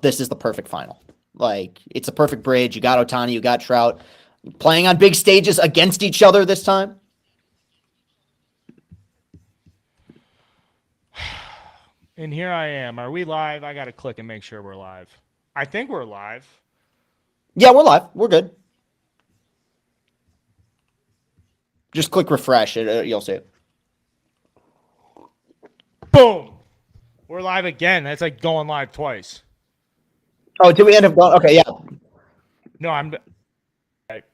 this is the perfect final. Like, it's a perfect bridge. You got Ohtani, you got Trout playing on big stages against each other this time. And here I am. Are we live? I got to click and make sure we're live. I think we're live. Yeah, we're live. We're good. Just click refresh. You'll see it. Boom. We're live again. That's like going live twice. Oh, did we end up going? Okay, yeah. No,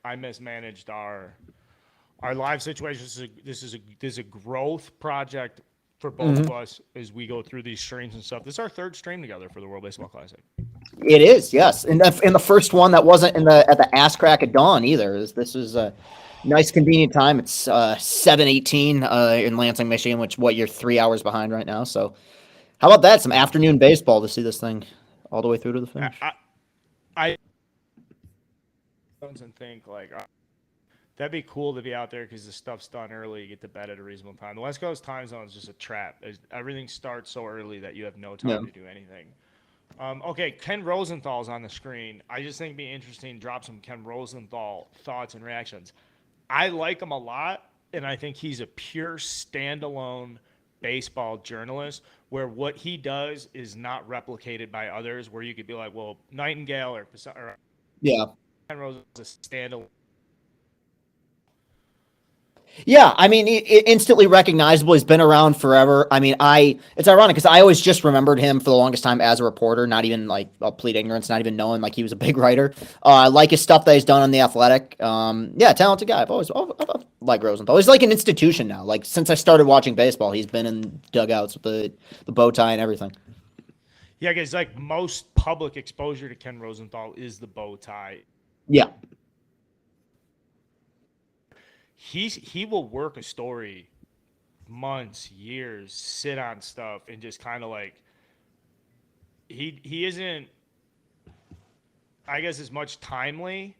I mismanaged our live situation. This is a growth project for both of us as we go through these streams and stuff. This is our third stream together for the World Baseball Classic. It is, yes. And in the first one that wasn't at the ass crack of dawn either. This is a nice, convenient time. It's 7:18 in Lansing, Michigan, which you're 3 hours behind right now. So how about that? Some afternoon baseball to see this thing all the way through to the finish. I and think like that'd be cool to be out there because the stuff's done early. You get to bed at a reasonable time. The West Coast time zone is just a trap. Everything starts so early that you have no time to do anything. Okay, Ken Rosenthal's on the screen. I just think it'd be interesting to drop some Ken Rosenthal thoughts and reactions. I like him a lot, and I think he's a pure standalone baseball journalist where what he does is not replicated by others, where you could be like, well, Nightingale or yeah. Ken Rosenthal's a standalone. Yeah, I mean, instantly recognizable. He's been around forever. I mean, it's ironic because I always just remembered him for the longest time as a reporter, not even like, I'll plead ignorance, not even knowing like he was a big writer. I like his stuff that he's done on The Athletic. Yeah, talented guy. I've liked Rosenthal. He's like an institution now. Like, since I started watching baseball, he's been in dugouts with the bow tie and everything. Yeah, because like most public exposure to Ken Rosenthal is the bow tie. Yeah. He will work a story months, years, sit on stuff, and just kind of like he isn't, I guess, as much timely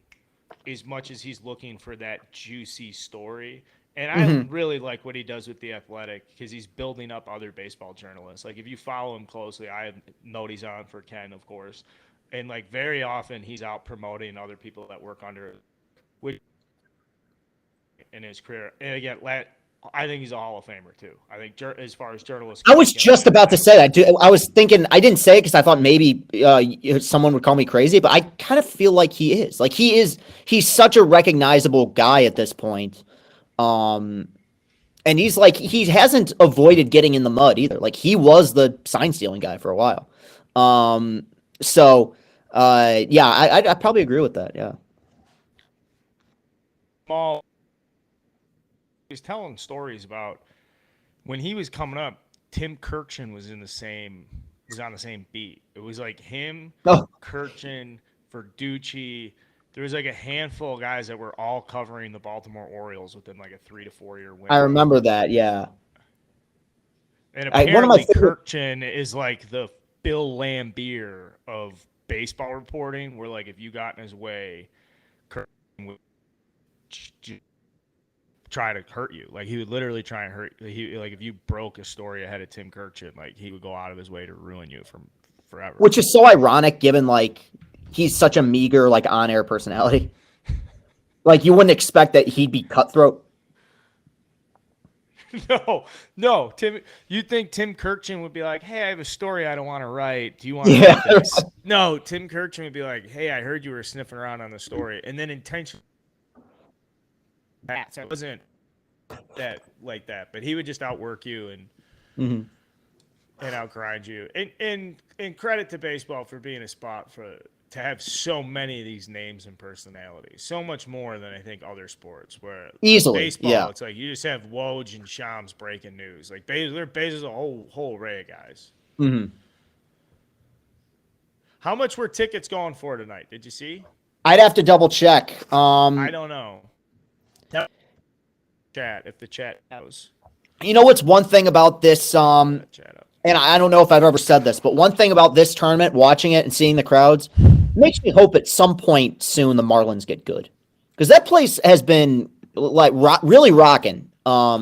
as much as he's looking for that juicy story. And I really like what he does with The Athletic because he's building up other baseball journalists. Like, if you follow him closely, I know he's on for Ken, of course. And like very often he's out promoting other people that work under, which in his career. And again, I think he's a Hall of Famer too. I think as far as journalists, I was just about to say that. I was thinking, I didn't say it because I thought maybe someone would call me crazy, but I kind of feel like he is. Like, he's such a recognizable guy at this point. And he's like, he hasn't avoided getting in the mud either. Like, he was the sign stealing guy for a while. Yeah, I probably agree with that. Yeah. Small. He's telling stories about when he was coming up. Tim Kirchin was on the same beat. It was like him, Kirchin, Verducci. There was like a handful of guys that were all covering the Baltimore Orioles within like a 3 to 4 year window. I remember that. Yeah. And apparently Kirchin is like the Bill Lambier of baseball reporting, where like if you got in his way, Kirchin would try to hurt you. Like, he would literally try and hurt you. Like, if you broke a story ahead of Tim Kirchin, like, he would go out of his way to ruin you from forever. Which is so ironic given like he's such a meager like on-air personality. Like, you wouldn't expect that he'd be cutthroat. No, Tim. You'd think Tim Kirchin would be like, "Hey, I have a story I don't want to write. Do you want to write this?" No, Tim Kirchin would be like, "Hey, I heard you were sniffing around on the story," and then intentionally. So it wasn't that like that, but he would just outwork you and outgrind you. And credit to baseball for being a spot to have so many of these names and personalities, so much more than I think other sports. Where easily baseball, it's like you just have Woj and Shams breaking news. Like there's a whole array of guys. How much were tickets going for tonight? Did you see? I'd have to double check. I don't know. Chat if the chat knows. You know what's one thing about this? And I don't know if I've ever said this, but one thing about this tournament, watching it and seeing the crowds, makes me hope at some point soon the Marlins get good, because that place has been like really rocking for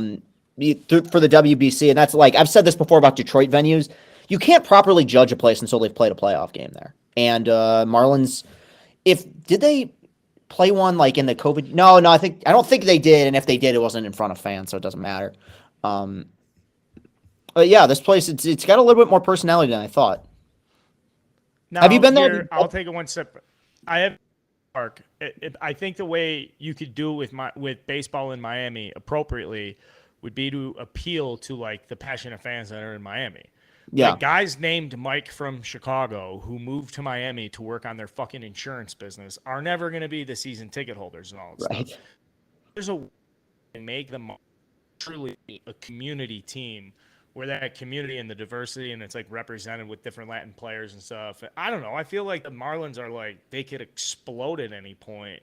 the WBC, and that's like I've said this before about Detroit venues. You can't properly judge a place until they've played a playoff game there. And Marlins, did they play one like in the COVID? No, I don't think they did. And if they did, it wasn't in front of fans, so it doesn't matter. Um, but yeah, this place it's got a little bit more personality than I thought. Have you Now, been there? I'll take it one step. I have Park. I think the way you could do with baseball in Miami appropriately would be to appeal to like the passionate fans that are in Miami. Yeah, Like guys named Mike from Chicago who moved to Miami to work on their fucking insurance business are never going to be the season ticket holders and all that stuff. right. There's a way to make them truly a community team where that community and the diversity and it's like represented with different Latin players and stuff. I don't know. I feel like the Marlins are like they could explode at any point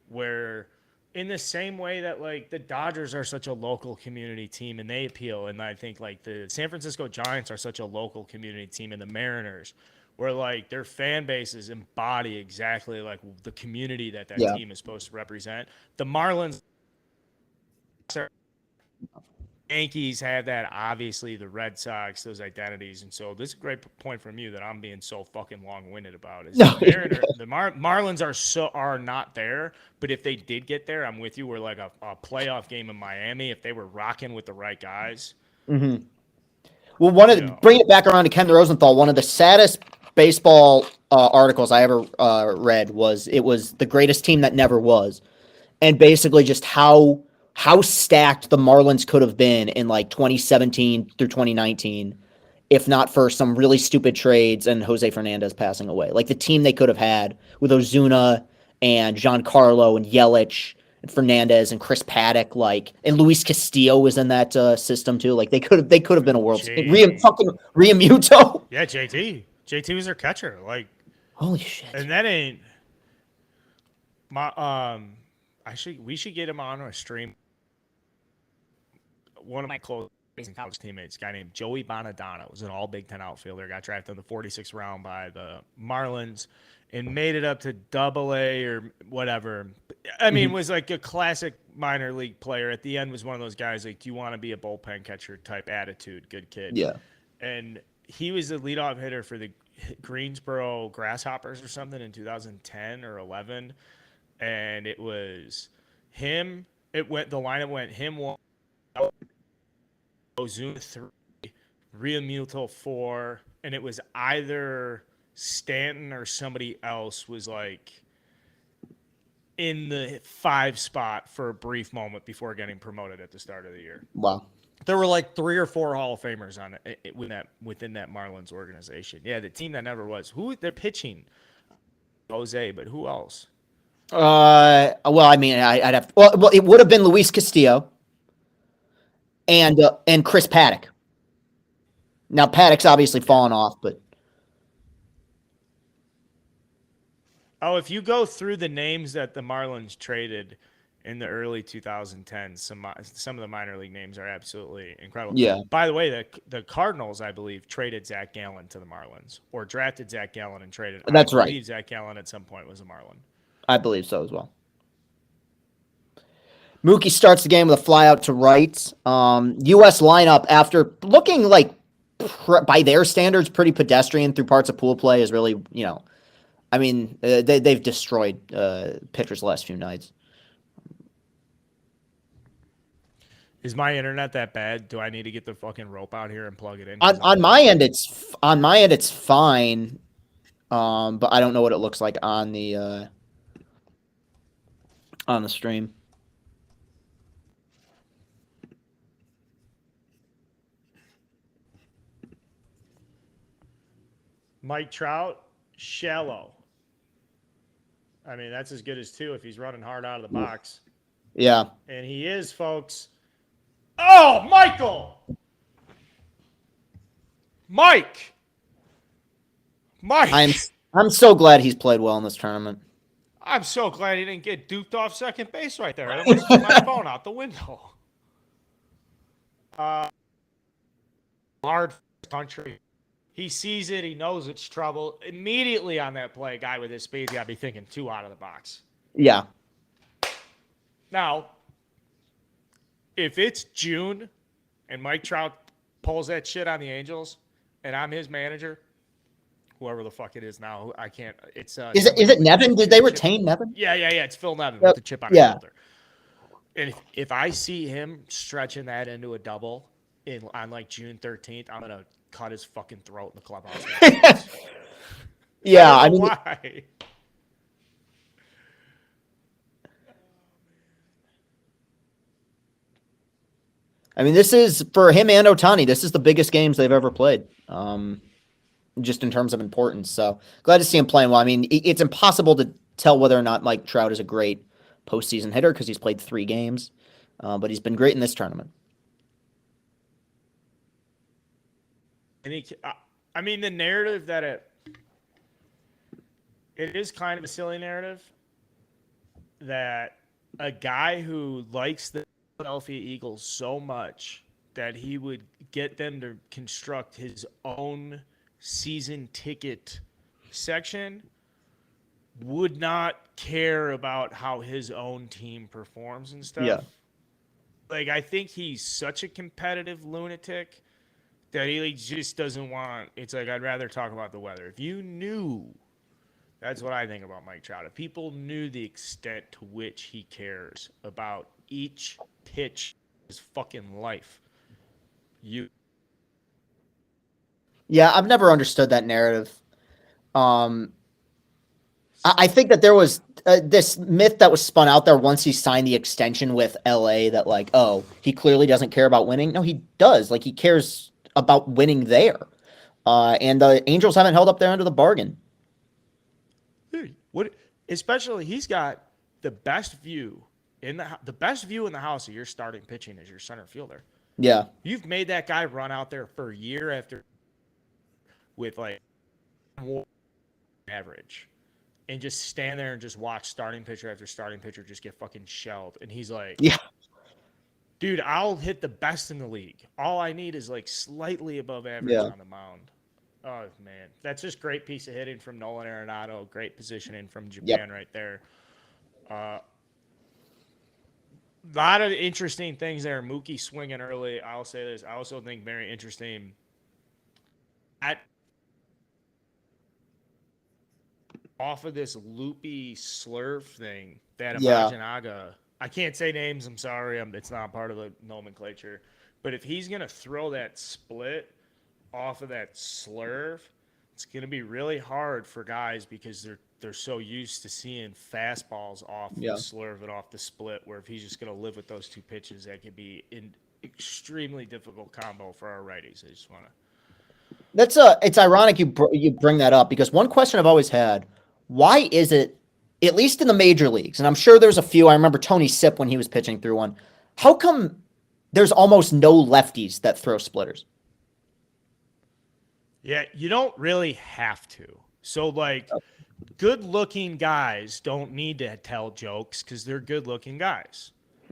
where in the same way that like the Dodgers are such a local community team and they appeal, and I think like the San Francisco Giants are such a local community team, and the Mariners where like their fan bases embody exactly like the community that Yeah. team is supposed to represent. The Marlins Yankees have that, obviously the Red Sox, those identities, and so this is a great point from you that I'm being so fucking long-winded about. Is No. the Marlins are not there, but if they did get there, I'm with you. We're like a playoff game in Miami if they were rocking with the right guys. Hmm. Well, You know, bring it back around to Ken Rosenthal. One of the saddest baseball articles I ever read was it was the greatest team that never was, and basically just how stacked the Marlins could have been in like 2017 through 2019 if not for some really stupid trades and Jose Fernandez passing away. Like the team they could have had with Ozuna and Giancarlo and Yelich and Fernandez and Chris Paddock, like, and Luis Castillo was in that system too. Like they could have been a world fucking Realmuto. Yeah, JT was their catcher. Like, Holy shit. and that ain't my we should get him on a stream. One of my close college teammates, a guy named Joey Bonadonna, was an all Big Ten outfielder, got drafted in the 46th round by the Marlins and made it up to Double A or whatever. I mean, was like a classic minor league player. At the end was one of those guys like, do you want to be a bullpen catcher type attitude, good kid. Yeah. And he was the leadoff hitter for the Greensboro Grasshoppers or something in 2010 or 11. And it was him. The lineup went him one, Ozuna 3, Realmuto 4, and it was either Stanton or somebody else was like in the 5 spot for a brief moment before getting promoted at the start of the year. Wow. There were like 3 or 4 Hall of Famers on it within that Marlins organization. Yeah, the team that never was. Who they're pitching? Jose, but who else? Well, I mean, I'd have. Well, it would have been Luis Castillo and Chris Paddock. Now Paddock's obviously fallen off, but oh, if you go through the names that the Marlins traded in the early 2010s, some of the minor league names are absolutely incredible. yeah, By the way, the Cardinals, I believe, traded Zach Gallen to the Marlins, or drafted Zach Gallen and traded. That's I right. believe Zach Gallen at some point was a Marlin. I believe so as well. Mookie starts the game with a fly out to right. U.S. lineup, after looking like, by their standards, pretty pedestrian through parts of pool play, is really, I mean, they've destroyed pitchers the last few nights. Is my internet that bad? Do I need to get the fucking rope out here and plug it in? On my end, it's fine, but I don't know what it looks like on the stream. Mike Trout, shallow. I mean, that's as good as 2 if he's running hard out of the box. Yeah. And he is, folks. Oh, Michael! Mike! I'm so glad he's played well in this tournament. I'm so glad he didn't get duped off second base right there. I almost threw my phone out the window. Hard country. He sees it. He knows it's trouble. Immediately on that play, guy with his speed, got to be thinking 2 out of the box. Yeah. Now, if it's June and Mike Trout pulls that shit on the Angels and I'm his manager, whoever the fuck it is now. I can't. It's Is it Nevin? Did they retain Nevin? Yeah. It's Phil Nevin Yep. with the chip on his Yeah. shoulder. And if I see him stretching that into a double on like June 13th, I'm gonna cut his fucking throat in the clubhouse. Yeah, I I don't know mean, why. this is for him and Otani. This is the biggest games they've ever played, just in terms of importance. So glad to see him playing well. I mean, it's impossible to tell whether or not Mike Trout is a great postseason hitter because he's played 3 games, but he's been great in this tournament. And I mean, the narrative that it is kind of a silly narrative that a guy who likes the Philadelphia Eagles so much that he would get them to construct his own season ticket section would not care about how his own team performs and stuff. Yeah. Like, I think he's such a competitive lunatic that he just doesn't want. It's like, I'd rather talk about the weather. If you knew, that's what I think about Mike Trout. If people knew the extent to which he cares about each pitch of his fucking life, Yeah, I've never understood that narrative. I think that there was this myth that was spun out there once he signed the extension with LA that like, oh, he clearly doesn't care about winning. No, he does. Like, he cares about winning there. And the Angels haven't held up their end of the bargain. What? Especially, he's got the best view in the best view in the house of your starting pitching as your center fielder. Yeah. You've made that guy run out there for year after with like average and just stand there and just watch starting pitcher after starting pitcher just get fucking shelled. And he's like, Yeah. dude, I'll hit the best in the league. All I need is like slightly above average Yeah. on the mound. Oh, man. That's just great piece of hitting from Nolan Arenado. Great positioning from Japan right there. A lot of interesting things there. Mookie swinging early. I'll say this. I also think very interesting. Off of this loopy slurve thing that Yeah. Imaginaga, I can't say names. I'm sorry. It's not part of the nomenclature. But if he's going to throw that split off of that slurve, it's going to be really hard for guys because they're so used to seeing fastballs off the slurve and off the split, where if he's just going to live with those two pitches, that could be an extremely difficult combo for our righties. I just want to. It's ironic you bring that up because one question I've always had, why is it, at least in the major leagues, and I'm sure there's a few, I remember Tony Sipp when he was pitching through one, how come there's almost no lefties that throw splitters? Yeah, you don't really have to. So, like, good-looking guys don't need to tell jokes because they're good-looking guys.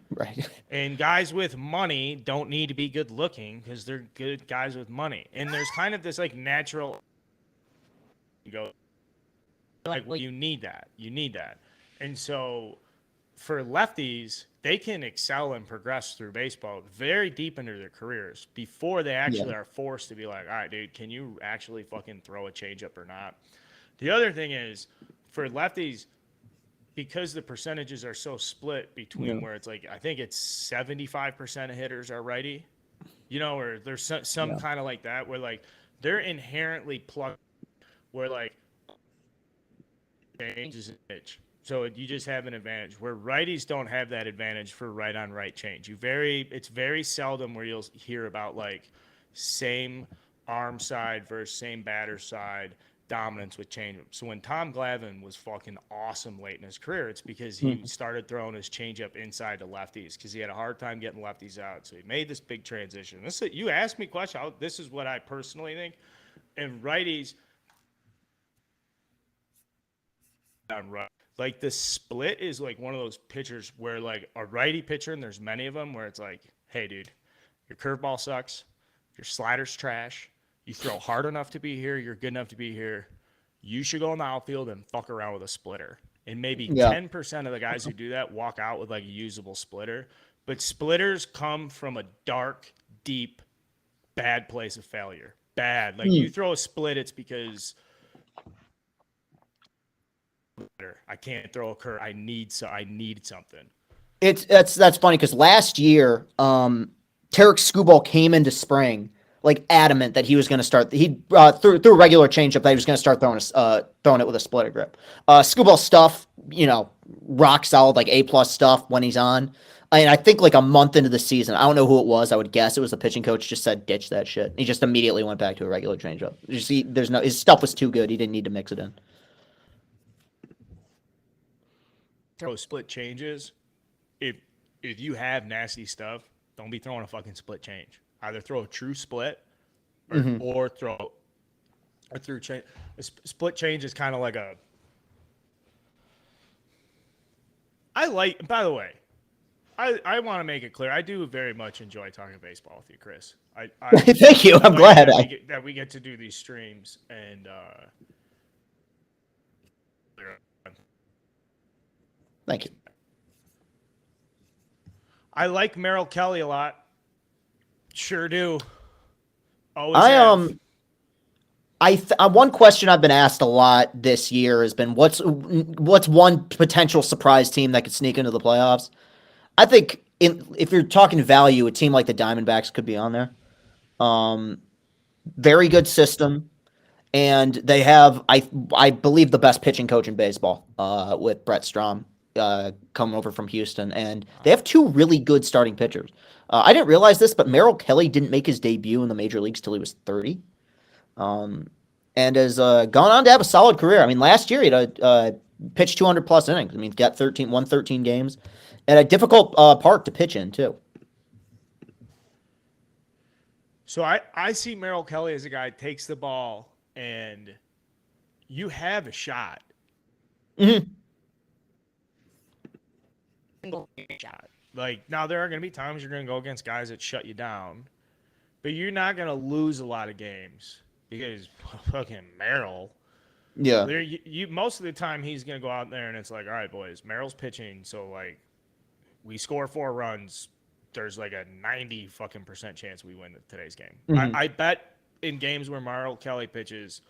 Right. And guys with money don't need to be good-looking because they're good guys with money. And there's kind of this, like, natural like, well, you need that. You need that. And so for lefties, they can excel and progress through baseball very deep into their careers before they actually are forced to be like, all right, dude, can you actually fucking throw a changeup or not? The other thing is, for lefties, because the percentages are so split between where it's like, I think it's 75% of hitters are righty, or there's some kind of like that where like they're inherently plugged where like change is an edge. So you just have an advantage where righties don't have that advantage for right on right change. It's very seldom where you'll hear about like same arm side versus same batter side dominance with changeup. So when Tom Glavine was fucking awesome late in his career, it's because he started throwing his changeup inside to lefties because he had a hard time getting lefties out. So he made this big transition. You asked me a question. This is what I personally think. And righties, right. Like the split is like one of those pitchers where like a righty pitcher, and there's many of them where it's like, hey, dude, your curveball sucks. Your slider's trash. You throw hard enough to be here. You're good enough to be here. You should go in the outfield and fuck around with a splitter. And maybe 10% of the guys who do that walk out with like a usable splitter. But splitters come from a dark, deep, bad place of failure. Bad. Like you throw a split, it's because slider. I can't throw a curve. I need something. That's funny because last year, Tarek Skubal came into spring like adamant that he was going to start. He threw a regular changeup that he was going to start throwing it with a splitter grip. Skubal stuff, rock solid, like A+ stuff when he's on. And I think like a month into the season, I don't know who it was. I would guess it was the pitching coach. Just said ditch that shit. He just immediately went back to a regular changeup. You see, his stuff was too good. He didn't need to mix it in. Throw split changes. If you have nasty stuff, don't be throwing a fucking split change. Either throw a true split or throw a through change. A split change is kind of like a. By the way, I want to make it clear. I do very much enjoy talking baseball with you, Chris. Thank you. I'm glad that we get to do these streams and. Thank you. I like Merrill Kelly a lot. Sure do. Always one question I've been asked a lot this year has been what's one potential surprise team that could sneak into the playoffs? I think if you're talking value, a team like the Diamondbacks could be on there. Very good system, and they have I believe the best pitching coach in baseball with Brett Strom coming over from Houston, and they have two really good starting pitchers. I didn't realize this, but Merrill Kelly didn't make his debut in the major leagues till he was 30. And has gone on to have a solid career. I mean, last year he had pitched 200 plus innings. I mean, won 13 games, and a difficult park to pitch in too. So I see Merrill Kelly as a guy who takes the ball and you have a shot. Mm-hmm. Shot. Like, now there are going to be times you're going to go against guys that shut you down, but you're not going to lose a lot of games because fucking Merrill. Yeah. You most of the time he's going to go out there and it's like, all right, boys, Merrill's pitching, so like we score 4 runs, there's like a 90% chance we win today's game. Mm-hmm. I bet in games where Merrill Kelly pitches,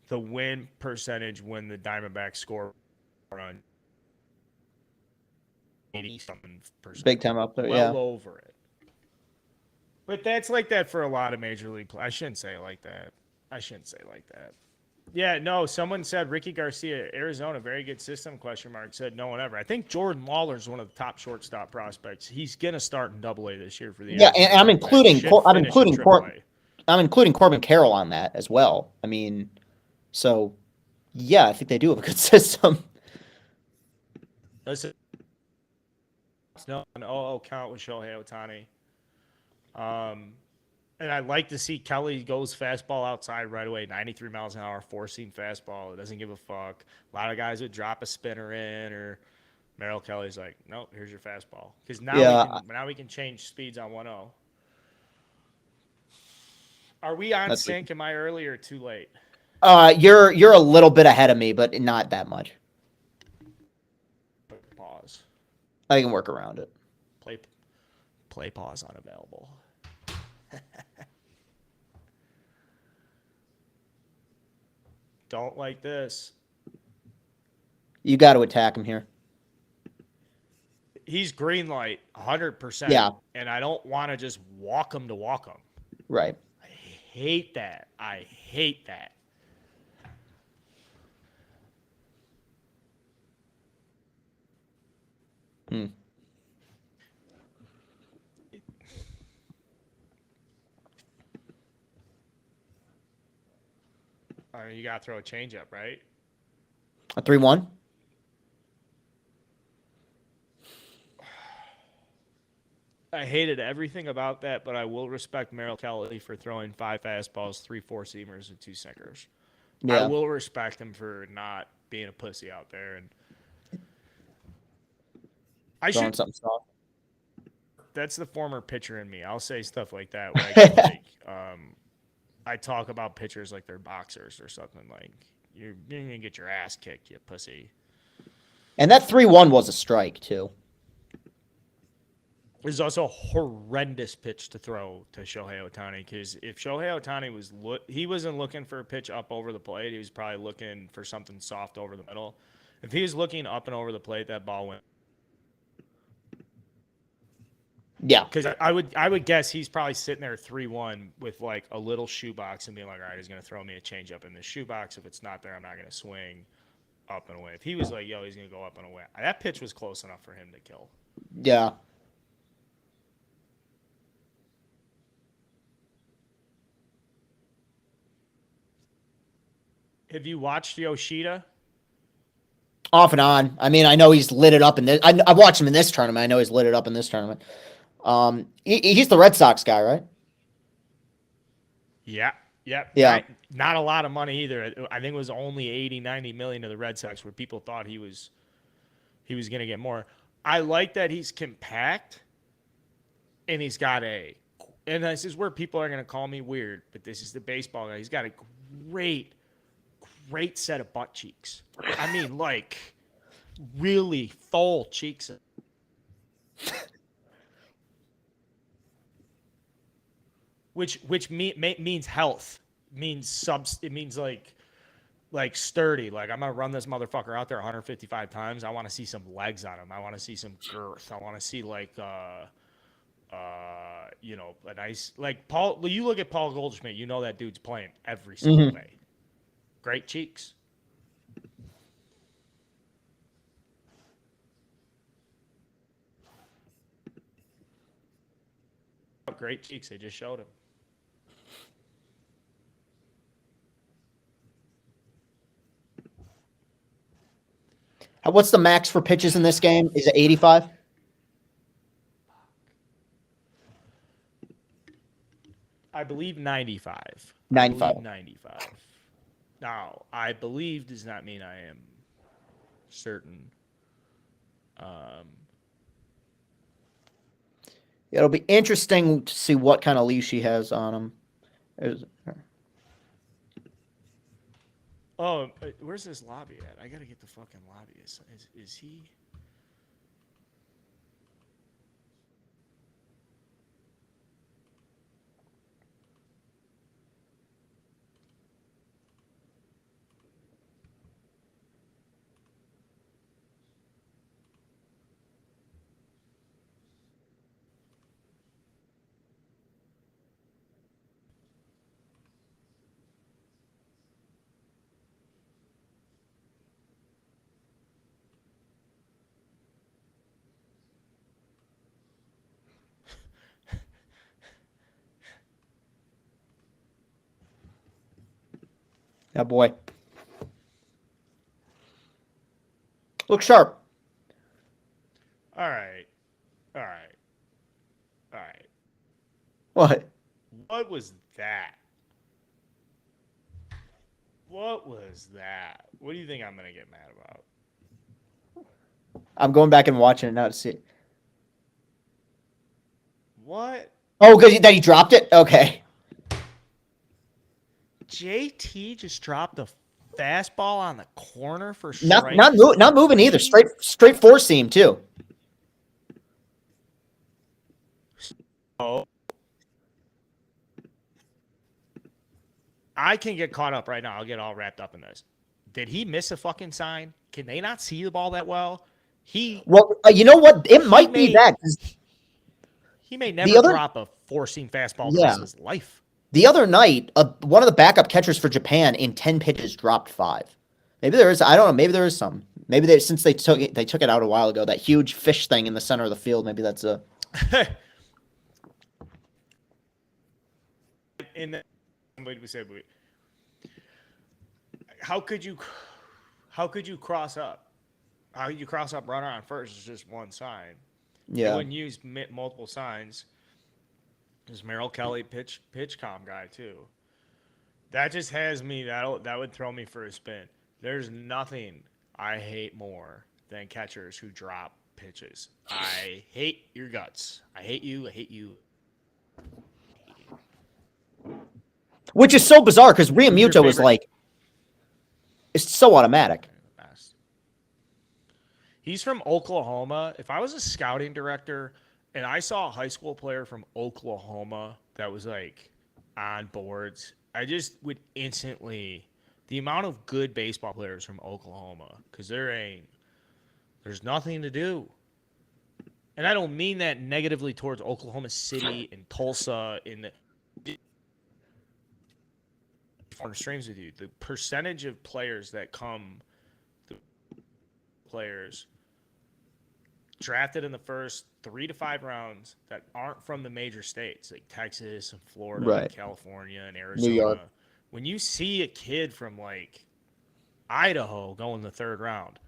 the win percentage when the Diamondbacks score a run 80-something%. Big time up there, yeah. Well over it. But that's like that for a lot of major league players. I shouldn't say it like that. Yeah, no, someone said Ricky Garcia, Arizona, very good system, ? Said no one ever. I think Jordan Lawler is one of the top shortstop prospects. He's going to start in AA this year for the Yeah, and I'm including Corbin Carroll on that as well. I mean, so yeah, I think they do have a good system. Listen, no, an 0-0 count with Shohei Ohtani. And I'd like to see Kelly goes fastball outside right away, 93 miles an hour, 4-seam fastball. It doesn't give a fuck. A lot of guys would drop a spinner in, or Merrill Kelly's like, nope, here's your fastball. Because now we can change speeds on 1-0. Are we on sync? Am I early or too late? You're a little bit ahead of me, but not that much. Pause. I can work around it. Play pause unavailable. Don't like this. You got to attack him here. He's green light, 100%. Yeah. And I don't want to just walk him to walk him. Right. I hate that. You got to throw a changeup, right? A 3-1? I hated everything about that, but I will respect Merrill Kelly for throwing 5 fastballs, 3 4-seamers, and 2 sinkers. Yeah. I will respect him for not being a pussy out there. And throwing something soft. That's the former pitcher in me. I'll say stuff like that when I get I talk about pitchers like they're boxers or something. Like, you're going to get your ass kicked, you pussy. And that 3-1 was a strike, too. There's also a horrendous pitch to throw to Shohei Ohtani, because if Shohei Ohtani he wasn't looking for a pitch up over the plate. He was probably looking for something soft over the middle. If he was looking up and over the plate, that ball went. Yeah. Because I would guess he's probably sitting there 3-1 with like a little shoebox and being like, all right, he's gonna throw me a changeup in this shoebox. If it's not there, I'm not gonna swing up and away. If he was like, yo, he's gonna go up and away, that pitch was close enough for him to kill. Yeah. Have you watched Yoshida? Off and on. I mean, I know he's lit it up in this. I watched him in this tournament. I know he's lit it up in this tournament. He's the Red Sox guy, right? Yeah. Yep. Yeah. Not a lot of money either. I think it was only 80, 90 million to the Red Sox, where people thought he was going to get more. I like that he's compact and he's got and this is where people are going to call me weird, but this is the baseball guy. He's got a great set of butt cheeks. I mean, like really full cheeks. Which means health, it means like sturdy. Like, I'm gonna run this motherfucker out there 155 times. I want to see some legs on him. I want to see some girth. I want to see like a nice, like Paul. You look at Paul Goldschmidt, you know that dude's playing every single day. Great cheeks. Great cheeks. They just showed him. What's the max for pitches in this game? Is it 85? I believe 95. 95. 95. Now, I believe does not mean I am certain. It'll be interesting to see what kind of leash he has on him. Oh, where's this lobby at? I gotta get the fucking lobby. Is he? Yeah, boy. Look sharp. All right. What? What was that? What was that? What do you think I'm gonna get mad about? I'm going back and watching it now to see. What? Oh, because that he dropped it? Okay. JT just dropped a fastball on the corner for Not strike. not moving either. Straight four seam too. Oh. I can get caught up right now. I'll get all wrapped up in this. Did he miss a fucking sign? Can they not see the ball that well? Well, you know what? It might be that. He may never drop a four-seam fastball in his life. The other night, one of the backup catchers for Japan in 10 pitches dropped 5. Maybe there is. I don't know. Maybe there is some. Maybe since they took it out a while ago. That huge fish thing in the center of the field. Maybe that's a. Somebody would say, how could you cross up? How you cross up runner on first is just one sign. Yeah. You wouldn't use multiple signs. There's Merrill Kelly pitch comm guy too. That just has me. That would throw me for a spin. There's nothing I hate more than catchers who drop pitches. I hate your guts. I hate you. I hate you. Which is so bizarre because Realmuto was like, it's so automatic. He's from Oklahoma. If I was a scouting director and I saw a high school player from Oklahoma that was like on boards, I just would instantly the amount of good baseball players from Oklahoma, because there's nothing to do. And I don't mean that negatively towards Oklahoma City and Tulsa in the streams with you. The percentage of players that come, the players drafted in the first 3 to 5 rounds that aren't from the major states like Texas and Florida and California and Arizona. New York. When you see a kid from like Idaho going in the 3rd round,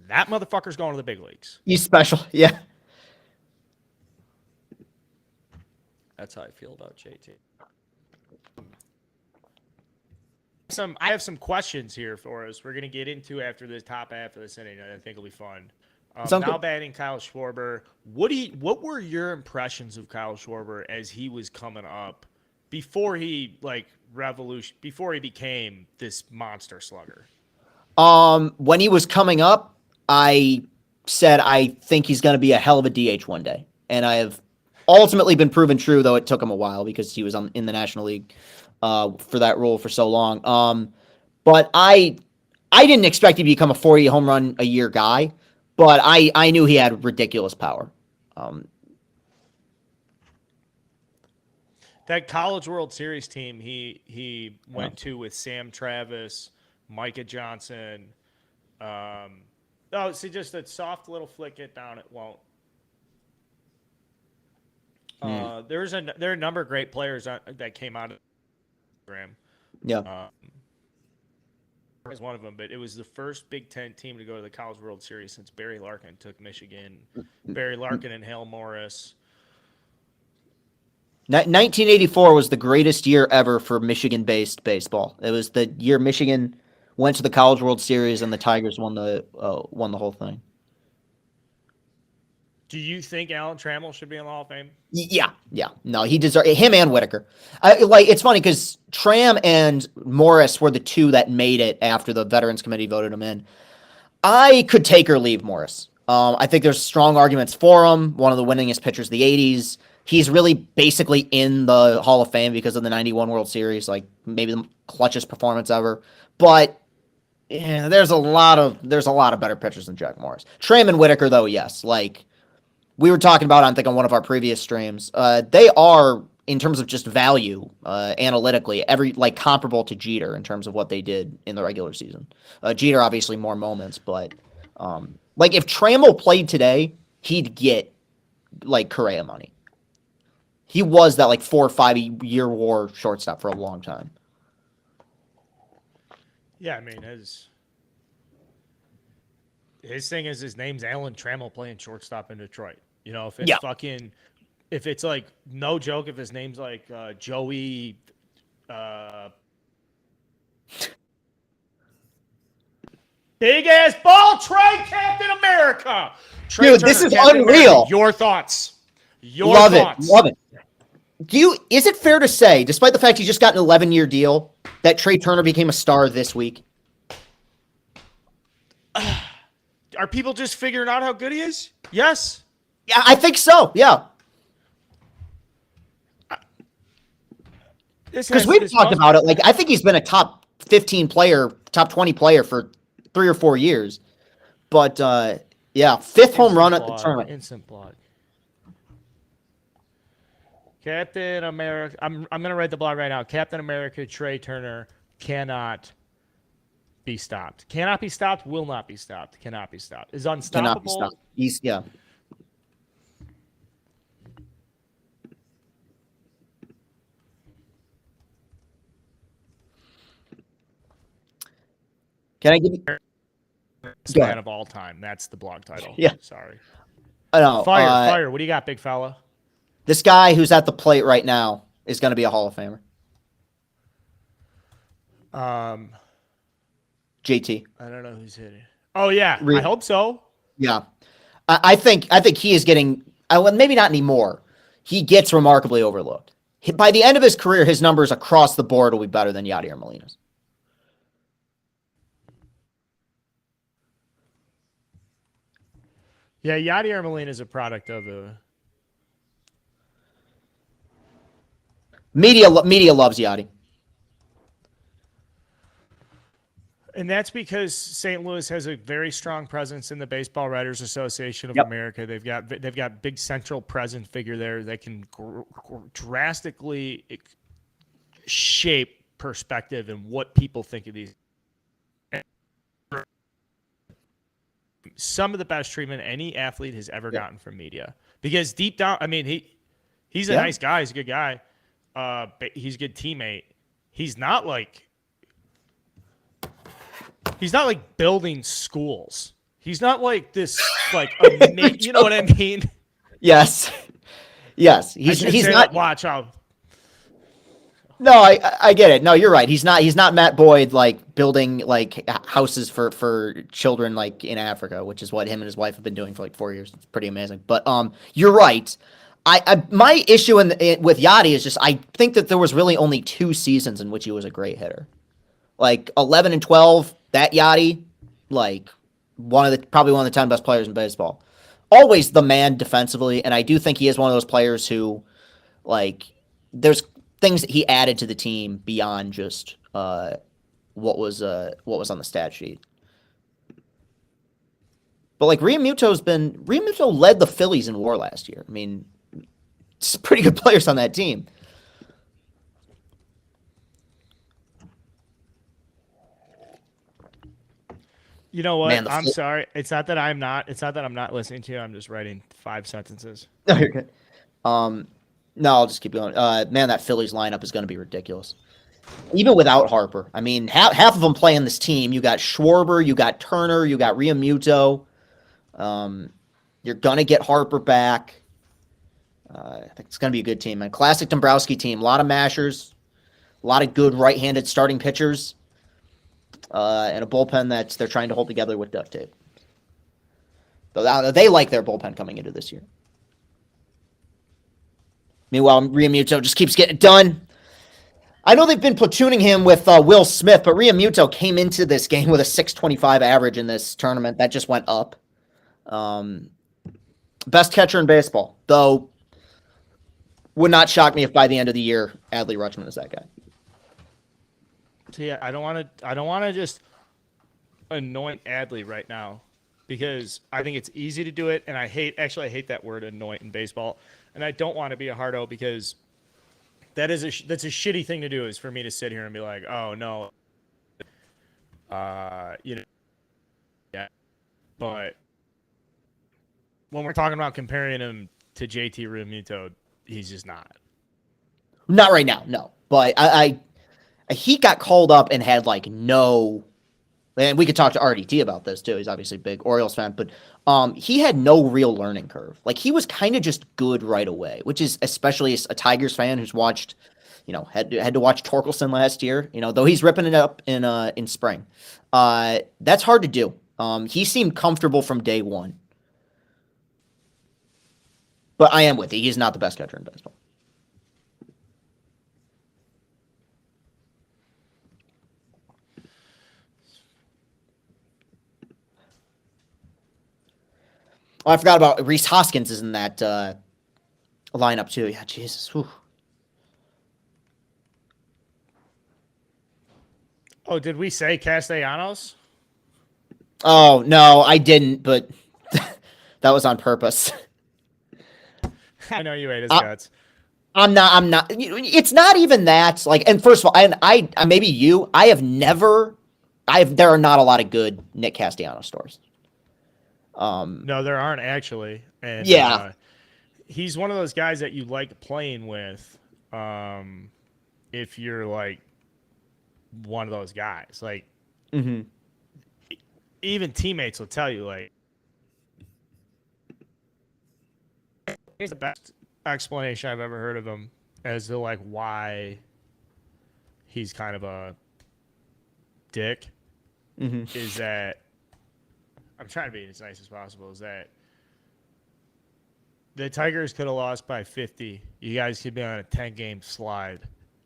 that motherfucker's going to the big leagues. He's special. Yeah. That's how I feel about JT. I have some questions here for us. We're going to get into after the top half of this inning. I think it'll be fun. Now batting Kyle Schwarber. What were your impressions of Kyle Schwarber as he was coming up before he before he became this monster slugger? When he was coming up, I said I think he's going to be a hell of a DH one day, and I have ultimately been proven true, though it took him a while because he was in the National League for that role for so long. But I didn't expect him to become a 40 home run a year guy, but I knew he had ridiculous power. That College World Series team he went to with Sam Travis, Micah Johnson. See, just a soft little flick it down. It won't. There are a number of great players that came out of the program. Yeah. Was one of them, but it was the first Big Ten team to go to the College World Series since Barry Larkin took Michigan. Barry Larkin and Hale Morris. 1984 was the greatest year ever for Michigan-based baseball. It was the year Michigan went to the College World Series and the Tigers won the whole thing. Do you think Alan Trammell should be in the Hall of Fame? Yeah. No, he deserves him and Whitaker. It's funny because Tram and Morris were the two that made it after the Veterans Committee voted him in. I could take or leave Morris. I think there's strong arguments for him. One of the winningest pitchers of the 80s. He's really basically in the Hall of Fame because of the 91 World Series, like maybe the clutchest performance ever. But yeah, there's a lot of better pitchers than Jack Morris. Tram and Whitaker, though, yes. Like we were talking about, I think, on one of our previous streams, they are, in terms of just value, analytically, comparable to Jeter in terms of what they did in the regular season. Jeter, obviously, more moments, but if Trammell played today, he'd get Correa money. He was that 4 or 5 year war shortstop for a long time. Yeah, I mean, his thing is his name's Alan Trammell playing shortstop in Detroit. You know, if it's no joke, if his name's Joey, big ass ball, Trey Captain America. Trea Dude, Turner, this is Captain unreal. America. Your thoughts. Love it. Is it fair to say, despite the fact he just got an 11-year deal, that Trea Turner became a star this week? Are people just figuring out how good he is? Yes. Yeah, I think so. Yeah. Because we've talked about it. I think he's been a top 15 player, top 20 player for 3 or 4 years. But, yeah, 5th home run at the tournament. Instant blog. Captain America. I'm going to write the blog right now. Captain America, Trea Turner cannot be stopped. Cannot be stopped. Will not be stopped. Cannot be stopped. Is unstoppable. Cannot be stopped. Yeah. Can I give you man of all time? That's the blog title. Yeah. Sorry. No, Fire. What do you got, big fella? This guy who's at the plate right now is going to be a Hall of Famer. JT. I don't know who's hitting. Oh yeah, I hope so. Yeah, I think he is getting. Well, maybe not anymore. He gets remarkably overlooked. By the end of his career, his numbers across the board will be better than Yadier Molina's. Yeah, Yadier Molina is a product of the media. Media loves Yadi. And that's because St. Louis has a very strong presence in the Baseball Writers Association of Yep. America. They've got big central present figure there that can drastically shape perspective and what people think of these. Some of the best treatment any athlete has ever gotten from media, because deep down, I mean, he's a nice guy. He's a good guy. He's a good teammate. He's not like building schools. He's not like this, like, you know what I mean? Yes. He's not. Watch out. No, I get it. No, you're right. He's not Matt Boyd, like building like houses for children like in Africa, which is what him and his wife have been doing for like 4 years. It's pretty amazing. But you're right. My issue with Yachty is just I think that there was really only 2 seasons in which he was a great hitter, like 11 and 12. That Yachty, like probably one of the 10 best players in baseball. Always the man defensively, and I do think he is one of those players who, like, there's things that he added to the team beyond just what was on the stat sheet. But like Realmuto led the Phillies in WAR last year. I mean, it's pretty good players on that team. You know what? Man, I'm sorry. It's not that I'm not listening to you. I'm just writing 5 sentences. No, you're good. No, I'll just keep going. Man, that Phillies lineup is going to be ridiculous. Even without Harper. I mean, half of them play in this team. You got Schwarber, you got Turner, you got Realmuto. You're going to get Harper back. I think it's going to be a good team, man. Classic Dombrowski team. A lot of mashers. A lot of good right-handed starting pitchers. And a bullpen that they're trying to hold together with duct tape. So they like their bullpen coming into this year. Meanwhile, Realmuto just keeps getting it done. I know they've been platooning him with Will Smith, but Realmuto came into this game with a 625 average in this tournament. That just went up. Best catcher in baseball, though. Would not shock me if by the end of the year, Adley Rutschman is that guy. So yeah, I don't want to just anoint Adley right now, because I think it's easy to do it, and I hate that word anoint in baseball, and I don't want to be a hardo, because that's a shitty thing to do, is for me to sit here and be like, oh no, yeah, but when we're talking about comparing him to JT Realmuto, he's just not. Not right now, no. But he got called up and had like no, and we could talk to RDT about this too. He's obviously a big Orioles fan, but he had no real learning curve. Like, he was kind of just good right away, which is, especially as a Tigers fan who's watched, had to watch Torkelson last year, though he's ripping it up in spring. That's hard to do. He seemed comfortable from day one. But I am with you. He's not the best catcher in baseball. Oh, I forgot about Rhys Hoskins is in that lineup too. Yeah, Jesus. Whew. Oh, did we say Castellanos? Oh, no, I didn't, but that was on purpose. I know you ate his guts. I'm not. It's not even that. Like, and first of all, I maybe you. There are not a lot of good Nick Castellanos stores. No, there aren't actually. And yeah, he's one of those guys that you like playing with. If you're like one of those guys, like, even teammates will tell you, like, here's the best explanation I've ever heard of him as to like why he's kind of a dick. Is that, I'm trying to be as nice as possible, is that the Tigers could have lost by 50. You guys could be on a 10-game slide.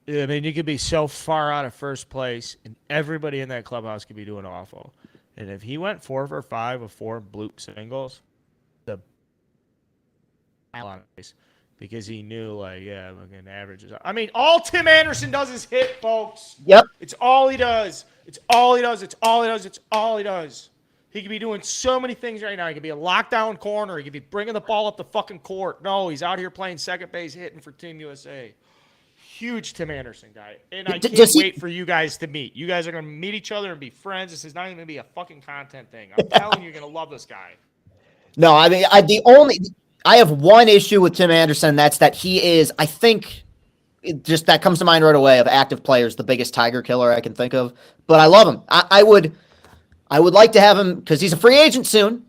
I mean, you could be so far out of first place, and everybody in that clubhouse could be doing awful. And if he went 4 for 5 with 4 bloop singles, because he knew, like, yeah, fucking averages. I mean, all Tim Anderson does is hit, folks. Yep. It's all he does. It's all he does. It's all he does. It's all he does. He could be doing so many things right now. He could be a lockdown corner. He could be bringing the ball up the fucking court. No, he's out here playing second base, hitting for Team USA. Huge Tim Anderson guy. And I can't wait for you guys to meet. You guys are going to meet each other and be friends. This is not even going to be a fucking content thing. I'm telling you, you're going to love this guy. No, I mean, I have one issue with Tim Anderson, and that's that he is, I think, that comes to mind right away of active players, the biggest Tiger killer I can think of. But I love him. I would like to have him because he's a free agent soon.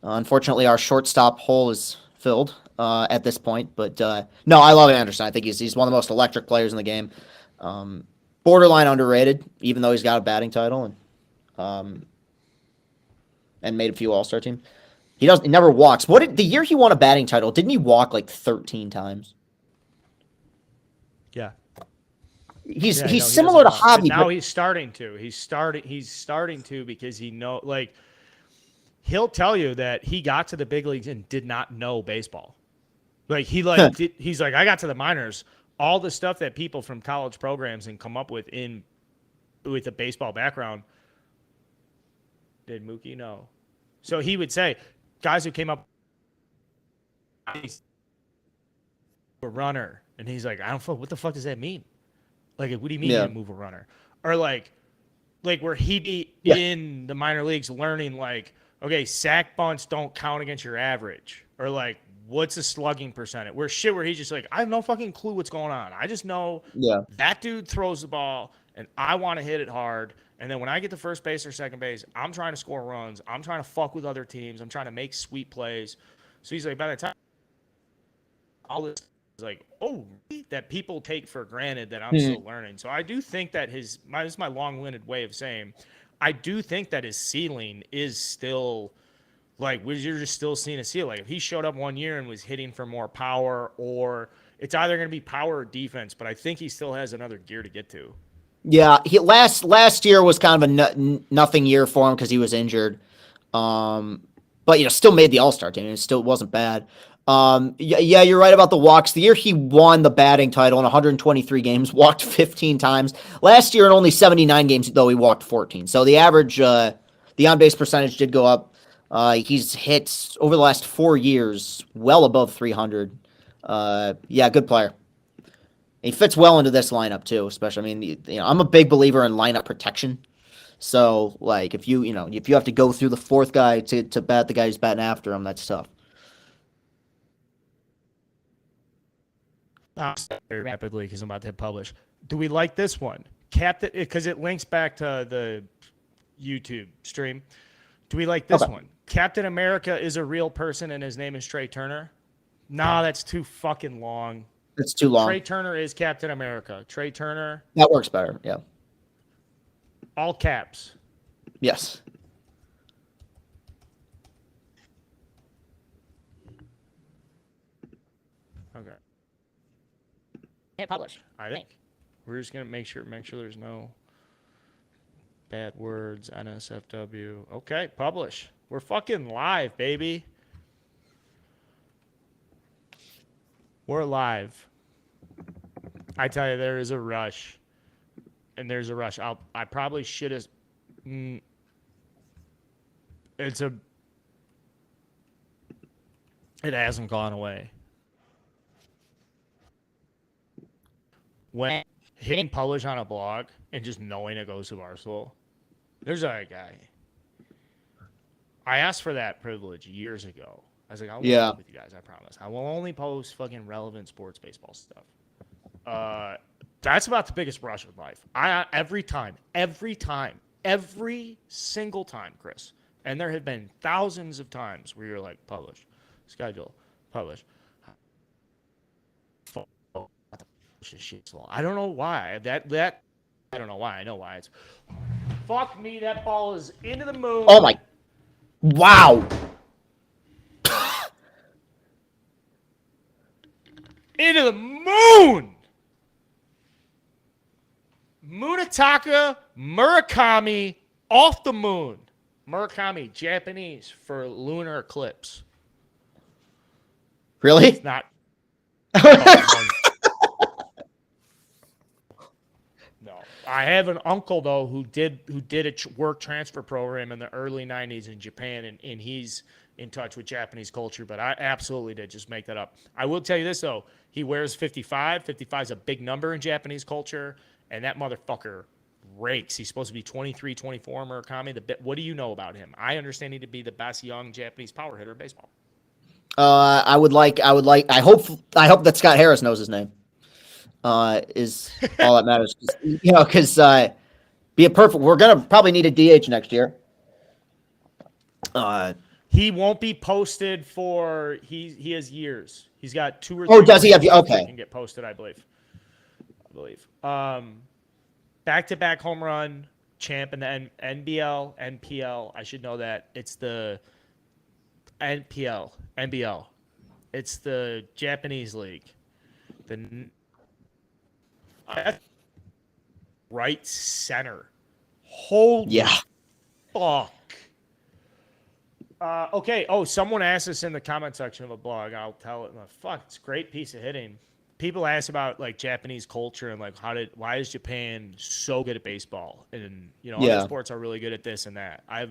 Unfortunately, our shortstop hole is filled at this point. But no, I love Anderson. I think he's one of the most electric players in the game. Borderline underrated, even though he's got a batting title and made a few All-Star teams. He never walks. The year he won a batting title, didn't he walk like 13 times? Yeah. He's similar to Hobby. Now he's starting to. He's starting to because he'll tell you that he got to the big leagues and did not know baseball. Like he's like, I got to the minors. All the stuff that people from college programs and come up with with a baseball background. Did Mookie know? So he would say, guys who came up a runner, and he's like, I don't know, what the fuck does that mean? Like, what do you mean you move a runner? Or like where he be in the minor leagues learning, like, okay, sack bunts don't count against your average, or like, what's a slugging percentage? Where he's just like, I have no fucking clue what's going on. I just know that dude throws the ball, and I want to hit it hard. And then when I get to first base or second base, I'm trying to score runs. I'm trying to fuck with other teams. I'm trying to make sweet plays. So he's like, by the time all this is like, oh, really? That people take for granted that I'm still learning. So I do think that this is my long-winded way of saying, I do think that his ceiling is still, like, you're just still seeing a ceiling. Like, if he showed up one year and was hitting for more power, or it's either going to be power or defense, but I think he still has another gear to get to. Yeah, last year was kind of a nothing year for him because he was injured. But still made the All-Star team. It still wasn't bad. Yeah, you're right about the walks. The year he won the batting title in 123 games, walked 15 times. Last year in only 79 games, though, he walked 14. So the average, the on-base percentage did go up. He's hit over the last 4 years well above 300. Yeah, good player. He fits well into this lineup too, especially. I mean, I'm a big believer in lineup protection. So, like, if you have to go through the fourth guy to bat the guy who's batting after him, that's tough. Very rapidly because I'm about to hit publish. Do we like this one, Captain? Because it links back to the YouTube stream. Do we like this one? Captain America is a real person and his name is Trea Turner. Nah, that's too fucking long. It's too long. Trea Turner is Captain America. Trea Turner. That works better. Yeah. All caps. Yes. Okay. Hit publish. I think we're just gonna make sure there's no bad words. NSFW. Okay, publish. We're fucking live, baby. We're live. I tell you, there is a rush, and there's a rush. I probably should have. It hasn't gone away. When hitting publish on a blog and just knowing it goes to Barstool, there's a guy. I asked for that privilege years ago. I was like, I'll work with you guys, I promise. I will only post fucking relevant sports baseball stuff. That's about the biggest rush of life. Every single time, Chris. And there have been thousands of times where you're like, publish, schedule, publish. Shit's long. I don't know why. That I don't know why. I know why. It's fuck me. That ball is into the moon. Oh my! Wow. Into the moon. Munataka Murakami off the moon. Murakami, Japanese for lunar eclipse. Really? It's not. No, I have an uncle though who did a work transfer program in the early '90s in Japan, and he's in touch with Japanese culture. But I absolutely did just make that up. I will tell you this though: he wears 55. 55 is a big number in Japanese culture, and that motherfucker rakes. He's supposed to be 23, 24. Murakami. What do you know about him? I understand him to be the best young Japanese power hitter in baseball. I hope that Scott Harris knows his name. Is all that matters. Because be a perfect. We're gonna probably need a DH next year. He won't be posted for. He has years. He's got 2 or 3. Oh, does he have? years Okay. He can get posted, I believe. Back-to-back home run champ in the NBL, NPL. I should know that. It's the NBL. It's the Japanese league. The right center. Holy fuck. Okay. Oh, someone asked us in the comment section of a blog. I'll tell it. Fuck, it's a great piece of hitting. People ask about like Japanese culture and like why is Japan so good at baseball, and other sports are really good at this and that. I have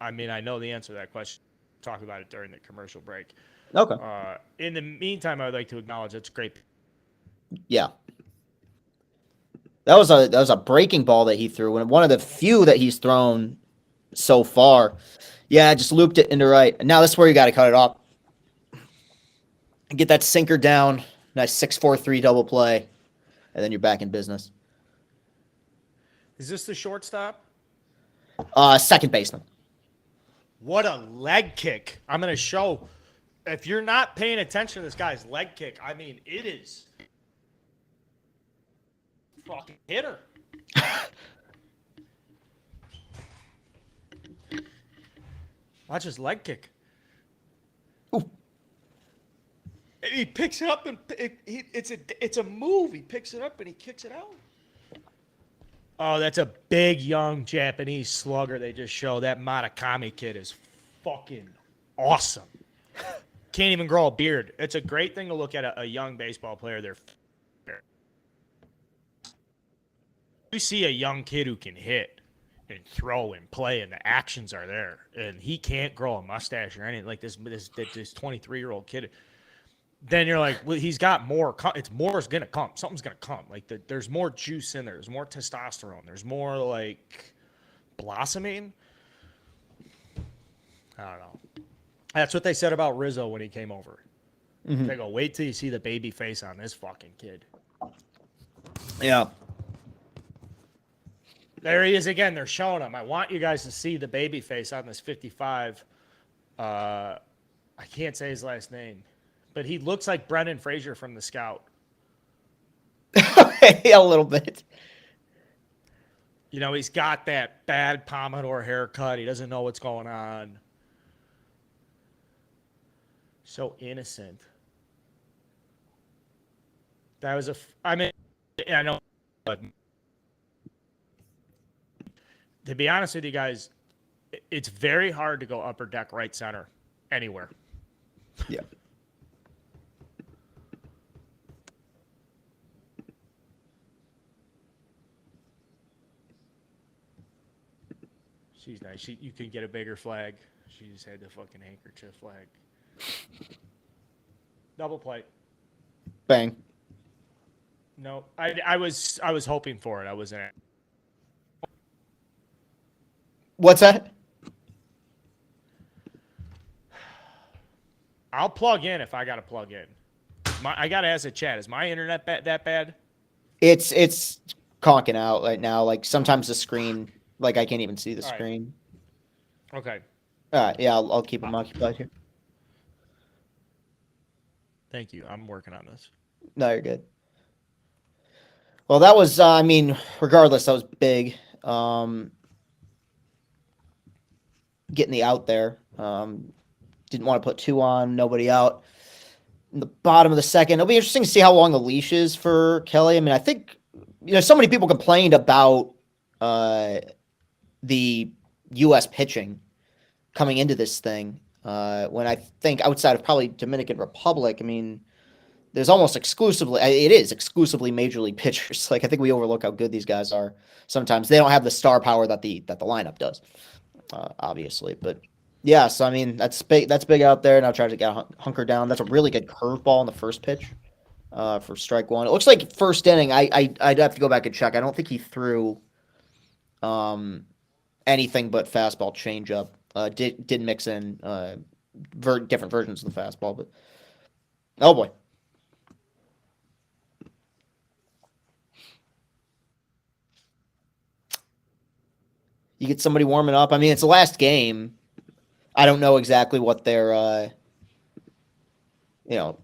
I know the answer to that question. Talk about it during the commercial break. Okay. In the meantime, I would like to acknowledge it's great. Yeah. That was a breaking ball that he threw, and one of the few that he's thrown so far. Yeah, just looped it into right. And now this is where you got to cut it off. Get that sinker down. Nice 6-4-3 double play, and then you're back in business. Is this the shortstop? Second baseman. What a leg kick. I'm going to show. If you're not paying attention to this guy's leg kick, I mean, it is fucking hitter. Watch his leg kick. Ooh. And he picks it up, and it's a move. He picks it up and he kicks it out. Oh, that's a big young Japanese slugger they just showed. That Murakami kid is fucking awesome. Can't even grow a beard. It's a great thing to look at a young baseball player. You see a young kid who can hit and throw and play, and the actions are there, and he can't grow a mustache or anything like this 23-year-old kid. Then you're like, well, he's got more. More is gonna come. Something's gonna come. Like there's more juice in there. There's more testosterone. There's more like blossoming. I don't know. That's what they said about Rizzo when he came over. Mm-hmm. They go, wait till you see the baby face on this fucking kid. Yeah. There he is again. They're showing him. I want you guys to see the baby face on this 55. I can't say his last name, but he looks like Brendan Fraser from The Scout. A little bit. He's got that bad pompadour haircut. He doesn't know what's going on. So innocent. That was I know, but to be honest with you guys, it's very hard to go upper deck right center anywhere. Yeah. She's nice. You can get a bigger flag. She just had the fucking handkerchief flag. Double play. Bang. No, I was hoping for it. I wasn't. What's that? I'll plug in if I got to plug in. I got to ask the chat. Is my internet that bad? It's conking out right now. Like sometimes the screen, like I can't even see the screen. Okay. All right. Yeah, I'll keep them occupied here. Thank you. I'm working on this. No, you're good. Well, that was, regardless, that was big. Getting the out there. Didn't want to put 2 on, nobody out. In the bottom of the second, it'll be interesting to see how long the leash is for Kelly. I think, so many people complained about the U.S. pitching coming into this thing. When I think outside of probably Dominican Republic, there's almost exclusively, it is exclusively major league pitchers. Like, I think we overlook how good these guys are. Sometimes they don't have the star power that the lineup does, obviously. But yeah, so I mean, that's big out there. Now try to get hunker down. That's a really good curveball in the first pitch for strike one. It looks like first inning. I'd have to go back and check. I don't think he threw anything but fastball changeup. Did mix in different versions of the fastball, but oh boy. You get somebody warming up. I mean, it's the last game. I don't know exactly what their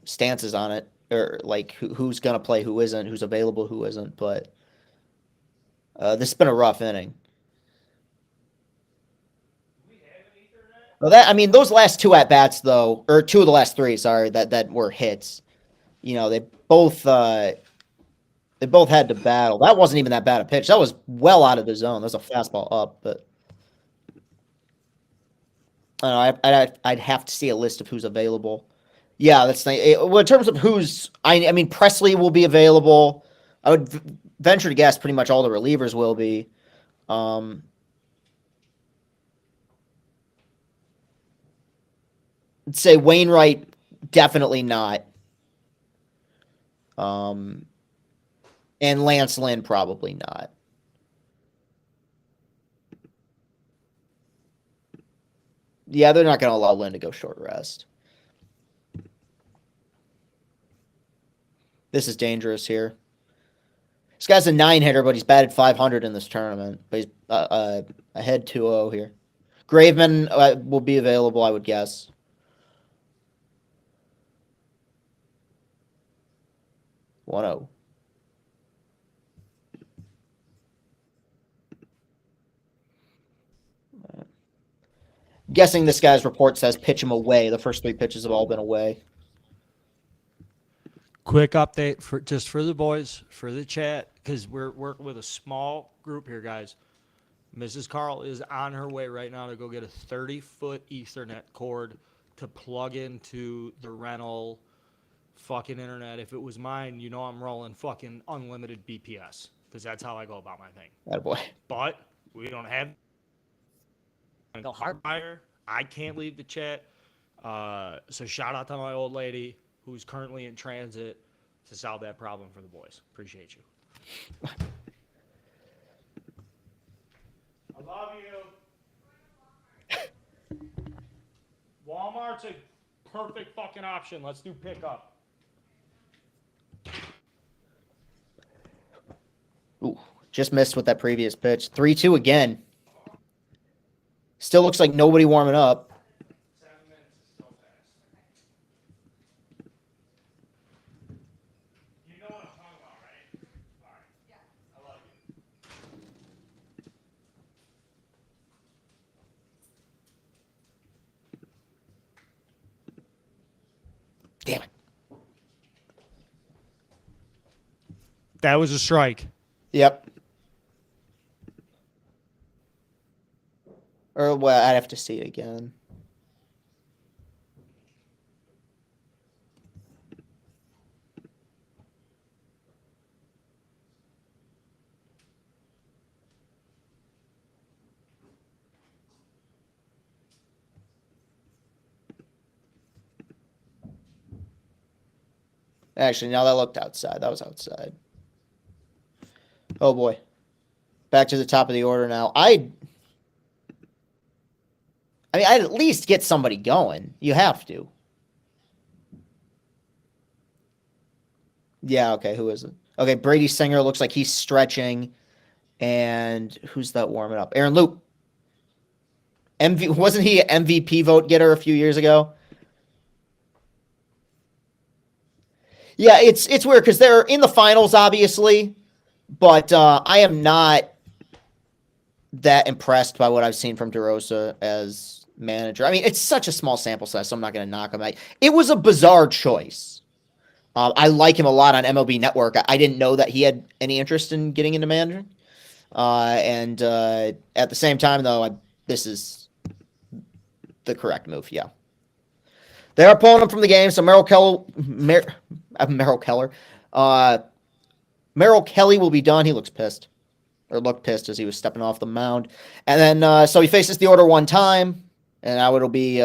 stance is on it, or like who's gonna play, who isn't, who's available, who isn't. But this has been a rough inning. Well, those last two at bats though, or two of the last three, sorry, that were hits. They both had to battle. That wasn't even that bad a pitch. That was well out of the zone. That was a fastball up, but I don't know. I'd have to see a list of who's available. Yeah, that's nice. Well, in terms of who's, I mean, Presley will be available. I would venture to guess pretty much all the relievers will be. I'd say Wainwright, definitely not. And Lance Lynn, probably not. Yeah, they're not going to allow Lynn to go short rest. This is dangerous here. This guy's a 9-hitter, but he's batted 500 in this tournament. But he's ahead 2-0 here. Graveman will be available, I would guess. One-oh. Guessing this guy's report says pitch him away. The first three pitches have all been away. Quick update for the boys, for the chat, because we're working with a small group here, guys. Mrs. Carl is on her way right now to go get a 30-foot Ethernet cord to plug into the rental fucking internet. If it was mine, I'm rolling fucking unlimited BPS, because that's how I go about my thing. Attaboy. But we don't have Go hard. I can't leave the chat. So shout out to my old lady who's currently in transit to solve that problem for the boys. Appreciate you. I love you. Walmart's a perfect fucking option. Let's do pickup. Ooh, just missed with that previous pitch. 3-2 again. Still looks like nobody warming up. 7 minutes is so fast. You know what I'm talking about, right? All right. Yeah. I love you. Damn it. That was a strike. Yep. Or, well, I'd have to see it again. Actually, no, that looked outside. That was outside. Oh, boy. Back to the top of the order now. I'd at least get somebody going. You have to. Yeah, okay, who is it? Okay, Brady Singer looks like he's stretching. And who's that warming up? Aaron Loop. Wasn't he an MVP vote getter a few years ago? Yeah, it's weird because they're in the finals, obviously. But I am not that impressed by what I've seen from DeRosa as manager. I mean, it's such a small sample size, so I'm not going to knock him. It was a bizarre choice. I like him a lot on MLB Network. I didn't know that he had any interest in getting into managing. And at the same time, though, this is the correct move. Yeah. They are pulling him from the game, so Merrill Merrill Keller. Merrill Kelly will be done. He looks pissed. Or looked pissed as he was stepping off the mound. And then, so he faces the order one time. And now it'll be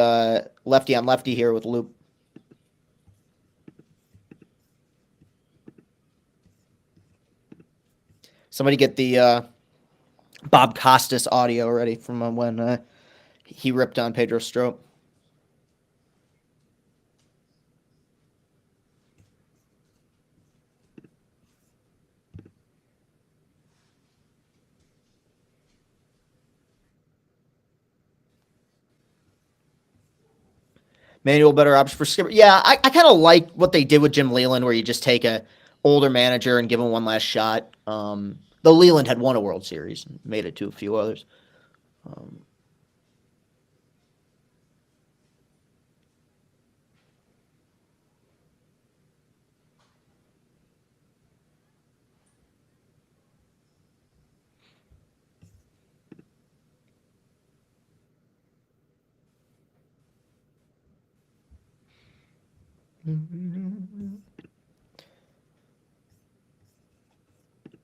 lefty on lefty here with Loop. Somebody get the Bob Costas audio ready from when he ripped on Pedro Strop. Manual better option for Skipper. Yeah, I kind of like what they did with Jim Leland, where you just take a older manager and give him one last shot. Though Leland had won a World Series, and made it to a few others.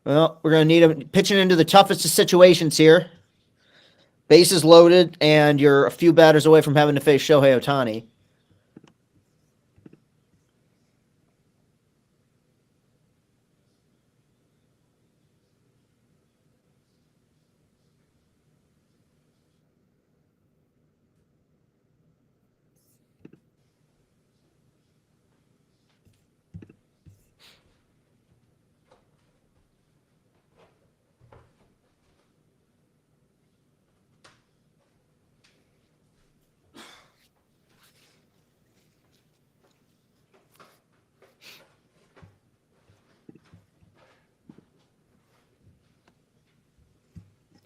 Well, we're going to need him pitching into the toughest of situations here. Bases loaded, and you're a few batters away from having to face Shohei Ohtani.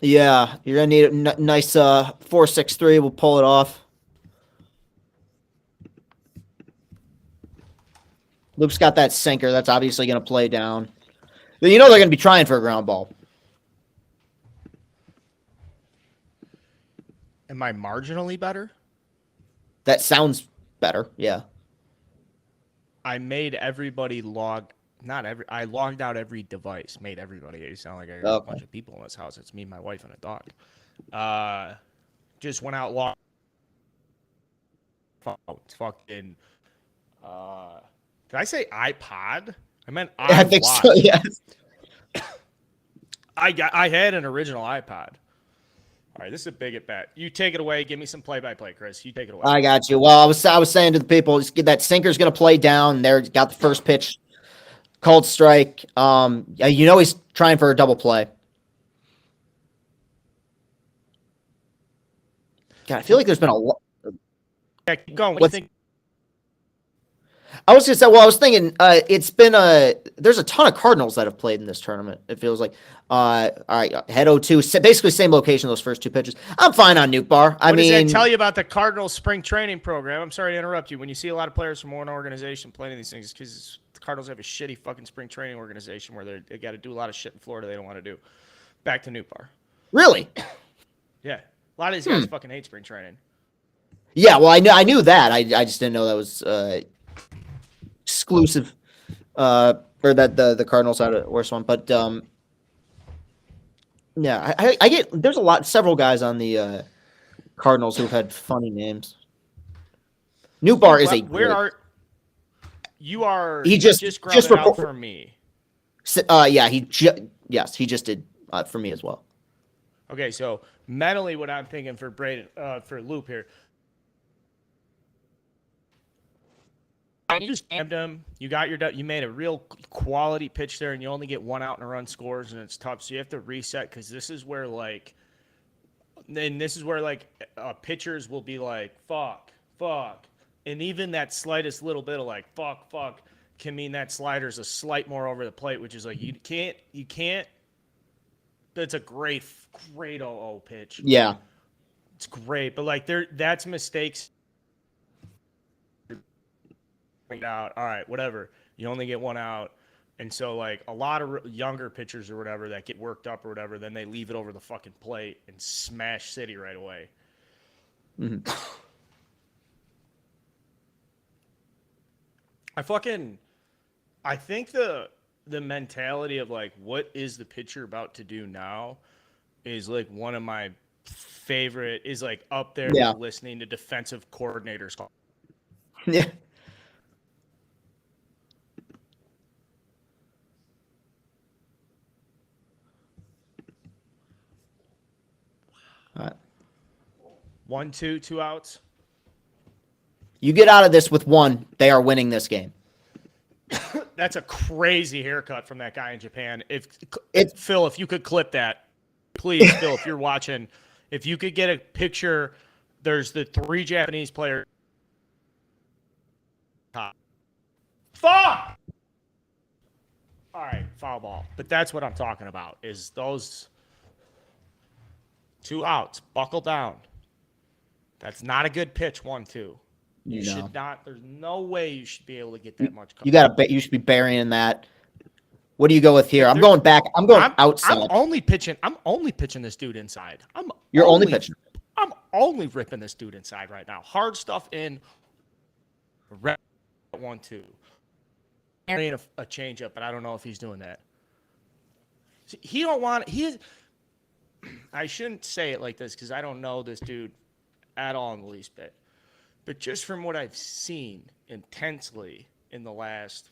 Yeah, you're going to need a nice 4.63. We'll pull it off. Loop's got that sinker. That's obviously going to play down. You know they're going to be trying for a ground ball. Am I marginally better? That sounds better. Yeah. I made everybody I logged out every device, made everybody. It sound like I got a bunch of people in this house. It's me, my wife, and a dog. Just went out, logged. It's fucking. Did I say iPod? I meant iWatch. I think so, yes. I had an original iPod. All right, this is a big at bat. You take it away. Give me some play-by-play, Chris. You take it away. I got you. Well, I was saying to the people, that sinker's going to play down. There, got the first pitch, cold strike. You know he's trying for a double play. God, I feel like there's been a lot. Yeah, keep going. What do you think? I was gonna say, well, I was thinking, it's been there's a ton of Cardinals that have played in this tournament. It feels like, all right, head 0-2, basically same location those first two pitches. I'm fine on Nuke Bar. What does that tell you about the Cardinals spring training program? I'm sorry to interrupt you. When you see a lot of players from one organization playing these things, because the Cardinals have a shitty fucking spring training organization where they got to do a lot of shit in Florida they don't want to do. Back to Nuke Bar. Really? Yeah, a lot of these guys fucking hate spring training. Yeah, well, I knew that. I just didn't know that was exclusive, or that the Cardinals had a worse one. But yeah, I get there's several guys on the Cardinals who've had funny names. Nuke Bar is He just grounded out for me. Yeah, he just did for me as well. Okay, so mentally, what I'm thinking for for Loop here. You just jammed him. You made a real quality pitch there, and you only get one out and a run scores, and it's tough. So you have to reset because this is where pitchers will be like fuck, and even that slightest little bit of like fuck can mean that slider's a slight more over the plate, which is like you can't. That's a great 0-0 pitch. Yeah, it's great, but like that's mistakes. Out. All right, whatever. You only get one out. And so, like, a lot of younger pitchers or whatever that get worked up or whatever, then they leave it over the fucking plate and smash City right away. Mm-hmm. I think the mentality of like what is the pitcher about to do now is like one of my favorite is like up there Yeah. with listening to defensive coordinators. Yeah. All right. 1-2, 2 outs. You get out of this with one, they are winning this game. That's a crazy haircut from that guy in Japan. If It's- Phil, if you could clip that, please, Phil, if you're watching, if you could get a picture, there's the 3 Japanese players. Fuck! All right, foul ball. But that's what I'm talking about, is those 2 outs. Buckle down. That's not a good pitch, 1-2. You should not. There's no way you should be able to get that much coverage. You got to bet. You should be burying that. What do you go with here? I'm going back. I'm going outside. I'm only pitching this dude inside. You're only pitching. I'm only ripping this dude inside right now. Hard stuff in. 1-2. Carrying a changeup, but I don't know if he's doing that. He don't want. I shouldn't say it like this because I don't know this dude at all in the least bit. But just from what I've seen intensely in the last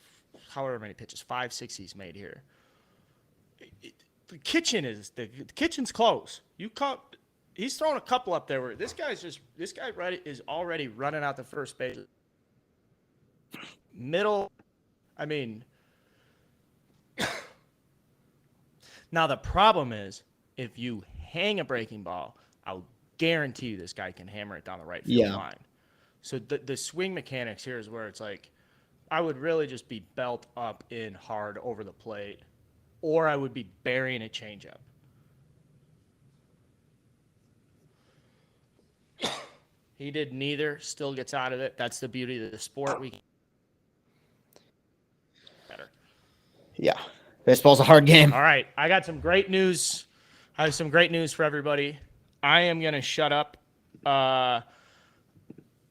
however many pitches, 5, 6 he's made here, the kitchen's close. He's throwing a couple up there where this guy is already running out the first base. Middle, I mean. Now the problem is if you hang a breaking ball, I'll guarantee you this guy can hammer it down the right field line. So the swing mechanics here is where it's like I would really just be belt up in hard over the plate, or I would be burying a changeup. He did neither, still gets out of it. That's the beauty of the sport. Better. Yeah. Baseball's a hard game. All right, I got some great news. I have some great news for everybody. I am going to shut up.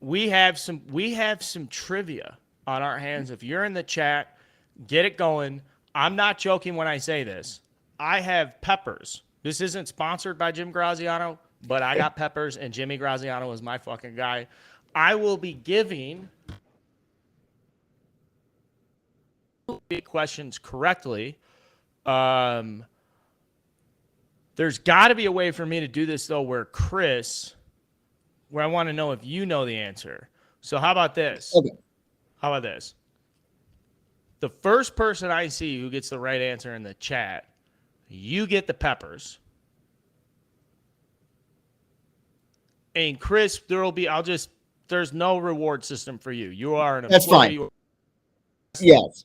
We have some trivia on our hands. If you're in the chat, get it going. I'm not joking when I say this. I have peppers. This isn't sponsored by Jim Graziano, but I got peppers, and Jimmy Graziano is my fucking guy. I will be giving questions correctly. There's got to be a way for me to do this, though, where I want to know if you know the answer. So how about this? Okay. How about this? The first person I see who gets the right answer in the chat, you get the peppers. And Chris, there's no reward system for you. You are an employee. That's fine. Yes.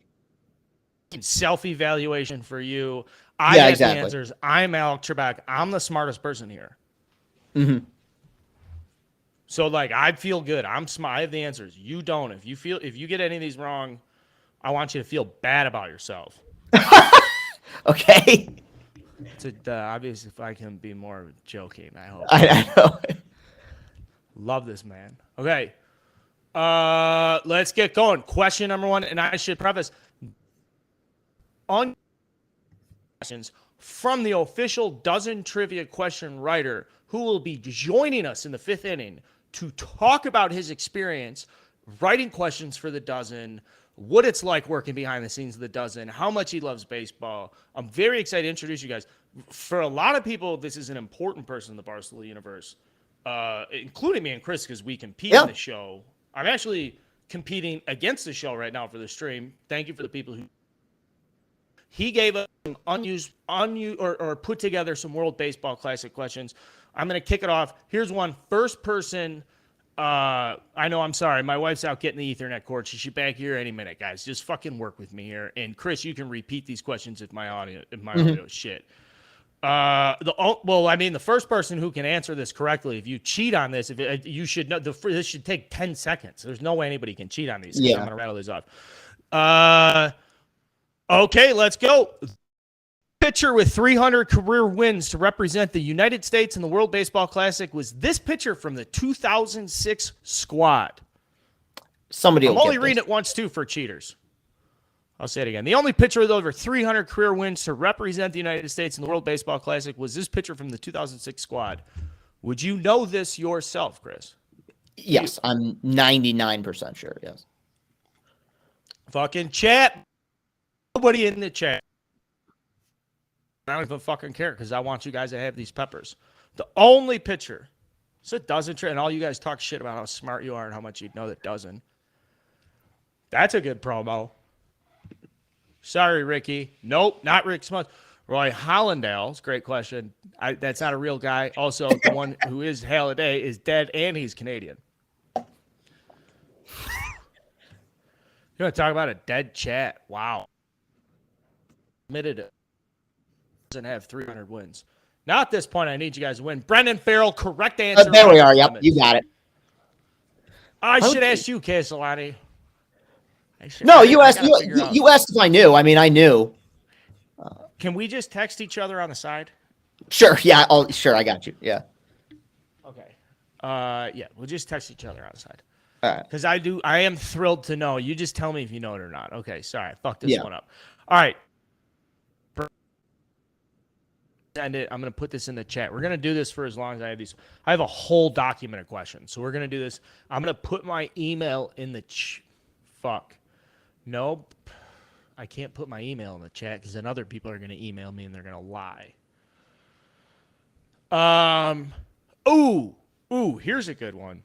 Self-evaluation for you. I have the answers. I'm Alec Trebek. I'm the smartest person here. Mm-hmm. So, like, I feel good. I'm smart. I have the answers. You don't. If you get any of these wrong, I want you to feel bad about yourself. Okay. Obviously, if I can be more joking, I hope. I know. Love this man. Okay. Let's get going. Question number 1, and I should preface on questions from the official Dozen Trivia question writer who will be joining us in the 5th inning to talk about his experience writing questions for the Dozen, what it's like working behind the scenes of the Dozen, how much he loves baseball. I'm very excited to introduce you guys. For a lot of people, this is an important person in the Barstool universe, including me and Chris, because we compete in the show. I'm actually competing against the show right now for the stream. Thank you for the people who. He gave us some unused or put together some World Baseball Classic questions. I'm going to kick it off. Here's one. First person. I know, I'm sorry. My wife's out getting the Ethernet cord. She should be back here any minute, guys. Just fucking work with me here. And Chris, you can repeat these questions if my audio is shit. The first person who can answer this correctly, if you cheat on this, you should know. This should take 10 seconds. There's no way anybody can cheat on these. Yeah. I'm going to rattle these off. Okay, let's go. Pitcher with 300 career wins to represent the United States in the World Baseball Classic was this pitcher from the 2006 squad. Somebody will I'm only get reading this. it once, too, for cheaters. I'll say it again. The only pitcher with over 300 career wins to represent the United States in the World Baseball Classic was this pitcher from the 2006 squad. Would you know this yourself, Chris? Yes, I'm 99% sure. Yes. Fucking chat. Nobody in the chat. I don't even fucking care because I want you guys to have these peppers. The only pitcher, so it doesn't, and all you guys talk shit about how smart you are and how much you know that doesn't. That's a good promo. Sorry, Ricky. Nope, not Rick Smuts. Roy Hollandale. Great question. That's not a real guy. Also, the one who is Halliday is dead and he's Canadian. You want to talk about a dead chat? Wow. Admitted it. Doesn't have 300 wins. Now at this point, I need you guys to win. Brendan Farrell, correct answer. There we are. Yep, you got it. I should ask you, Castellani. No, you asked if I knew. I mean, I knew. Can we just text each other on the side? Sure. Yeah. Sure. I got you. Yeah. Okay. Yeah, we'll just text each other on the side. All right. Because I am thrilled to know. You just tell me if you know it or not. Okay. Sorry. Fuck this one up. All right. End it. I'm going to put this in the chat. We're going to do this for as long as I have these. I have a whole document of questions. So we're going to do this. I'm going to put my email in the fuck. Nope. I can't put my email in the chat because then other people are going to email me and they're going to lie. Ooh, here's a good one.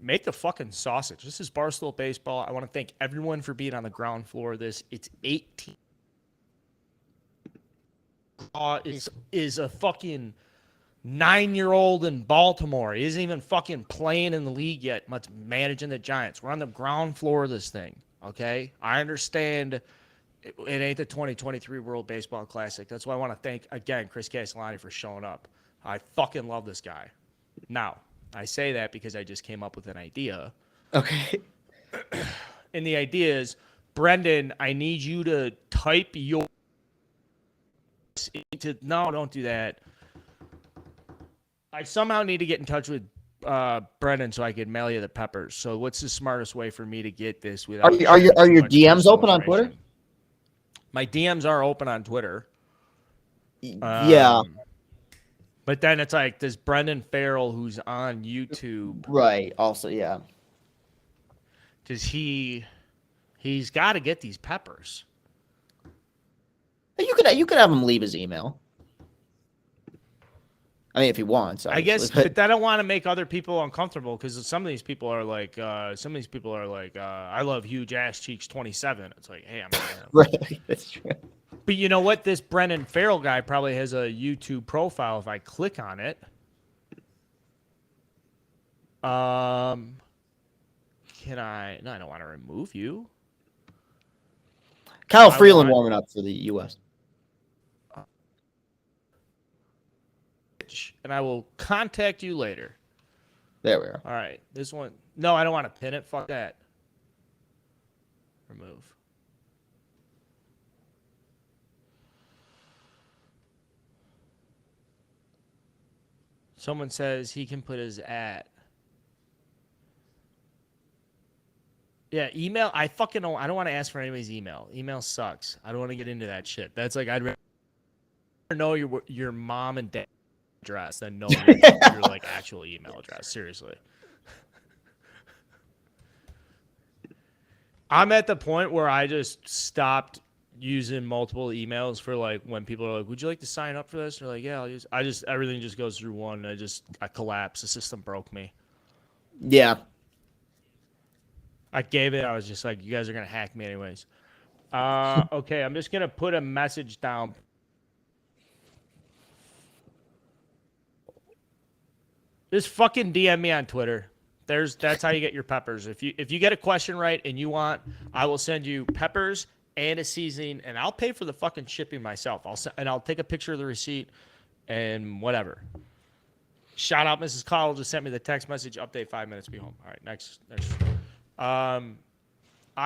Make the fucking sausage. This is Barstool Baseball. I want to thank everyone for being on the ground floor of this. It's 18. Is a fucking 9-year-old in Baltimore. He isn't even fucking playing in the league yet, much managing the Giants. We're on the ground floor of this thing, okay? I understand it ain't the 2023 World Baseball Classic. That's why I want to thank, again, Chris Castellani for showing up. I fucking love this guy. Now, I say that because I just came up with an idea. Okay. And the idea is, Brendan, I need you to type your no, don't do that. I somehow need to get in touch with Brendan so I can mail you the peppers. So what's the smartest way for me to get this without are your DMs open on Twitter? My DMs are open on Twitter. Yeah. But then it's like this Brendan Farrell who's on YouTube. Right. Also, yeah. Does he's got to get these peppers. You could have him leave his email. I mean, if he wants, I guess, but I don't want to make other people uncomfortable because some of these people are like, I love huge ass cheeks 27. It's like, hey, I'm right. That's true. But you know what? This Brendan Farrell guy probably has a YouTube profile. If I click on it, can I? No, I don't want to remove you. Kyle Freeland warming up for the U.S. And I will contact you later. There we are. All right. This one. No, I don't want to pin it. Fuck that. Remove. Someone says he can put his at. Yeah, email. I fucking don't. I don't want to ask for anybody's email. Email sucks. I don't want to get into that shit. That's like I'd rather know your mom and dad address than know your like actual email address. Seriously. I'm at the point where I just stopped using multiple emails for like when people are like, "Would you like to sign up for this?" They're like, "Yeah, I'll use." Everything just goes through one. I collapsed. The system broke me. Yeah. I gave it. I was just like, you guys are going to hack me anyways. Okay, I'm just going to put a message down. Just fucking DM me on Twitter. That's how you get your peppers. If you get a question right and you want, I will send you peppers and a seasoning, and I'll pay for the fucking shipping myself. I'll take a picture of the receipt and whatever. Shout out Mrs. Call just sent me the text message. Update 5 minutes. Be home. All right, next. I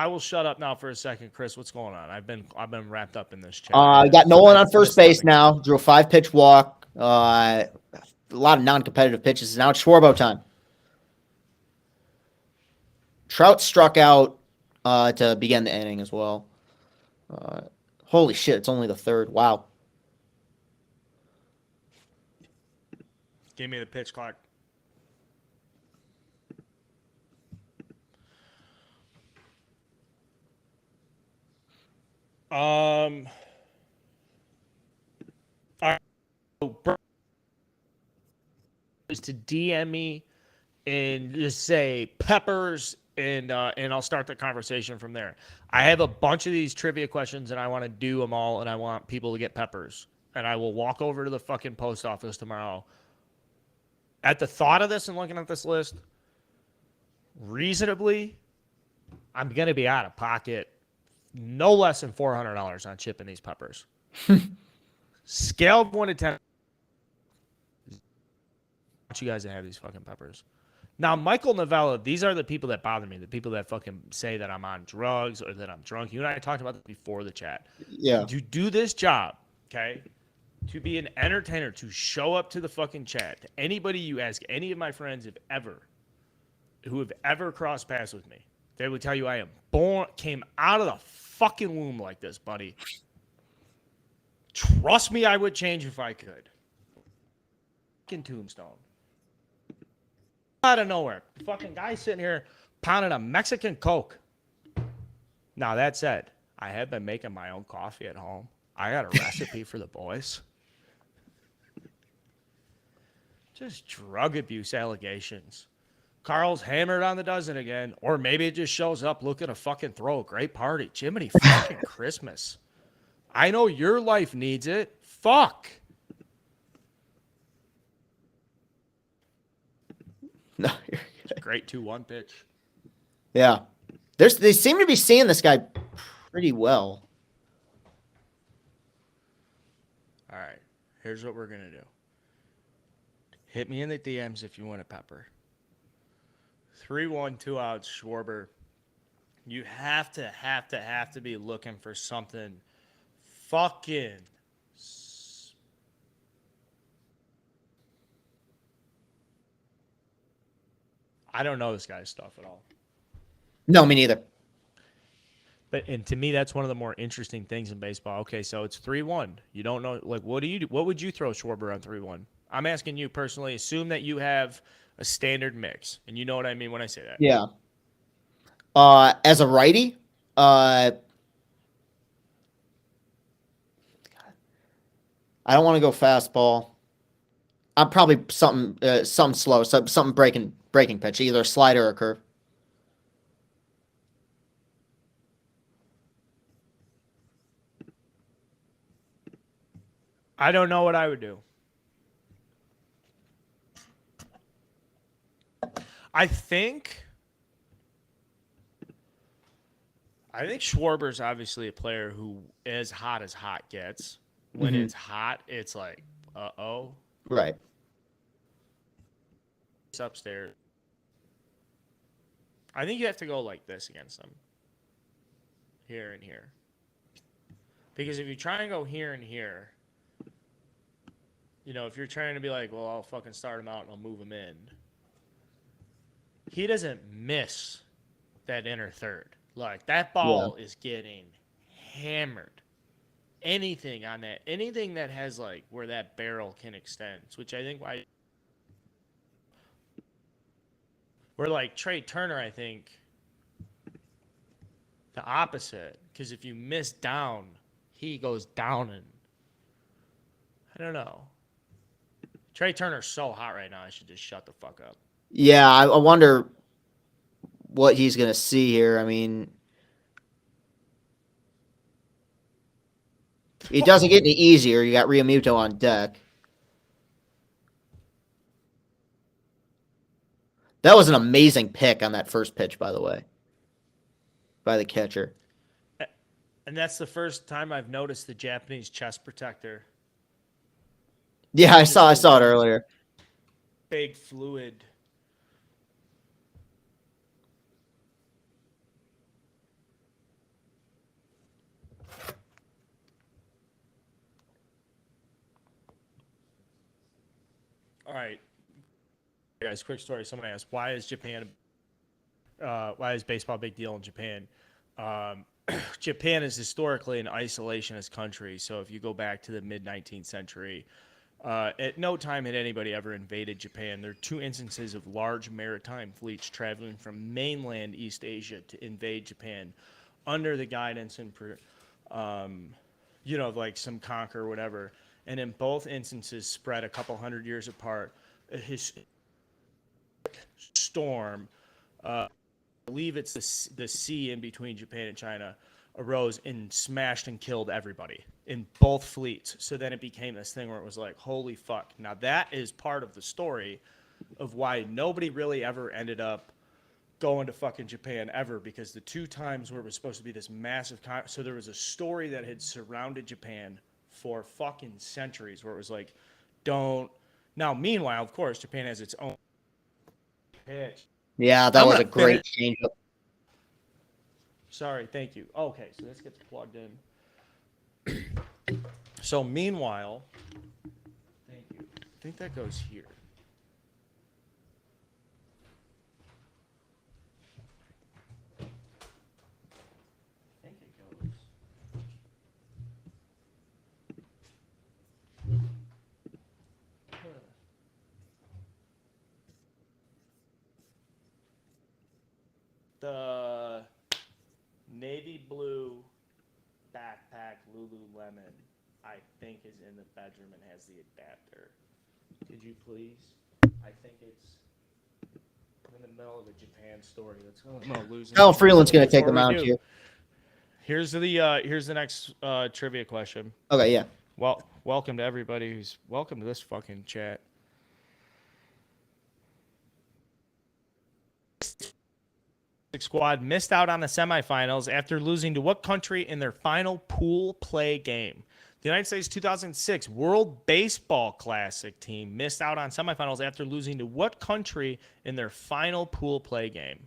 will shut up now for a second, Chris. What's going on? I've been wrapped up in this chat. Got Nolan on first base now. Drew a 5-pitch walk. A lot of non-competitive pitches. Now it's Schwarbo time. Trout struck out to begin the inning as well. Holy shit! It's only the third. Wow. Give me the pitch clock. All right. Is to DM me and just say peppers, and I'll start the conversation from there. I have a bunch of these trivia questions, and I want to do them all, and I want people to get peppers. And I will walk over to the fucking post office tomorrow. At the thought of this and looking at this list, reasonably, I'm going to be out of pocket no less than $400 on chipping these peppers. Scale of 1 to 10. I want you guys to have these fucking peppers. Now, Michael Novella, these are the people that bother me, the people that fucking say that I'm on drugs or that I'm drunk. You and I talked about this before the chat. Yeah. To do this job, okay, to be an entertainer, to show up to the fucking chat, to anybody you ask, any of my friends who have ever crossed paths with me, they would tell you I am came out of the fucking womb like this, buddy. Trust me, I would change if I could. Fucking tombstone. Out of nowhere. Fucking guy sitting here pounding a Mexican Coke. Now, that said, I have been making my own coffee at home. I got a recipe for the boys. Just drug abuse allegations. Carl's hammered on the dozen again, or maybe it just shows up looking to fucking throw a great party. Jiminy fucking Christmas. I know your life needs it. Fuck. No, you're good. Great 2-1 pitch. Yeah. They seem to be seeing this guy pretty well. All right. Here's what we're going to do. Hit me in the DMs if you want a pepper. 3-1, 2 outs, Schwarber. You have to be looking for something fucking. I don't know this guy's stuff at all. No, me neither. And to me, that's one of the more interesting things in baseball. Okay, so it's 3-1. You don't know, like, what do you do? What would you throw Schwarber on 3-1? I'm asking you personally. Assume that you have a standard mix, and you know what I mean when I say that. Yeah. As a righty, I don't want to go fastball. I'm probably something slow, something breaking pitch, either a slider or a curve. I don't know what I would do. I think Schwarber's obviously a player who is hot as hot gets. When it's hot, it's like, uh-oh. Right. It's upstairs. I think you have to go like this against them. Here and here. Because if you try and go here and here, you know, if you're trying to be like, well, I'll fucking start him out and I'll move him in. He doesn't miss that inner third. Like, that ball is getting hammered. Anything on that, anything that has, like, where that barrel can extend, which I think why. We're like Trea Turner, I think, the opposite. Because if you miss down, he goes down and I don't know. Trea Turner's so hot right now, I should just shut the fuck up. Yeah, I wonder what he's going to see here. I mean, it doesn't get any easier. You got Realmuto on deck. That was an amazing pick on that first pitch, by the way, by the catcher. And that's the first time I've noticed the Japanese chest protector. Yeah, I saw it earlier. Big fluid. All right, guys. Quick story. Someone asked, why is baseball a big deal in Japan? Japan is historically an isolationist country. So if you go back to the mid 19th century, at no time had anybody ever invaded Japan. There are two instances of large maritime fleets traveling from mainland East Asia to invade Japan under the guidance and, like some conquer or whatever. And in both instances, spread a couple hundred years apart. His storm, I believe it's the sea in between Japan and China, arose and smashed and killed everybody in both fleets. So then it became this thing where it was like, holy fuck. Now that is part of the story of why nobody really ever ended up going to fucking Japan ever, because the two times where it was supposed to be this massive so there was a story that had surrounded Japan for fucking centuries where it was like, don't. Now, meanwhile, of course, Japan has its own pitch. Yeah, that was a great change up. Sorry, thank you. Okay, so this gets plugged in. So meanwhile, thank you. I think that goes here. I think it goes. The navy blue backpack Lululemon, I think, is in the bedroom and has the adapter. Could you please? I think it's in the middle of a Japan story. I'm gonna lose. Oh, Freeland's gonna take Before them we out do, here. Here's the next trivia question. Okay, yeah. Well, welcome to everybody who's welcome to this fucking chat. Squad missed out on the semifinals after losing to what country in their final pool play game? The United States 2006 World Baseball Classic team missed out on semifinals after losing to what country in their final pool play game?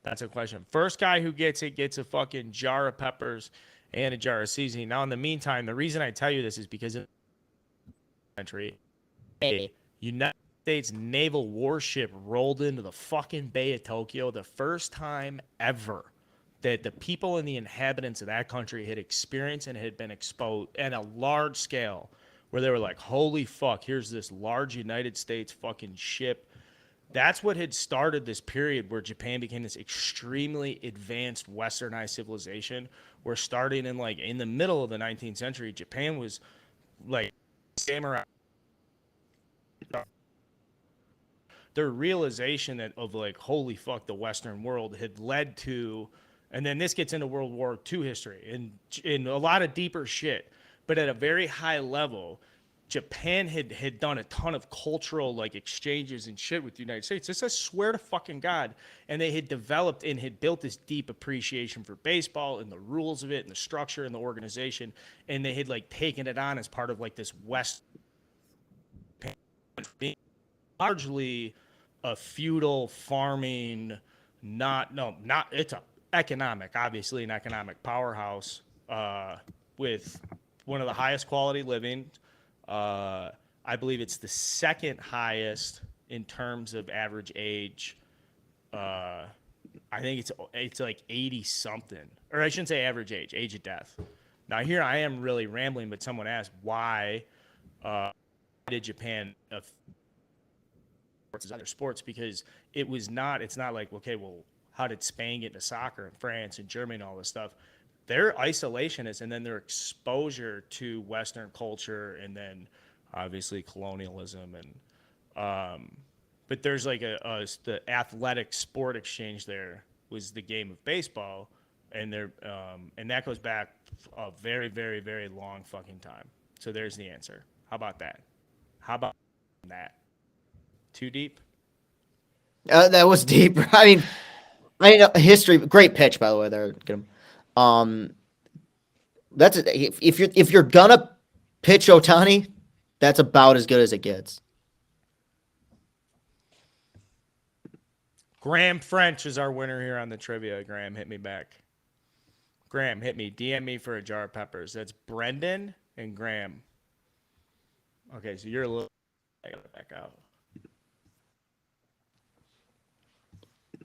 That's a question. First guy who gets it gets a fucking jar of peppers and a jar of seasoning. Now, in the meantime, the reason I tell you this is because in the country, a United States naval warship rolled into the fucking Bay of Tokyo, the first time ever that the people and the inhabitants of that country had experienced and had been exposed at a large scale, where they were like, holy fuck, here's this large United States fucking ship. That's what had started this period where Japan became this extremely advanced westernized civilization, where starting in the middle of the 19th century, Japan was like samurai. Their realization of like, holy fuck, the Western world had led to, and then this gets into World War II history and in a lot of deeper shit, but at a very high level, Japan had done a ton of cultural like exchanges and shit with the United States. This I swear to fucking God. And they had developed and had built this deep appreciation for baseball and the rules of it and the structure and the organization. And they had like taken it on as part of like this West, largely a feudal farming, it's a economic, obviously an economic powerhouse with one of the highest quality living. I believe it's the second highest in terms of average age. I think it's like 80 something, or I shouldn't say average age of death. Now here I am really rambling, but someone asked why did Japan versus other sports, because it's not like, okay, well, how did Spain get into soccer and France and Germany and all this stuff? They're isolationist, and then their exposure to Western culture, and then obviously colonialism, and but there's like the athletic sport exchange there was the game of baseball, and and that goes back a very, very, very long fucking time. So there's the answer. How about that? How about that? Too deep? That was deep. I mean, history. Great pitch, by the way. There, get him. That's if you're gonna pitch Ohtani, that's about as good as it gets. Graham French is our winner here on the trivia. Graham, hit me back. Graham, hit me. DM me for a jar of peppers. That's Brendan and Graham. Okay, so you're a little. I gotta back out.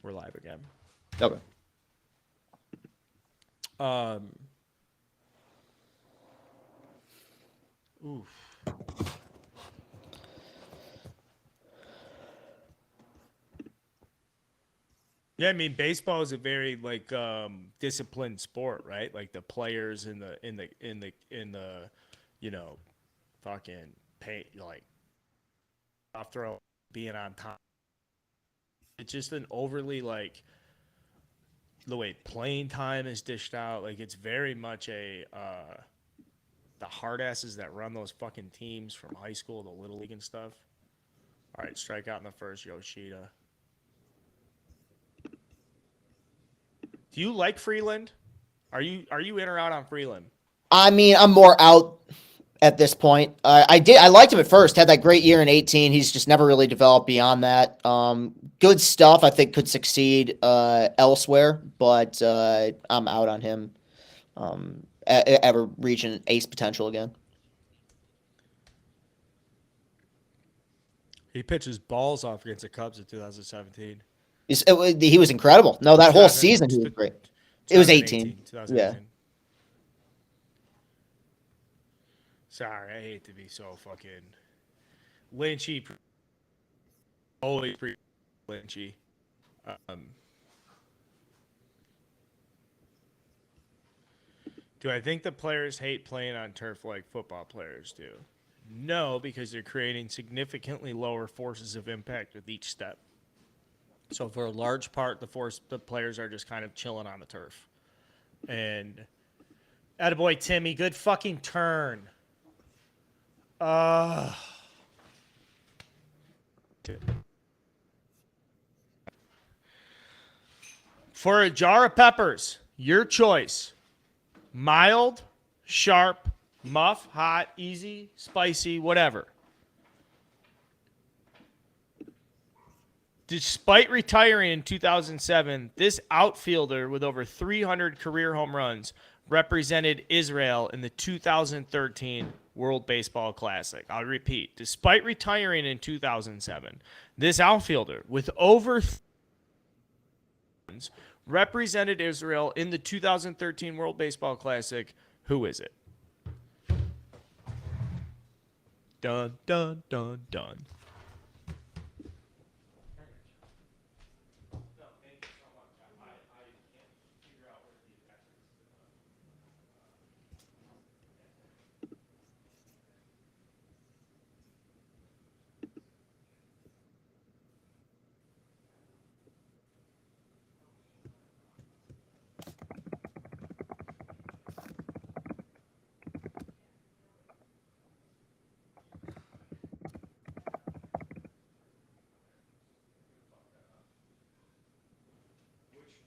we're live again. Okay. Oof. Yeah, I mean, baseball is a very like disciplined sport, right? Like the players in the fucking pay like off throw being on top. It's just an overly like the way playing time is dished out. Like it's very much a the hard asses that run those fucking teams from high school to little league and stuff. All right, strike out in the first, Yoshida. Do you like Freeland? Are you in or out on Freeland? I mean, I'm more out at this point. I liked him at first. Had that great year in 18. He's just never really developed beyond that. Good stuff. I think could succeed elsewhere, but I'm out on him. Ever reaching ace potential again. He pitches balls off against the Cubs in 2017. He was incredible. No, that whole season he was great. It was 18. 2018. Yeah. Sorry, I hate to be so fucking lynchy. Always pretty lynchy. Do I think the players hate playing on turf like football players do? No, because they're creating significantly lower forces of impact with each step. So for a large part, the players are just kind of chilling on the turf. And attaboy Timmy, good fucking turn. For a jar of peppers, your choice. Mild, sharp, muff, hot, easy, spicy, whatever. Despite retiring in 2007, this outfielder with over 300 career home runs represented Israel in the 2013 World Baseball Classic. I'll repeat. Despite retiring in 2007, this outfielder with over represented Israel in the 2013 World Baseball Classic. Who is it? Dun, dun, dun, dun.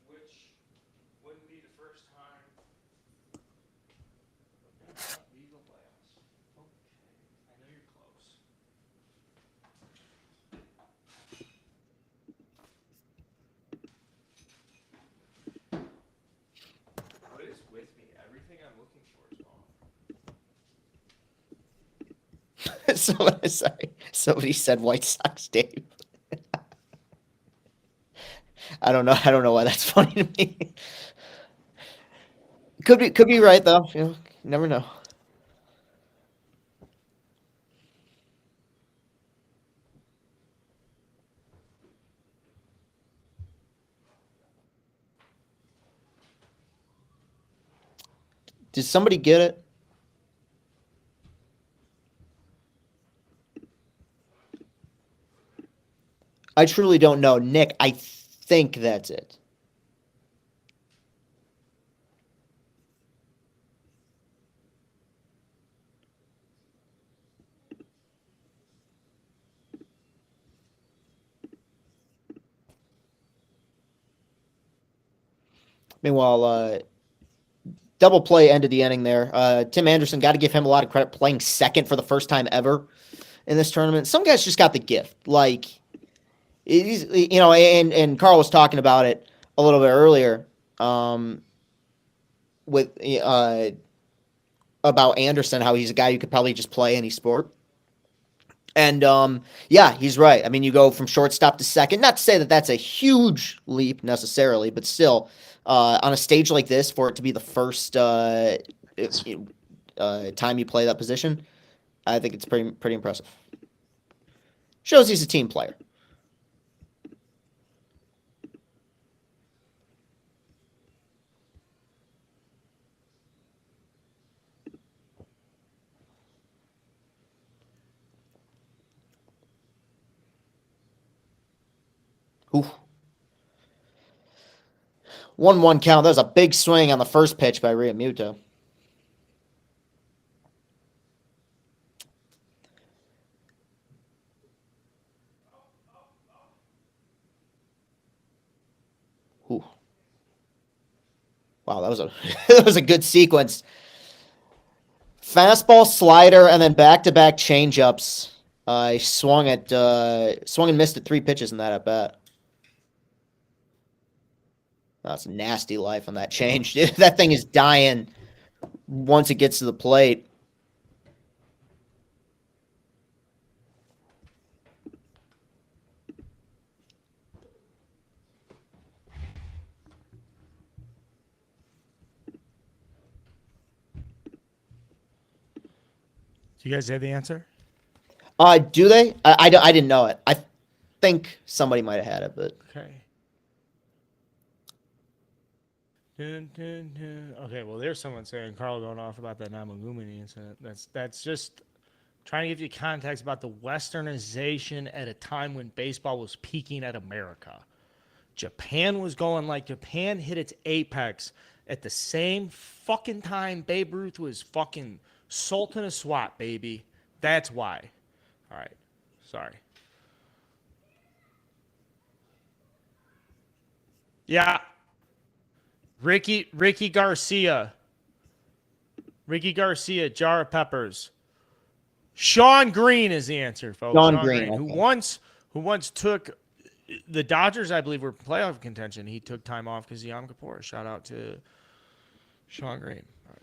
Which wouldn't be the first time. Legal playoffs. Okay, I know you're close. What is with me? Everything I'm looking for is wrong. Somebody said White Sox, Dave. I don't know why that's funny to me. Could be right though. You never know. Did somebody get it? I truly don't know. Nick, I think that's it. Meanwhile, double play ended the inning there. Tim Anderson, got to give him a lot of credit playing second for the first time ever in this tournament. Some guys just got the gift. Like, he's, and Carl was talking about it a little bit earlier with about Anderson, how he's a guy who could probably just play any sport. And yeah, he's right. I mean, you go from shortstop to second. Not to say that that's a huge leap necessarily, but still, on a stage like this, for it to be the first time you play that position, I think it's pretty impressive. Shows he's a team player. Ooh. 1-1 count. That was a big swing on the first pitch by Realmuto. Ooh. Wow, that was a that was a good sequence. Fastball, slider, and then back-to-back changeups. I swung and missed at 3 pitches in that at bat. That's nasty life on that change. That thing is dying once it gets to the plate. Do you guys have the answer? Do they? I didn't know it. I think somebody might have had it, but Okay. Okay, well, there's someone saying Carl going off about that Namagumi incident. That's just trying to give you context about the westernization at a time when baseball was peaking at America. Japan hit its apex at the same fucking time Babe Ruth was fucking Sultan of SWAT, baby. That's why. All right. Sorry. Yeah. Ricky Garcia, jar of peppers. Sean Green is the answer, folks. Sean Green, who okay. once took the Dodgers, I believe, were playoff contention. He took time off because of Yom Kippur. Shout out to Sean Green. All right.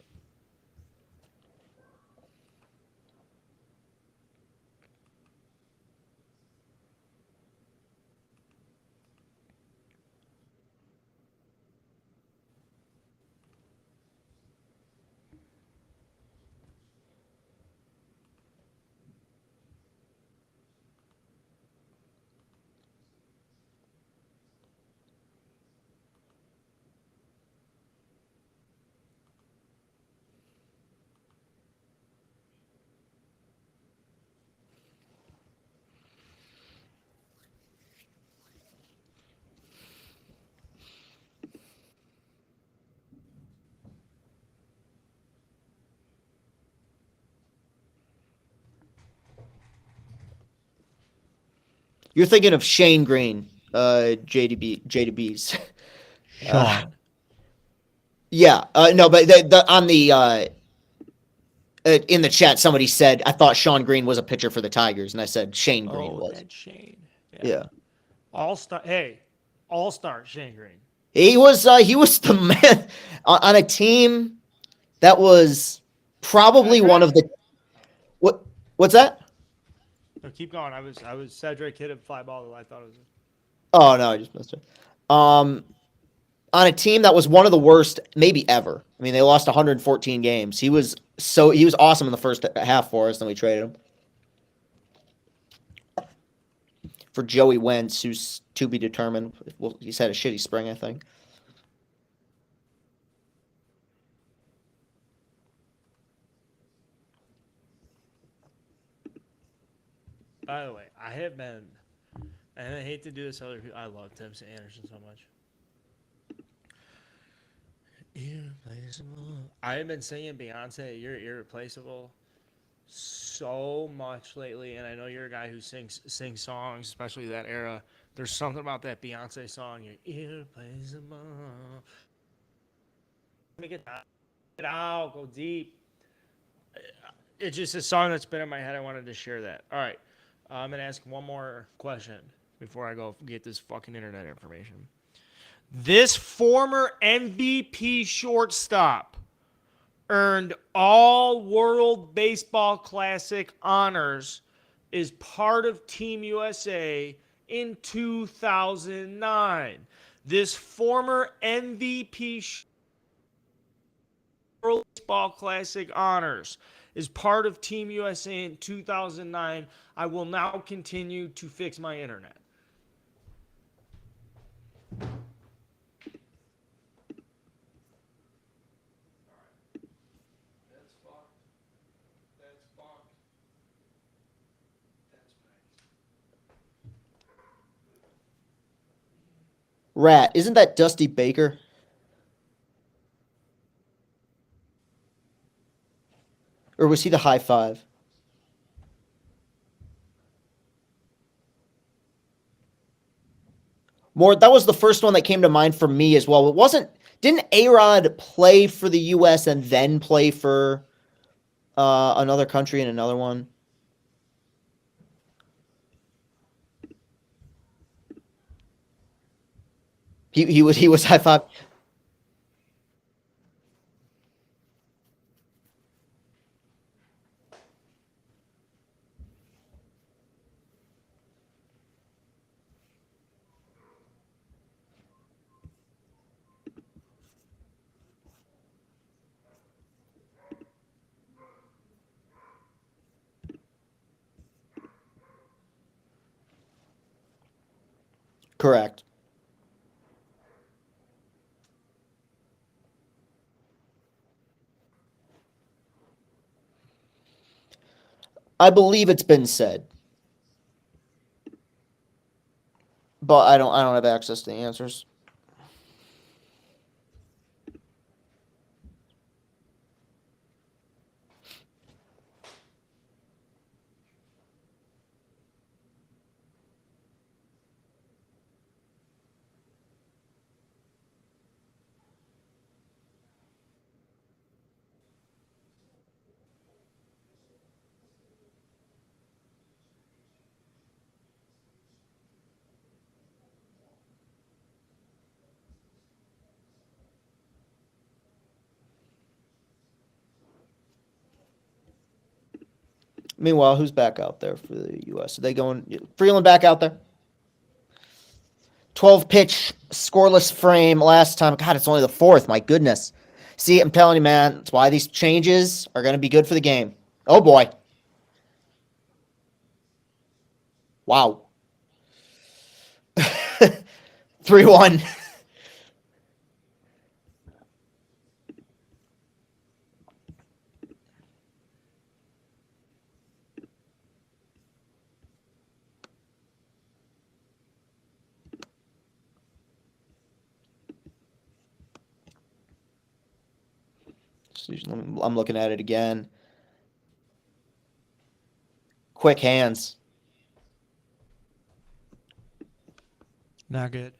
You're thinking of Shane Green, JDB's. Sean. Yeah, no, but on the in the chat, somebody said I thought Sean Green was a pitcher for the Tigers, and I said Shane Green was. That's Shane. Yeah, All-star. Hey, all-star Shane Green. he was the man on a team that was probably one of the what's that? No, keep going. I was Cedric hit a fly ball that I thought it was. Oh no, I just missed it. On a team that was one of the worst maybe ever. I mean, they lost 114 games. He was awesome in the first half for us, then we traded him for Joey Wentz, who's to be determined. Well, he's had a shitty spring, I think. By the way, I have been, and I hate to do this to other people. I love Tim Anderson so much. Irreplaceable. I have been singing Beyonce, "You're Irreplaceable," so much lately, and I know you're a guy who sings songs, especially that era. There's something about that Beyonce song, "You're Irreplaceable." Let me get out, go deep. It's just a song that's been in my head. I wanted to share that. All right, I'm gonna ask one more question before I go get this fucking internet information. This former MVP shortstop earned all World Baseball Classic honors is part of Team USA in 2009. This former MVP World Baseball Classic honors is part of Team USA in 2009. I will now continue to fix my internet. Rat, isn't that Dusty Baker? Or was he the high five? More, that was the first one that came to mind for me as well. It wasn't, didn't A-Rod play for the US and then play for another country in another one? He was high five. Correct. I believe it's been said. But I don't have access to the answers. Meanwhile, who's back out there for the U.S.? Are they going Freeland back out there? 12 pitch scoreless frame last time. God, it's only the fourth. My goodness. See, I'm telling you, man, that's why these changes are going to be good for the game. Oh boy. Wow. 3-1. I'm looking at it again. Quick hands. Not good.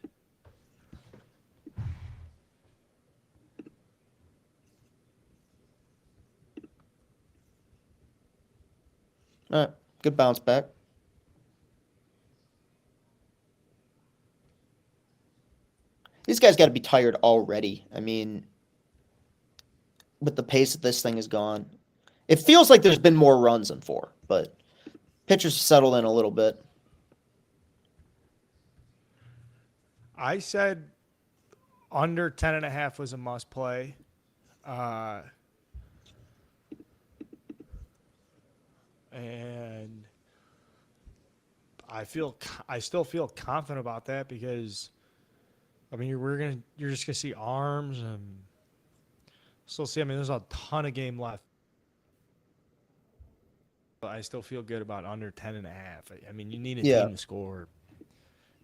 All right. Good bounce back. These guys got to be tired already. I mean, with the pace that this thing has gone. It feels like there's been more runs than 4, but pitchers settled in a little bit. I said under 10.5 was a must play. And I still feel confident about that because, I mean, you're just gonna see arms and still see. I mean, there's a ton of game left. But I still feel good about under 10.5. I mean, you need a team to score.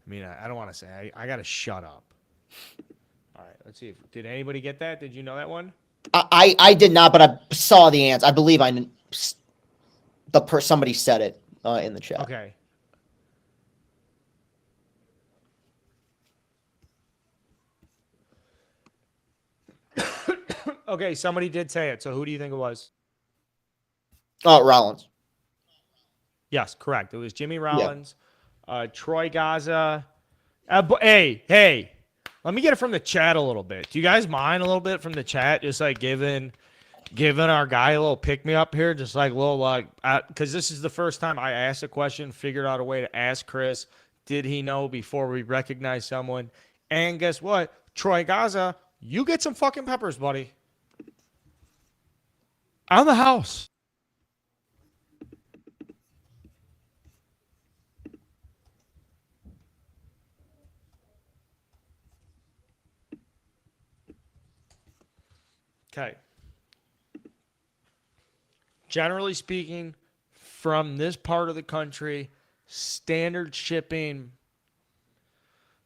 I mean, I don't want to say I got to shut up. All right, let's see. Did anybody get that? Did you know that one? I did not, but I saw the answer. I believe somebody said it in the chat. Okay. Okay, somebody did say it. So who do you think it was? Oh, Rollins. Yes, correct. It was Jimmy Rollins, Troy Gaza. Hey, let me get it from the chat a little bit. Do you guys mind a little bit from the chat? Just like giving giving our guy a little pick me up here, just like a little because this is the first time I asked a question, figured out a way to ask Chris, did he know before we recognize someone? And guess what? Troy Gaza, you get some fucking peppers, buddy. On the house. Okay. Generally speaking, from this part of the country, standard shipping,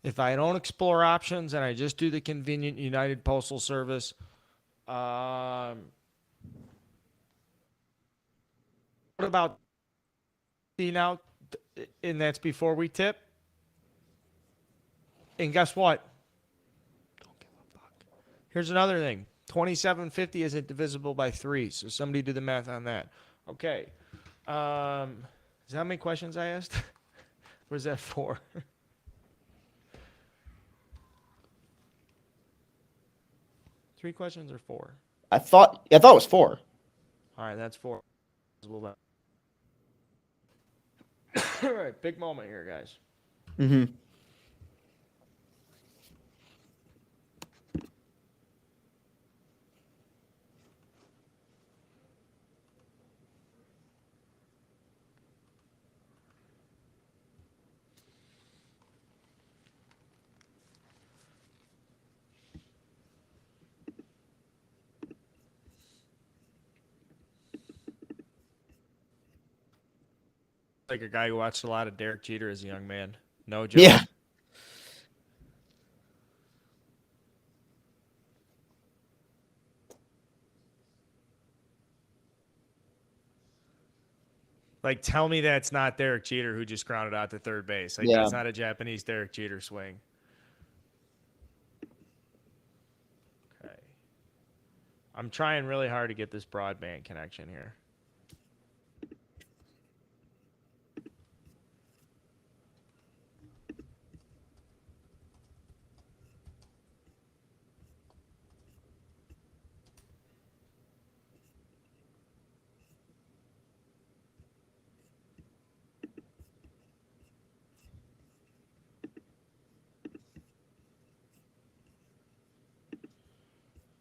if I don't explore options and I just do the convenient United Postal Service, what about now? And that's before we tip. And guess what? Don't give a fuck. Here's another thing. 2750 isn't divisible by 3, so somebody do the math on that. Okay. Is that how many questions I asked? Or is that 4? Three questions or 4? I thought it was 4. All right, that's 4. All right, big moment here, guys. Mm-hmm. Like a guy who watched a lot of Derek Jeter as a young man. No joke. Yeah. Like, tell me that's not Derek Jeter who just grounded out to third base. Like, Yeah. that's not a Japanese Derek Jeter swing. Okay. I'm trying really hard to get this broadband connection here.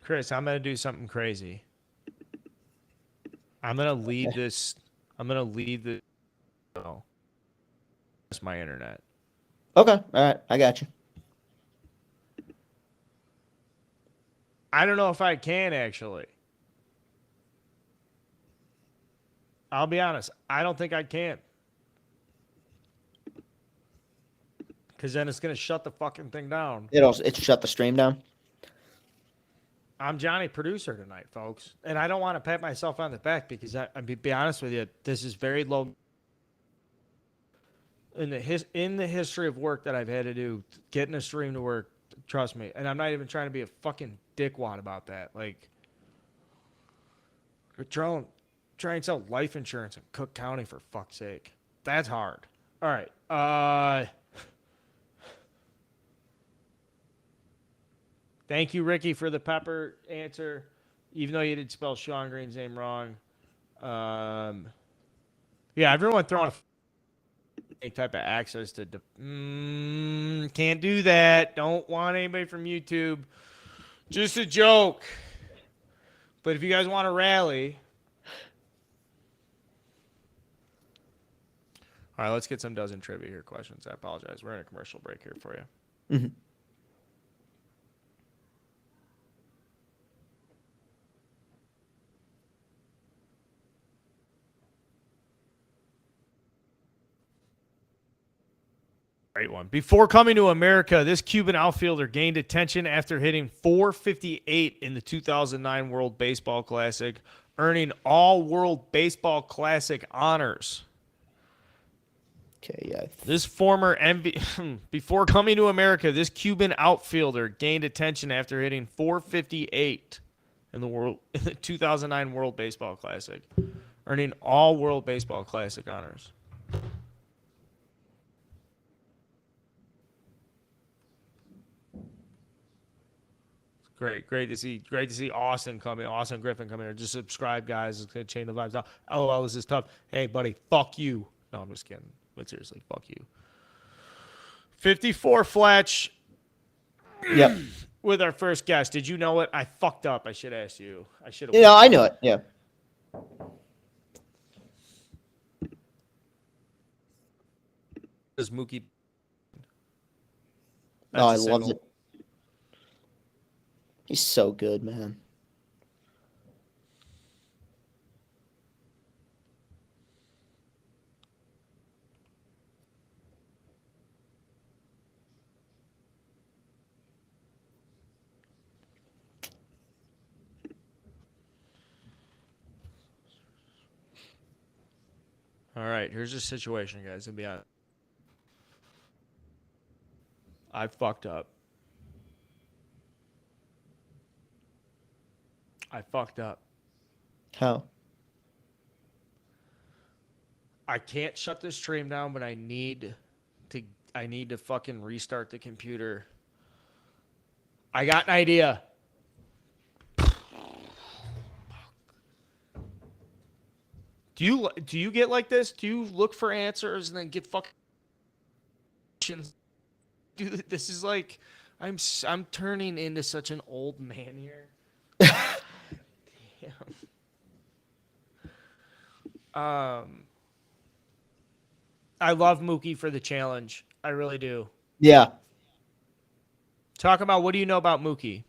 Chris, I'm going to do something crazy. I'm going to lead this. I'm going to lead the. Oh. That's my internet. Okay. All right. I got you. I don't know if I can, actually. I'll be honest. I don't think I can. Because then it's going to shut the fucking thing down. It shut the stream down. I'm Johnny Producer tonight, folks. And I don't want to pat myself on the back because, I'll be honest with you, this is very low. In the history of work that I've had to do, getting a stream to work, trust me. And I'm not even trying to be a fucking dickwad about that. Like, try and sell life insurance in Cook County, for fuck's sake. That's hard. All right. Thank you, Ricky, for the pepper answer, even though you did spell Sean Green's name wrong. Yeah, everyone throwing any type of access to can't do that. Don't want anybody from YouTube. Just a joke. But if you guys want to rally. All right, let's get some dozen trivia here questions. I apologize. We're in a commercial break here for you. Mm-hmm. Great one. Before coming to America, this Cuban outfielder gained attention after hitting .458 in the 2009 World Baseball Classic, earning all World Baseball Classic honors. Okay, yeah. This former before coming to America, this Cuban outfielder gained attention after hitting .458 in the 2009 World Baseball Classic, earning all World Baseball Classic honors. Great to see Austin Griffin come here. Just subscribe, guys. It's gonna change the vibes. LOL, this is tough. Hey, buddy, fuck you. No, I'm just kidding. But seriously, fuck you. 54 Fletch. Yep. With our first guest. Did you know it? I fucked up. I should ask you. I should have. Yeah, I knew it. Yeah. Does Mookie? Oh, I That's a loved single. it. He's so good, man. All right, here's the situation, guys. To be honest, I fucked up. How? I can't shut this stream down, but I need to fucking restart the computer. I got an idea. Do you get like this? Do you look for answers and then get fucking questions? Dude, this is like I'm turning into such an old man here. Damn. I love Mookie for the challenge. I really do. Yeah. Talk about what do you know about Mookie?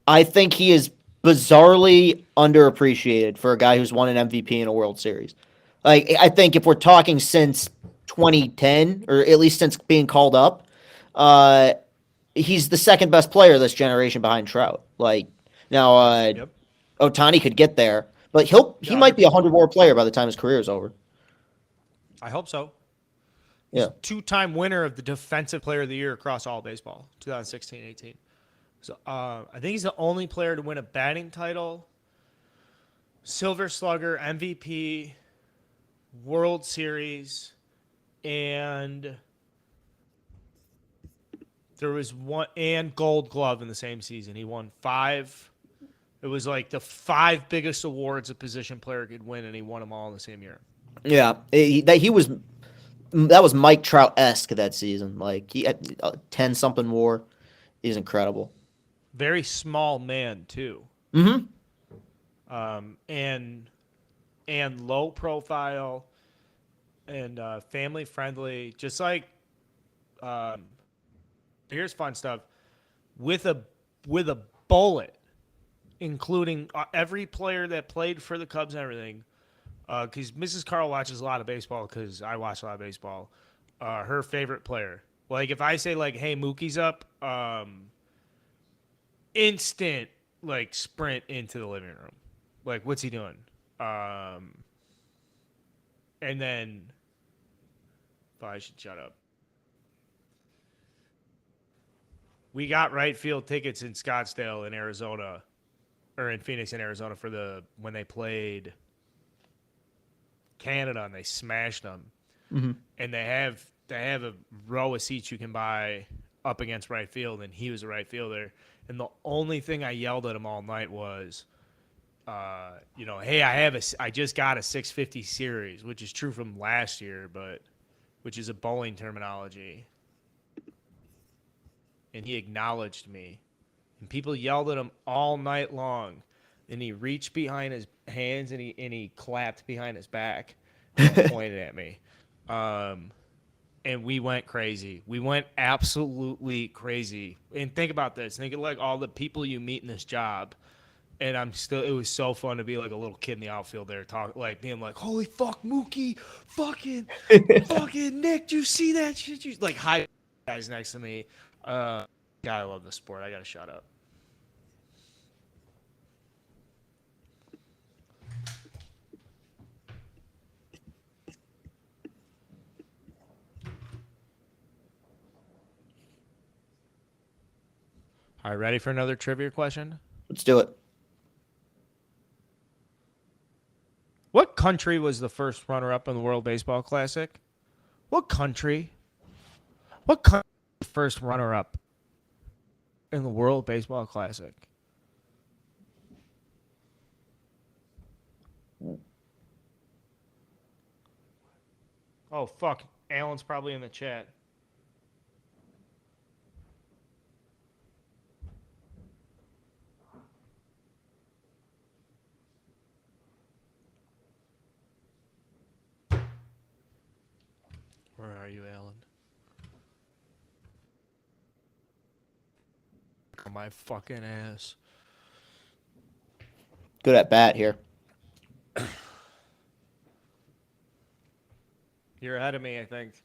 I think he is bizarrely underappreciated for a guy who's won an MVP in a World Series. Like, I think if we're talking since 2010, or at least since being called up, he's the second best player of this generation behind Trout. Like, now, Yep. Ohtani could get there, but he Yeah, might be a 100-WAR player by the time his career is over. I hope so. Yeah. Two-time winner of the Defensive Player of the Year across all baseball, 2016-18. So I think he's the only player to win a batting title, Silver Slugger, MVP, World Series, and there was one and Gold Glove in the same season. He won 5. It was like the 5 biggest awards a position player could win, and he won them all in the same year. Yeah, that was Mike Trout-esque that season. Like, he had 10-something more. He's incredible. Very small man too. Mm-hmm. And low profile and family friendly. Just like here's fun stuff with a bullet, including every player that played for the Cubs and everything. Because Mrs. Carl watches a lot of baseball because I watch a lot of baseball. Her favorite player. Like if I say like, "Hey, Mookie's up," instant like sprint into the living room. Like, what's he doing? And then I should shut up. We got right field tickets in Scottsdale in Arizona, or in Phoenix in Arizona for when they played Canada and they smashed them. Mm-hmm. And they have a row of seats you can buy up against right field, and he was a right fielder. And the only thing I yelled at him all night was, hey, I just got a 650 series, which is true from last year, but which is a bowling terminology. And he acknowledged me, and people yelled at him all night long. And he reached behind his hands and he clapped behind his back and pointed at me. And we went crazy. We went absolutely crazy. And think about this. Think of like all the people you meet in this job. And it was so fun to be like a little kid in the outfield there, being like, holy fuck, Mookie, fucking Nick, do you see that shit? Like, hi, guys next to me. God, I love the sport. I got to shut up. All right, ready for another trivia question? Let's do it. What country was the first runner-up in the World Baseball Classic? What country? What country was the first runner-up in the World Baseball Classic. Oh, fuck. Alan's probably in the chat. Where are you, Alan? On my fucking ass. Good at bat here. You're ahead of me, I think.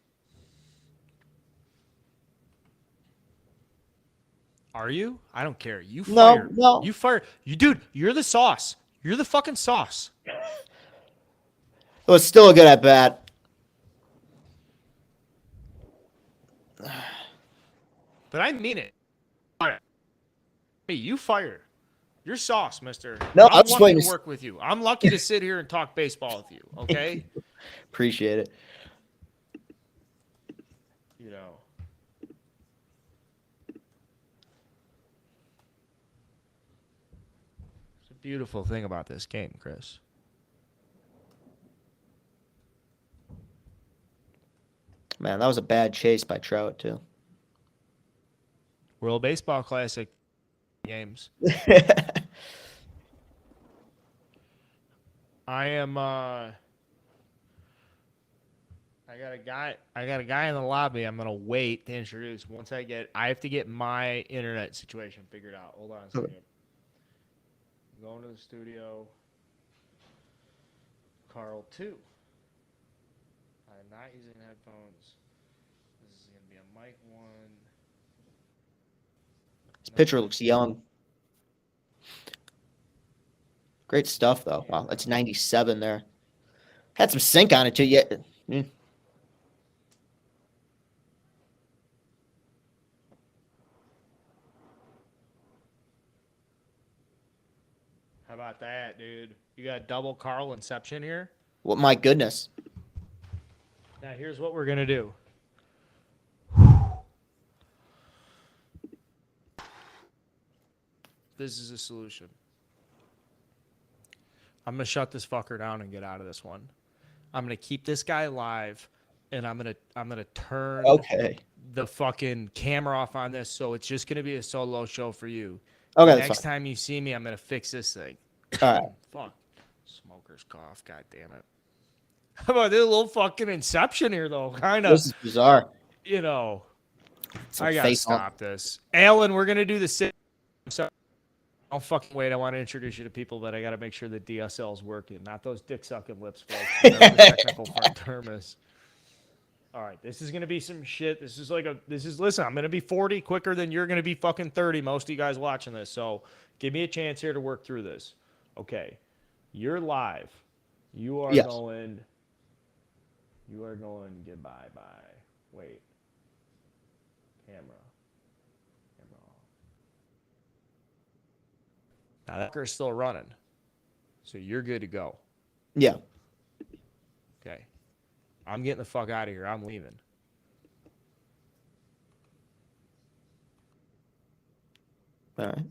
Are you? I don't care. You No, fire. no. You fire. You, dude, you're the sauce. You're the fucking sauce. It was still a good at bat. But I mean it. Fire. Hey, you fire. You're sauce, mister. No, I I'm was lucky waiting to to work with you. I'm lucky to sit here and talk baseball with you, okay? Appreciate it. You know. It's a beautiful thing about this game, Chris. Man, that was a bad chase by Trout, too. World Baseball Classic games. I am I got a guy in the lobby I'm gonna wait to introduce once I have to get my internet situation figured out. Hold on a second. I'm going to the studio. Carl 2. I'm not using headphones. This is gonna be a mic 1. This pitcher looks young. Great stuff, though. Wow, that's 97 there. Had some sink on it, too. Yeah. How about that, dude? You got double Carl Inception here? Well, my goodness. Now here's what we're gonna do. This is a solution. I'm gonna shut this fucker down and get out of this one. I'm gonna keep this guy live, and I'm gonna turn Okay. the fucking camera off on this, so it's just gonna be a solo show for you. Okay, The that's next fine. time you see me, I'm gonna fix this thing. All right. Fuck. Smoker's cough. God damn it. How about this little fucking Inception here, though? Kind of, This is bizarre. you know. Some I gotta face off. stop this. Alan, we're gonna do the sit. So, don't fucking wait. I want to introduce you to people that I gotta make sure the DSL is working, not those dick sucking lips, folks. Whatever the technical term is. All right, this is gonna be some shit. Listen. I'm gonna be 40 quicker than you're gonna be fucking 30. Most of you guys watching this, so give me a chance here to work through this. Okay, you're live. You are Yes. going. You are going goodbye. Bye. Wait. Camera off. Now that fucker's still running. So you're good to go. Yeah. Okay. I'm getting the fuck out of here. I'm leaving. All right.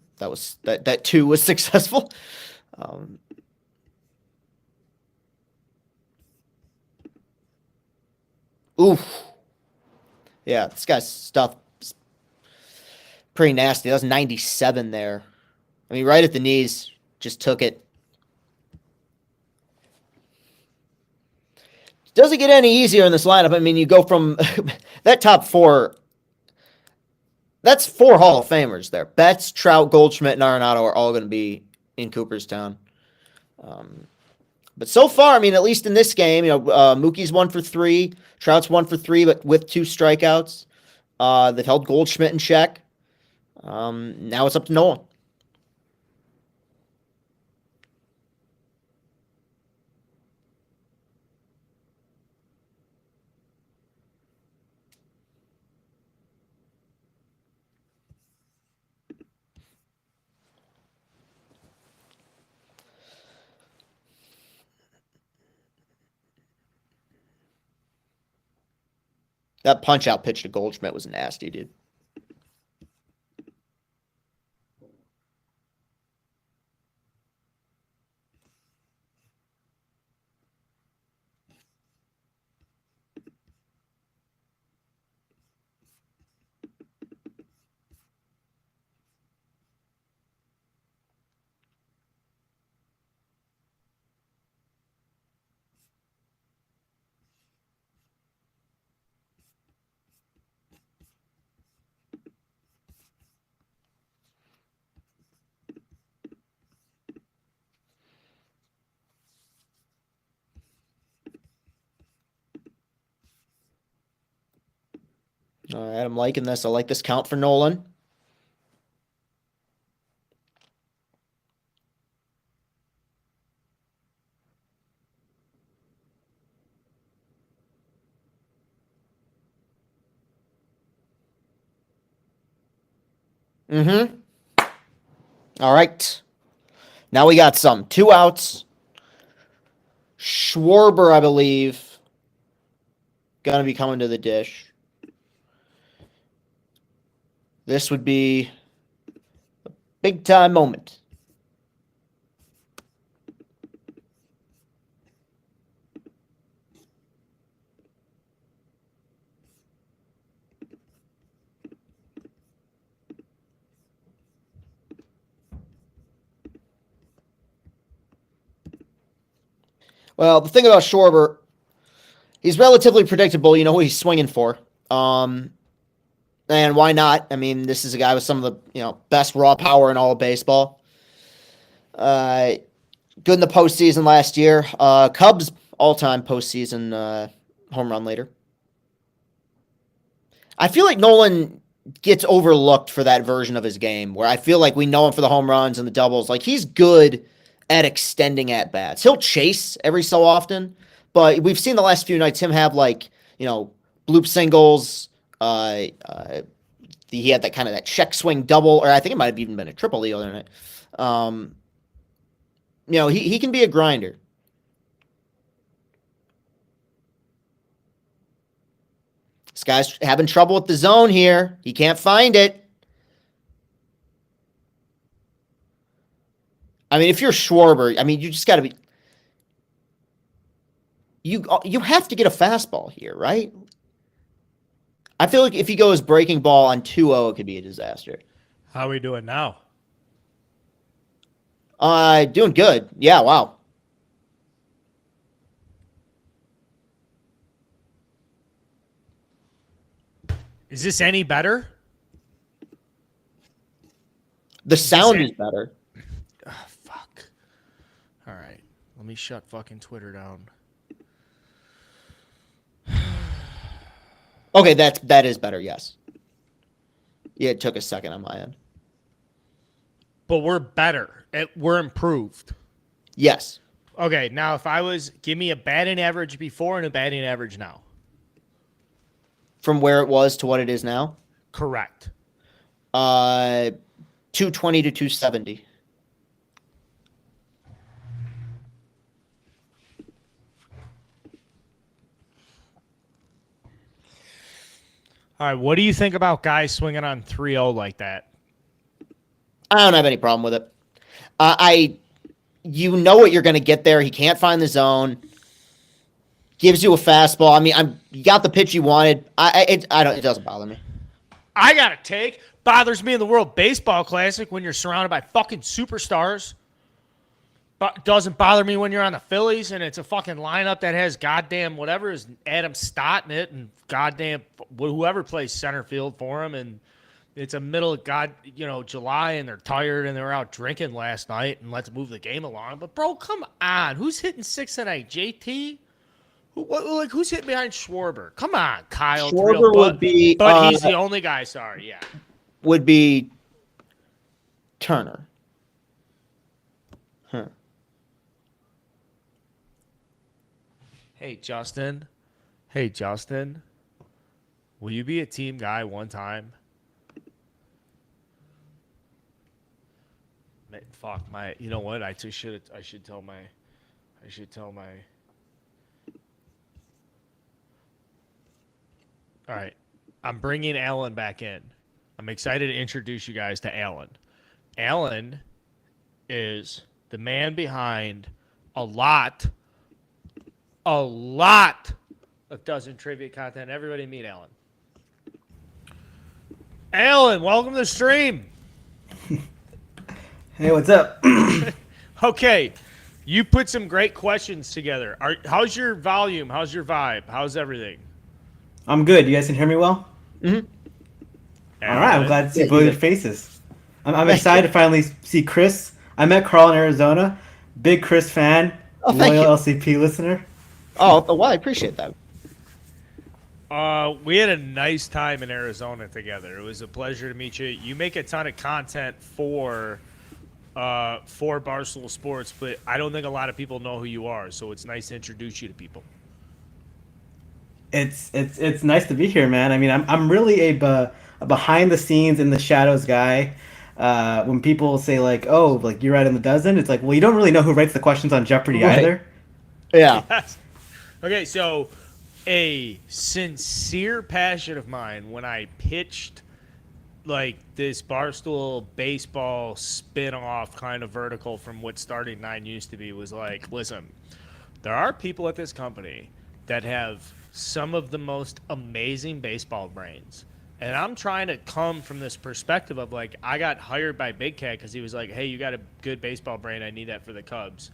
That too was successful. Oof. Yeah, this guy's stuff is pretty nasty. That was 97 there. I mean, right at the knees, just took it. Doesn't get any easier in this lineup. I mean, you go from that top 4. That's 4 Hall of Famers there. Betts, Trout, Goldschmidt, and Arenado are all going to be in Cooperstown. But so far, I mean, at least in this game, Mookie's 1 for 3, Trout's 1 for 3, but with 2 strikeouts. They've held Goldschmidt in check. Now it's up to Nolan. That punch-out pitch to Goldschmidt was nasty, dude. All right, I'm liking this. I like this count for Nolan. Mm-hmm. All right. Now we got some. 2 outs. Schwarber, I believe, gonna be coming to the dish. This would be a big time moment. Well, the thing about Schwarber, he's relatively predictable. You know who he's swinging for. And why not? I mean, this is a guy with some of the best raw power in all of baseball. Good in the postseason last year. Cubs all-time postseason home run leader. I feel like Nolan gets overlooked for that version of his game, where I feel like we know him for the home runs and the doubles. Like, he's good at extending at bats. He'll chase every so often, but we've seen the last few nights him have bloop singles. He had that kind of that check swing double, or I think it might have even been a triple the other night. He can be a grinder. This guy's having trouble with the zone here. He can't find it. I mean, if you're Schwarber, I mean, you just got to be. You have to get a fastball here, right? I feel like if he goes breaking ball on 2-0, it could be a disaster. How are we doing now? Doing good. Yeah, wow. Is this any better? The sound is better. Oh, fuck. All right. Let me shut fucking Twitter down. Okay, that is better, yes. Yeah, it took a second on my end. But we're better. We're improved. Yes. Okay, now if I was, give me a batting average before and a batting average now. From where it was to what it is now? Correct. 220 to 270. All right, what do you think about guys swinging on 3-0 like that? I don't have any problem with it. You know what you're going to get there. He can't find the zone. Gives you a fastball. I mean, you got the pitch you wanted. It doesn't bother me. I got a take. Bothers me in the World Baseball Classic when you're surrounded by fucking superstars. But doesn't bother me when you're on the Phillies and it's a fucking lineup that has goddamn whatever is Adam Stott in it and goddamn whoever plays center field for him, and it's a middle of July and they're tired and they were out drinking last night and let's move the game along. But bro, come on, who's hitting 6 tonight? JT? Who's hitting behind Schwarber? Come on, Kyle. Schwarber would be, but he's the only guy. Sorry, yeah. Would be Turner. Huh. Hey, Justin. Will you be a team guy one time? Fuck my. You know what? I should tell my. All right. I'm bringing Alan back in. I'm excited to introduce you guys to Alan. Alan is the man behind a lot of dozen trivia content. Everybody meet Alan. Alan, welcome to the stream. Hey, what's up? Okay. You put some great questions together. How's your volume? How's your vibe? How's everything? I'm good. You guys can hear me well? Mm-hmm. All right. I'm glad to see both your faces. I'm excited to finally see Chris. I met Carl in Arizona. Big Chris fan. Oh, thank loyal you. LCP listener. Oh, well, I appreciate that. We had a nice time in Arizona together. It was a pleasure to meet you. You make a ton of content for Barstool Sports, but I don't think a lot of people know who you are. So it's nice to introduce you to people. It's nice to be here, man. I mean, I'm really a behind the scenes in the shadows guy. When people say like, "Oh, like you're right in the dozen," it's like, well, you don't really know who writes the questions on Jeopardy Right. either. Yeah. Yes. Okay, so a sincere passion of mine when I pitched like this Barstool Baseball spin-off kind of vertical from what Starting Nine used to be was like, listen, there are people at this company that have some of the most amazing baseball brains. And I'm trying to come from this perspective of like, I got hired by Big Cat because he was like, hey, you got a good baseball brain. I need that for the Cubs.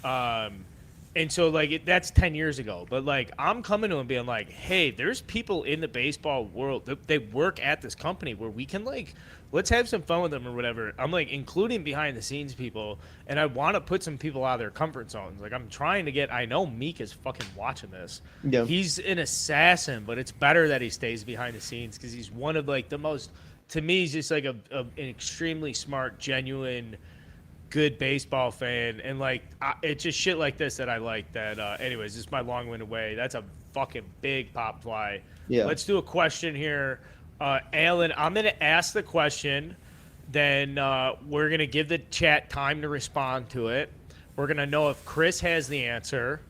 And so, like, that's 10 years ago. But, like, I'm coming to him being like, hey, there's people in the baseball world. They work at this company where we can, like, let's have some fun with them or whatever. I'm, like, including behind-the-scenes people. And I want to put some people out of their comfort zones. Like, I'm trying to get – I know Meek is fucking watching this. Yeah. He's an assassin, but it's better that he stays behind the scenes because he's one of, like, the most – to me, he's just, like, an extremely smart, genuine – good baseball fan, and like it's just shit like this that I like. That anyways, this is my long-winded way. That's a fucking big pop fly. Yeah. Let's do a question here. Alan, I'm gonna ask the question, then we're gonna give the chat time to respond to it. We're gonna know if Chris has the answer,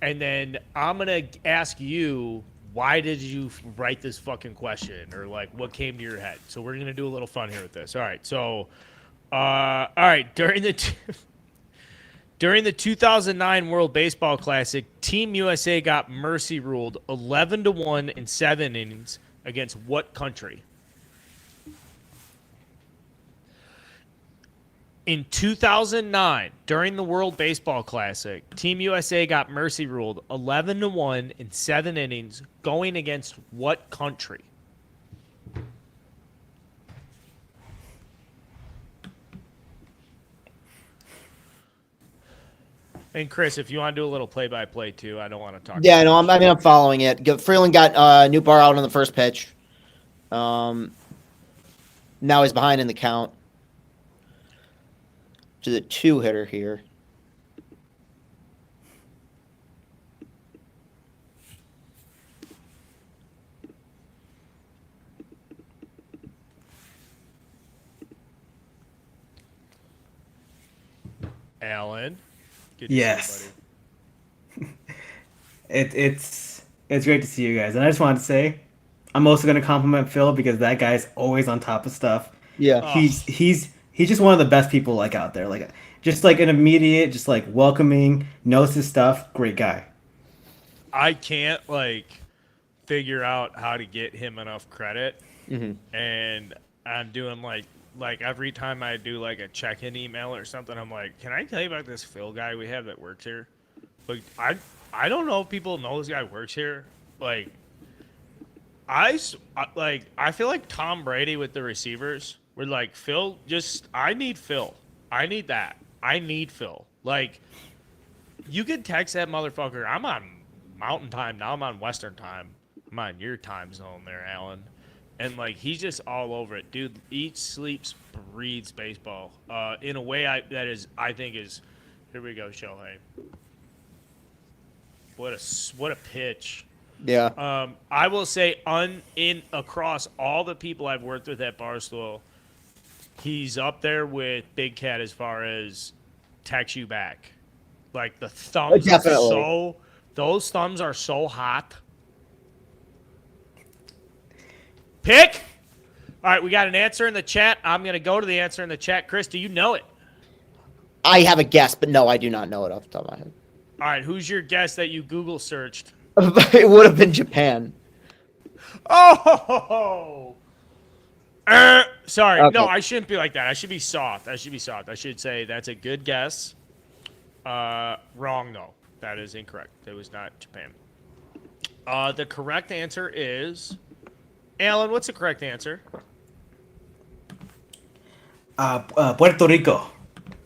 and then I'm gonna ask you, why did you write this fucking question, or like what came to your head. So we're gonna do a little fun here with this. All right, so all right, during the 2009 World Baseball Classic, Team USA got mercy ruled 11-1 in 7 innings against what country? In 2009, during the World Baseball Classic, Team USA got mercy ruled 11-1 in 7 innings going against what country? And Chris, if you want to do a little play-by-play too, I don't want to talk. Yeah, no, I'm following it. Freeland got New Bar out on the first pitch. Now he's behind in the count to the 2-hitter here. Alan. Good to Yes. see you, buddy. It's great to see you guys, and I just wanted to say, I'm also going to compliment Phil because that guy's always on top of stuff. Yeah. He's just one of the best people like out there. Like just like an immediate, just like welcoming, knows his stuff. Great guy. I can't like figure out how to get him enough credit, and I'm doing like every time I do like a check-in email or something, I'm like, can I tell you about this Phil guy we have that works here? Like I don't know if people know this guy works here. Like I feel like Tom Brady with the receivers. We're like, Phil, I need Phil. I need that. I need Phil. Like, you could text that motherfucker. I'm on Mountain Time now. I'm on Western Time. I'm on your time zone there, Alan. And like, he's just all over it, dude. Eats, sleeps, breathes baseball. In a way I think is. Here we go, Shohei. What a pitch. Yeah. I will say across all the people I've worked with at Barstool, he's up there with Big Cat as far as text you back. Like the thumbs Definitely. those thumbs are so hot. Pick. All right, we got an answer in the chat. I'm going to go to the answer in the chat. Chris, do you know it? I have a guess, but no, I do not know it off the top of my head. All right, who's your guess that you Google searched? It would have been Japan. Oh! Sorry. Okay. No, I shouldn't be like that. I should be soft. I should say that's a good guess. Wrong, though. That is incorrect. It was not Japan. The correct answer is... Alan, what's the correct answer? Puerto Rico.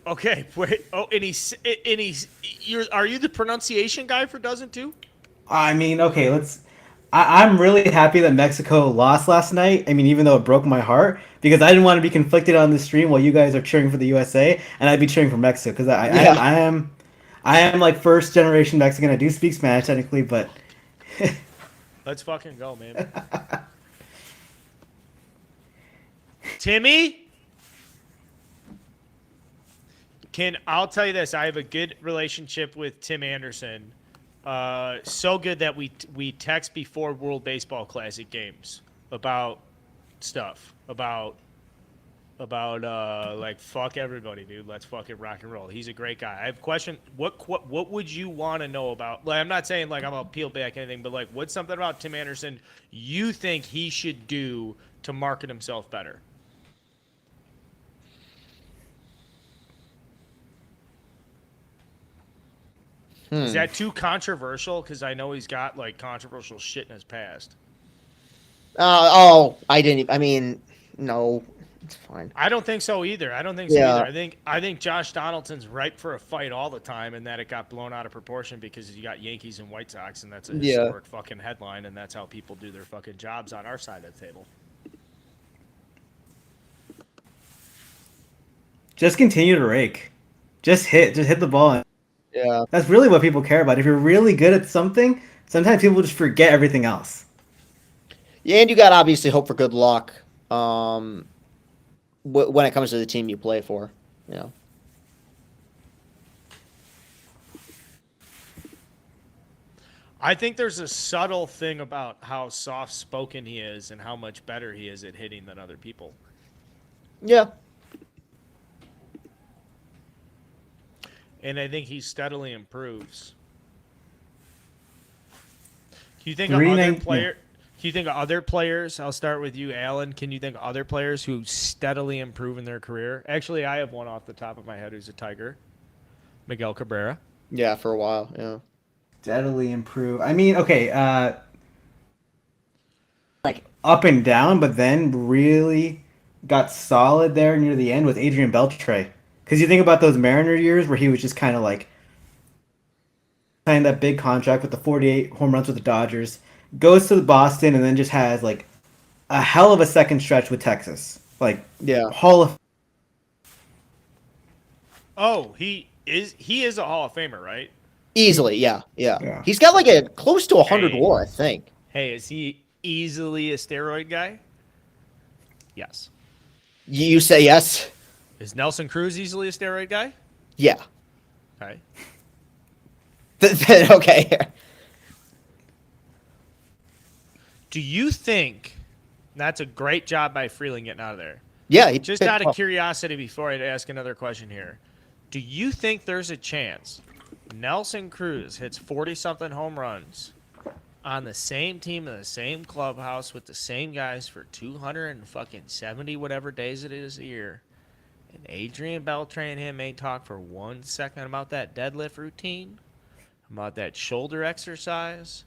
Okay. Wait. Oh, and he's are you the pronunciation guy for Doesn't Too? I mean, okay, I'm really happy that Mexico lost last night. I mean, even though it broke my heart, because I didn't want to be conflicted on the stream while you guys are cheering for the USA, and I'd be cheering for Mexico because Yeah. I am like first generation Mexican. I do speak Spanish technically, but Let's fucking go, man. Timmy? I'll tell you this. I have a good relationship with Tim Anderson. So good that we text before World Baseball Classic games about stuff. About like fuck everybody, dude. Let's fucking rock and roll. He's a great guy. I have a question. What would you want to know about? Like, I'm not saying like I'm gonna peel back anything, but like what's something about Tim Anderson you think he should do to market himself better? Is that too controversial? Because I know he's got like controversial shit in his past. I didn't. I mean, no, it's fine. I don't think so either. Yeah. I think Josh Donaldson's ripe for a fight all the time, and that it got blown out of proportion because you got Yankees and White Sox, and that's a Yeah. historic fucking headline, and that's how people do their fucking jobs on our side of the table. just continue to rake. Just hit the ball. Yeah. That's really what people care about. If you're really good at something, sometimes people just forget everything else. Yeah, and you got to obviously hope for good luck. When it comes to the team you play for, you know. I think there's a subtle thing about how soft-spoken he is and how much better he is at hitting than other people. Yeah. And I think he steadily improves. Can you think of other players? I'll start with you, Alan. Can you think of other players who steadily improve in their career? Actually, I have one off the top of my head who's a Tiger. Miguel Cabrera. Yeah, for a while. Yeah. Steadily improve. I mean, okay, Like, up and down, but then really got solid there near the end with Adrian Beltre. Because you think about those Mariner years where he was just kind of like signed that big contract with the 48 home runs with the Dodgers, goes to Boston, and then just has like a hell of a second stretch with Texas. Like, Yeah. Hall of Oh, he is a Hall of Famer, right? Easily. Yeah. Yeah. Yeah. He's got like a close to 100 Hey. WAR, I think. Hey, is he easily a steroid guy? Yes. You say yes? Is Nelson Cruz easily a steroid guy? Yeah. Okay. Okay. Do you think that's a great job by Freeland getting out of there? Yeah. Just out of curiosity, before I ask another question here, do you think there's a chance Nelson Cruz hits 40-something home runs on the same team in the same clubhouse with the same guys for 270 whatever days it is a year, and Adrian Beltre and him may talk for 1 second about that deadlift routine, about that shoulder exercise,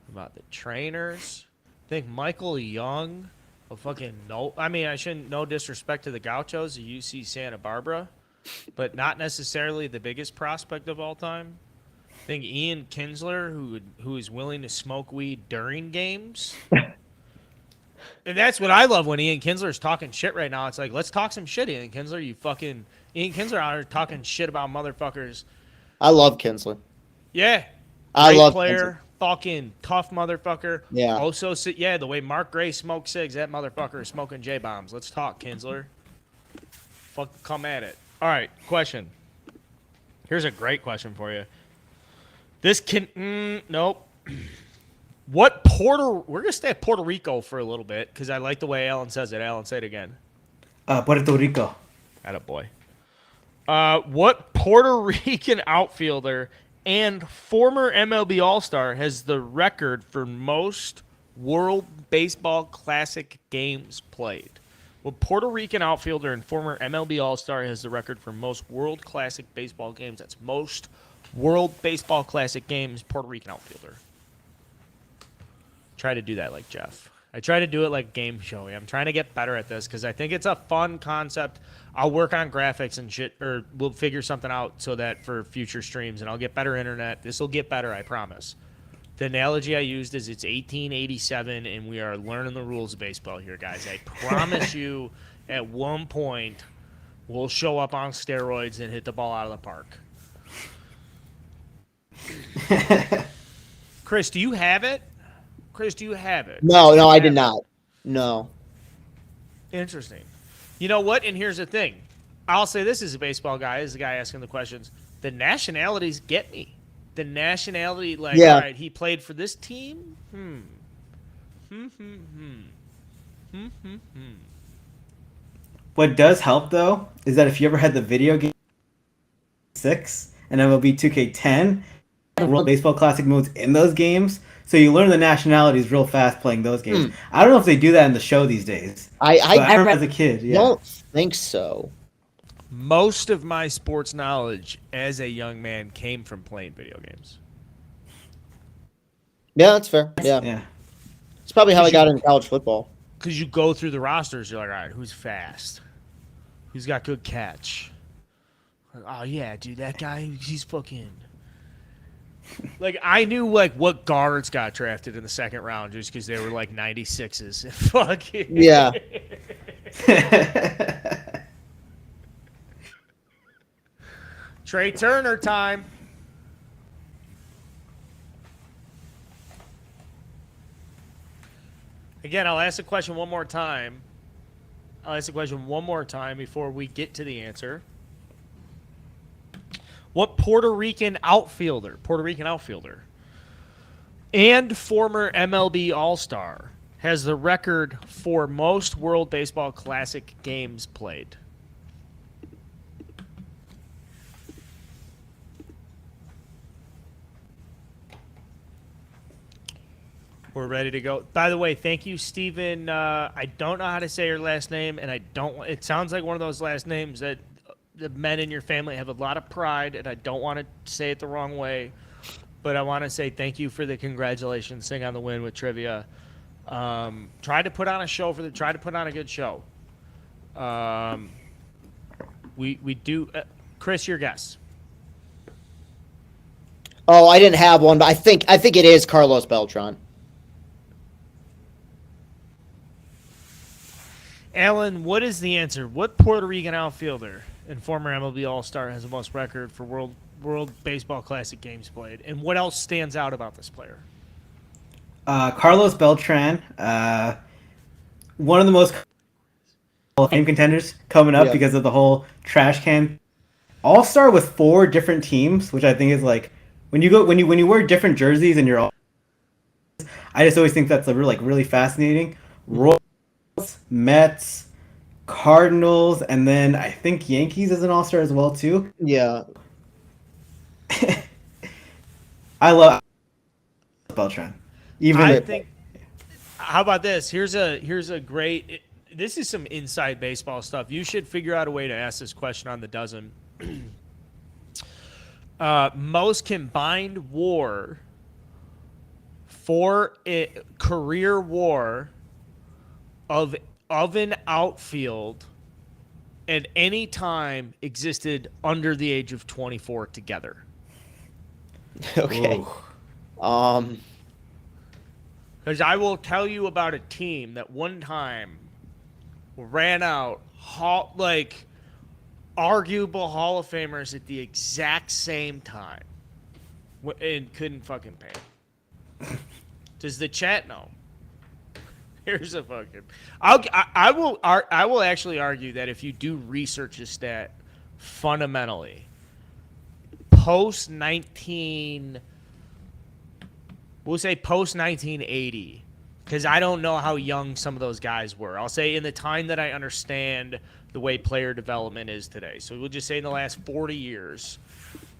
about the trainers? Think Michael Young, I shouldn't, no disrespect to the Gauchos of UC Santa Barbara, but not necessarily the biggest prospect of all time. Think Ian Kinsler, who is willing to smoke weed during games. And that's what I love when Ian Kinsler's talking shit right now. It's like, let's talk some shit, Ian Kinsler. Ian Kinsler out here talking shit about motherfuckers. I love Kinsler. Yeah. I Great love player. Fucking tough motherfucker. Yeah. Also, the way Mark Gray smoked cigs, that motherfucker is smoking J-bombs. Let's talk, Kinsler. Fuck, come at it. All right, question. Here's a great question for you. Nope. We're going to stay at Puerto Rico for a little bit because I like the way Alan says it. Alan, say it again. Puerto Rico. Attaboy. What Puerto Rican outfielder and former MLB All-Star has the record for most World Baseball Classic games played? What Puerto Rican outfielder and former MLB All-Star has the record for most World Classic baseball games? That's most World Baseball Classic games, Puerto Rican outfielder. Try to do that like Jeff. I try to do it like game showy. I'm trying to get better at this because I think it's a fun concept. I'll work on graphics and shit, or we'll figure something out so that for future streams, and I'll get better internet. This will get better, I promise. The analogy I used is it's 1887, and we are learning the rules of baseball here, guys. I promise you, at one point, we'll show up on steroids and hit the ball out of the park. Chris, do you have it? Chris, do you have it? No, I did not. No. Interesting. You know what? And here's the thing. I'll say this as a baseball guy, as the guy asking the questions. The nationalities get me. The nationality, like, Yeah. all right, he played for this team? What does help though is that if you ever had the video game 6 and MLB 2K10, World Baseball Classic modes in those games, so you learn the nationalities real fast playing those games. I don't know if they do that in the show these days. I remember as a kid. Yeah. don't think so. Most of my sports knowledge as a young man came from playing video games. Yeah, that's fair. Yeah. Yeah. It's probably how I got into college football. Because you go through the rosters, you're like, all right, who's fast? Who's got good catch? Oh, yeah, dude, that guy, he's fucking... Like, I knew, like, what guards got drafted in the second round just because they were, like, 96s. Fucking... Yeah. Trea Turner time. Again, I'll ask the question one more time. I'll ask the question one more time before we get to the answer. What Puerto Rican outfielder, and former MLB All-Star has the record for most World Baseball Classic games played? We're ready to go. By the way, thank you, Steven. I don't know how to say your last name, and it sounds like one of those last names that the men in your family have a lot of pride, and I don't want to say it the wrong way, but I want to say thank you for the congratulations, sing on the win with trivia. Tried to put on a good show. We do. Chris, your guess. Oh, I didn't have one, but I think it is Carlos Beltran. Alan, what is the answer? What Puerto Rican outfielder and former MLB All-Star has the most record for World Baseball Classic games played? And what else stands out about this player? Carlos Beltran, one of the most Hall of Fame contenders coming up because of the whole trash can. All-Star with 4 different teams, which I think is like when you wear different jerseys and you're all. I just always think that's really fascinating. Royals, Mets, Cardinals, and then I think Yankees is an All-Star as well too. Yeah. I love Beltran. I think. How about this? Here's a great. This is some inside baseball stuff. You should figure out a way to ask this question on the dozen. Most combined WAR for a career WAR of an outfield at any time existed under the age of 24 together. Okay. Ooh. Because I will tell you about a team that one time ran out arguable Hall of Famers at the exact same time and couldn't fucking pay. Does the chat know? Here's a fucking. I will actually argue that if you do research a stat fundamentally, post 1980, because I don't know how young some of those guys were. I'll say in the time that I understand the way player development is today. So we'll just say in the last 40 years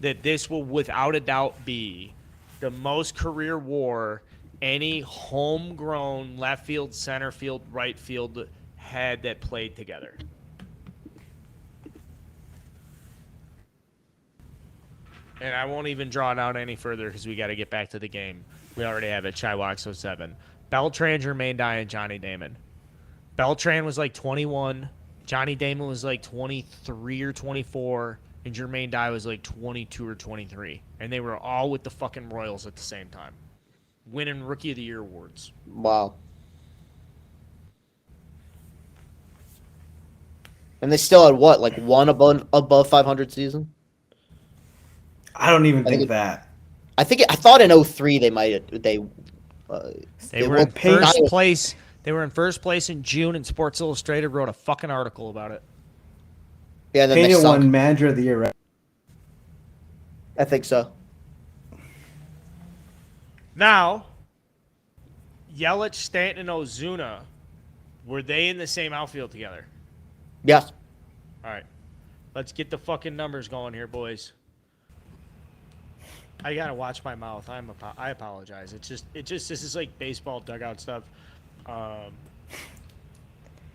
that this will without a doubt be the most career WAR any homegrown left field, center field, right field had that played together. And I won't even draw it out any further because we got to get back to the game. We already have it. Chihuahua 07. Beltran, Jermaine Dye, and Johnny Damon. Beltran was like 21. Johnny Damon was like 23 or 24. And Jermaine Dye was like 22 or 23. And they were all with the fucking Royals at the same time. winning Rookie of the Year awards. Wow. And they still had what, like one above 500 season? I don't even I think think that. I thought in 03 they might They They were were in first paid- place. They were in first place in June, and Sports Illustrated wrote a fucking article about it. yeah, then they Pena sunk. won Manager of the Year, right? I think so. Now, Yelich, Stanton, and Ozuna, were they in the same outfield together? Yes. All right, let's get the fucking numbers going here, boys. I gotta watch my mouth. I apologize. This is like baseball dugout stuff.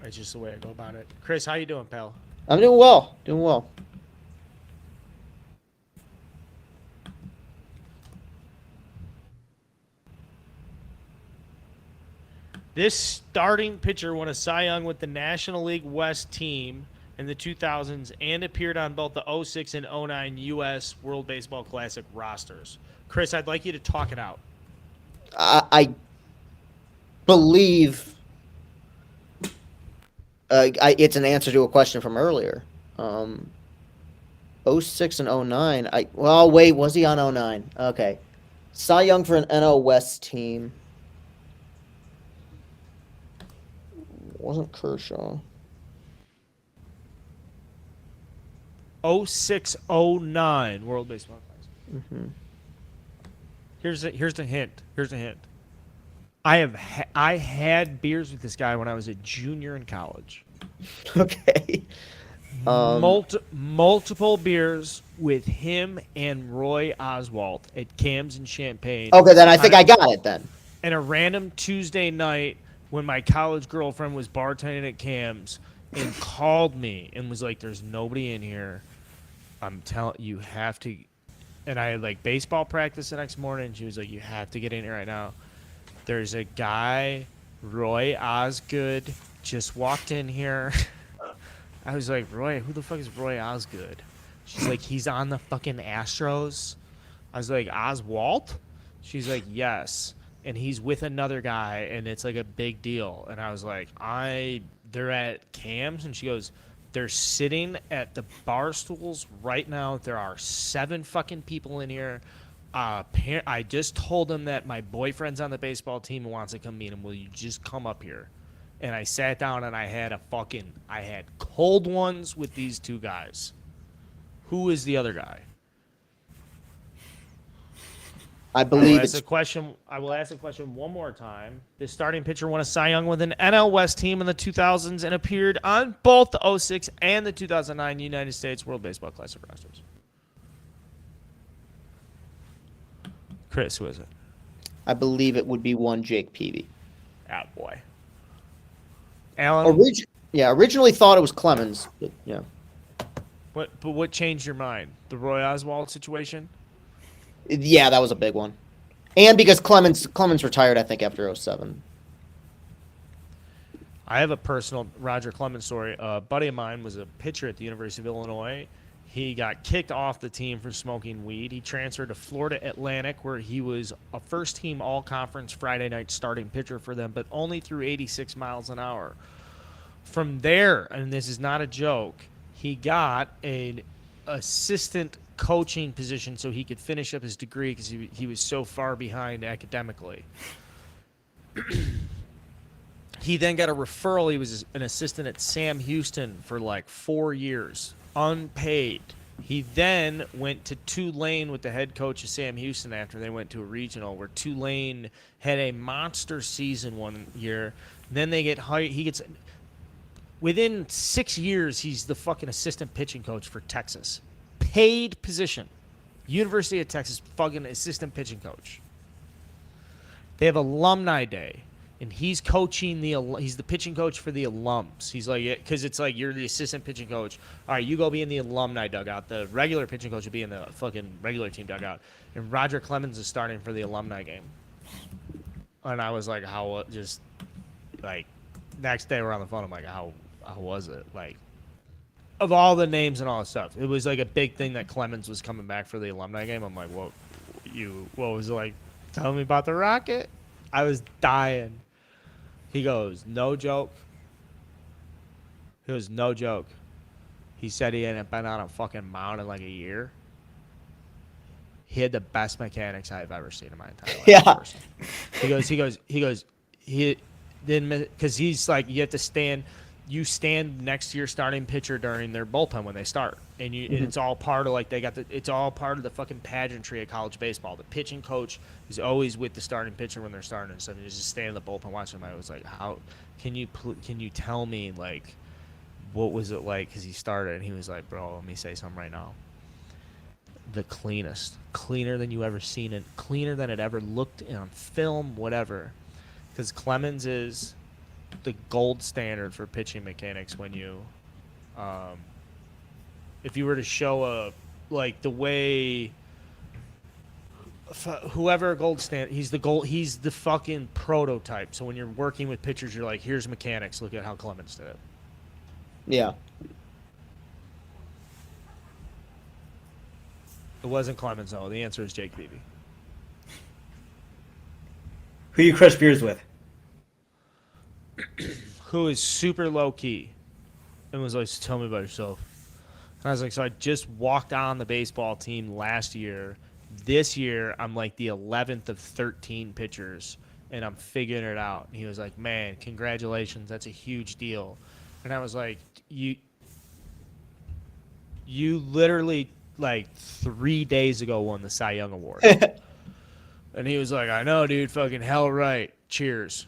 It's just the way I go about it. Chris, how you doing, pal? I'm doing well. Doing well. This starting pitcher won a Cy Young with the National League West team in the 2000s and appeared on both the 06 and 09 U.S. World Baseball Classic rosters. Chris, I'd like you to talk it out. I believe it's an answer to a question from earlier. 06 and 09. Well, wait, was he on 09? Okay. Cy Young for an NL West team. Wasn't Kershaw. 06, 09 World Baseball Classic. Hmm. Here's the hint. I had beers with this guy when I was a junior in college. Okay. Multiple beers with him and Roy Oswalt at Cam's in Champaign. Okay, then I think I got it then. And a random Tuesday night when my college girlfriend was bartending at Cam's and called me and was like, "There's nobody in here. I'm telling you, have to." And I had like baseball practice the next morning. And she was like, "You have to get in here right now. There's a guy, Roy Osgood, just walked in here." I was like, "Roy, who the fuck is Roy Osgood?" She's like, "He's on the fucking Astros." I was like, "Oswalt?" She's like, "Yes." And he's with another guy, and it's like a big deal. And I was like, they're at Cam's, and she goes, "They're sitting at the bar stools right now. There are 7 fucking people in here. I just told them that my boyfriend's on the baseball team and wants to come meet him. Will you just come up here?" And I sat down and I had cold ones with these 2 guys. Who is the other guy? I believe I will ask the question one more time. This starting pitcher won a Cy Young with an NL West team in the 2000s and appeared on both the 06 and the 2009 United States World Baseball Classic rosters. Chris, who is it? I believe it would be one Jake Peavy. Ah, boy. Alan, Originally thought it was Clemens, but yeah. what changed your mind? The Roy Oswald situation? Yeah, that was a big one. And because Clemens retired, I think, after 07. I have a personal Roger Clemens story. A buddy of mine was a pitcher at the University of Illinois. He got kicked off the team for smoking weed. He transferred to Florida Atlantic, where he was a first-team all-conference Friday night starting pitcher for them, but only threw 86 miles an hour. From there, and this is not a joke, he got an assistant coaching position so he could finish up his degree because he was so far behind academically. He then got a referral. He was an assistant at Sam Houston for like 4 years, unpaid. He then went to Tulane with the head coach of Sam Houston after they went to a regional, where Tulane had a monster season one year. Then they get hired. Within 6 years, he's the fucking assistant pitching coach for Texas. Paid position. University of Texas fucking assistant pitching coach. They have alumni day, and he's coaching he's the pitching coach for the alums. He's like, because it's like, you're the assistant pitching coach. All right, you go be in the alumni dugout. The regular pitching coach will be in the fucking regular team dugout. And Roger Clemens is starting for the alumni game. And I was like, next day we're on the phone. I'm like, how was it? Like, of all the names and all that stuff, it was like a big thing that Clemens was coming back for the alumni game. I'm like, what was it like? Tell me about the Rocket. I was dying. He goes, no joke. He goes, no joke. He said he hadn't been on a fucking mound in like a year. He had the best mechanics I've ever seen in my entire life. Yeah. He didn't, because he's like, you stand next to your starting pitcher during their bullpen when they start. And and it's all part of it's all part of the fucking pageantry of college baseball. The pitching coach is always with the starting pitcher when they're starting and stuff. And you just stand in the bullpen watching him. I was like, how can you tell me, like, what was it like? Because he started, and he was like, bro, let me say something right now. The cleanest, cleaner than you ever seen it, cleaner than it ever looked on film, whatever. Because Clemens is the gold standard for pitching mechanics. When you, if you were to show the way, whoever gold standard, he's the fucking prototype. So when you're working with pitchers, you're like, here's mechanics. Look at how Clemens did it. Yeah. It wasn't Clemens, though. The answer is Jake Peavy. Who you crush beers with? Who is super low key and was like, tell me about yourself. And I was like, so I just walked on the baseball team last year. This year, I'm like the 11th of 13 pitchers, and I'm figuring it out. And he was like, man, congratulations. That's a huge deal. And I was like, you literally, like, 3 days ago won the Cy Young Award. And he was like, I know, dude, fucking hell right. Cheers.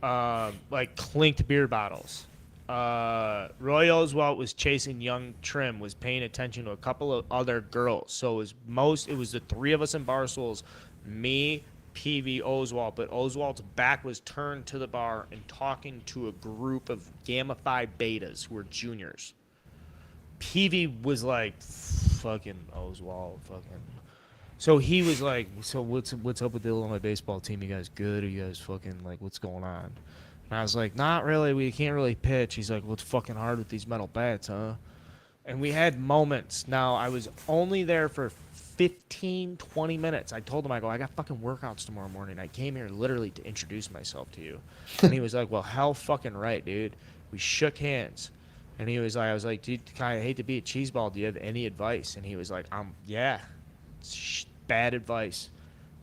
Like, clinked beer bottles. Roy Oswalt was chasing young Trim, was paying attention to a couple of other girls. So it was the three of us in Barstools, me, Peavy, Oswalt, but Oswalt's back was turned to the bar and talking to a group of Gamma Phi Betas who were juniors. Peavy was like, fucking Oswalt, fucking. So he was like, so what's up with the Illinois baseball team? You guys good? Are you guys fucking, like, what's going on? And I was like, not really. We can't really pitch. He's like, well, it's fucking hard with these metal bats, huh? And we had moments. Now, I was only there for 15, 20 minutes. I told him, I go, I got fucking workouts tomorrow morning. I came here literally to introduce myself to you. And he was like, well, hell fucking right, dude. We shook hands. And he was like, I was like, dude, I hate to be a cheeseball. Do you have any advice? And he was like, yeah, it's bad advice.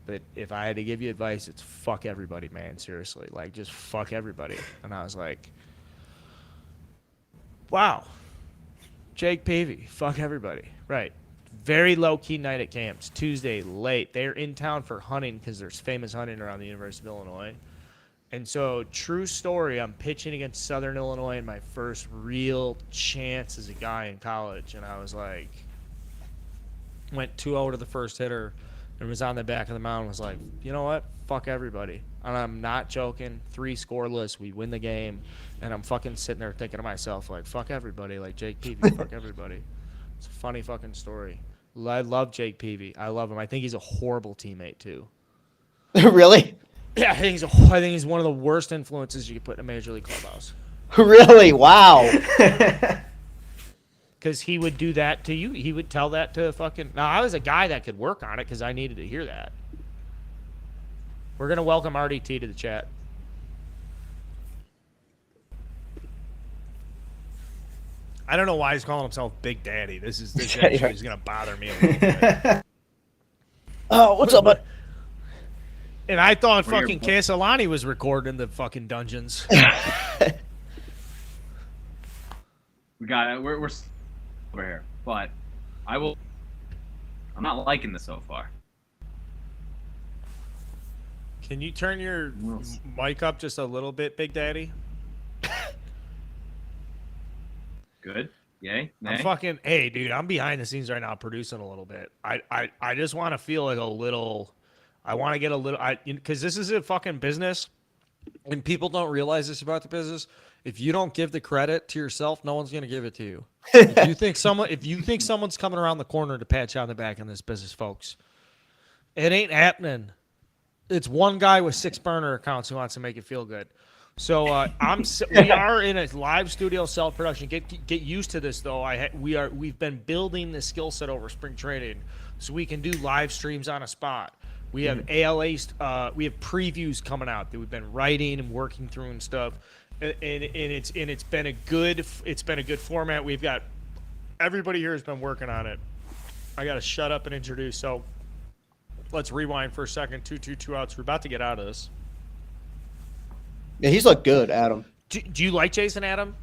But if I had to give you advice, it's fuck everybody, man. Seriously. Like, just fuck everybody. And I was like, wow. Jake Peavy, fuck everybody. Right. Very low-key night at camps. Tuesday, late. They're in town for hunting because there's famous hunting around the University of Illinois. And so, true story, I'm pitching against Southern Illinois in my first real chance as a guy in college. And I was like, went 2-0 to the first hitter and was on the back of the mound and was like, you know what? Fuck everybody. And I'm not joking. 3 scoreless. We win the game. And I'm fucking sitting there thinking to myself, like, fuck everybody. Like, Jake Peavy, fuck everybody. It's a funny fucking story. I love Jake Peavy. I love him. I think he's a horrible teammate, too. Really? Yeah, I think he's one of the worst influences you could put in a major league clubhouse. Really? Wow. Because he would do that to you. He would tell that to fucking... Now, I was a guy that could work on it because I needed to hear that. We're going to welcome RDT to the chat. I don't know why he's calling himself Big Daddy. This actually is going to bother me a little bit. Oh, what's up, bud? And I thought fucking Castellani was recording the fucking dungeons. We got it. We're over here, but I'm not liking this so far. Can you turn your mic up just a little bit, Big Daddy? Good. Yay. Nay? I'm fucking. Hey, dude, I'm behind the scenes right now, producing a little bit. I just want to feel like a little. I want to get a little. Because this is a fucking business, and people don't realize this about the business. If you don't give the credit to yourself, no one's gonna give it to you. If you think someone's coming around the corner to pat you on the back in this business, folks, it ain't happening. It's one guy with 6 burner accounts who wants to make it feel good. So we are in a live studio self production. Get used to this though. We've been building this skill set over spring training, so we can do live streams on a spot. We have AL East. We have previews coming out that we've been writing and working through and stuff, and it's been a good format. We've got everybody here has been working on it. I got to shut up and introduce. So let's rewind for a second. 2 outs. We're about to get out of this. Yeah, he's looked good, Adam. Do you like Jason, Adam?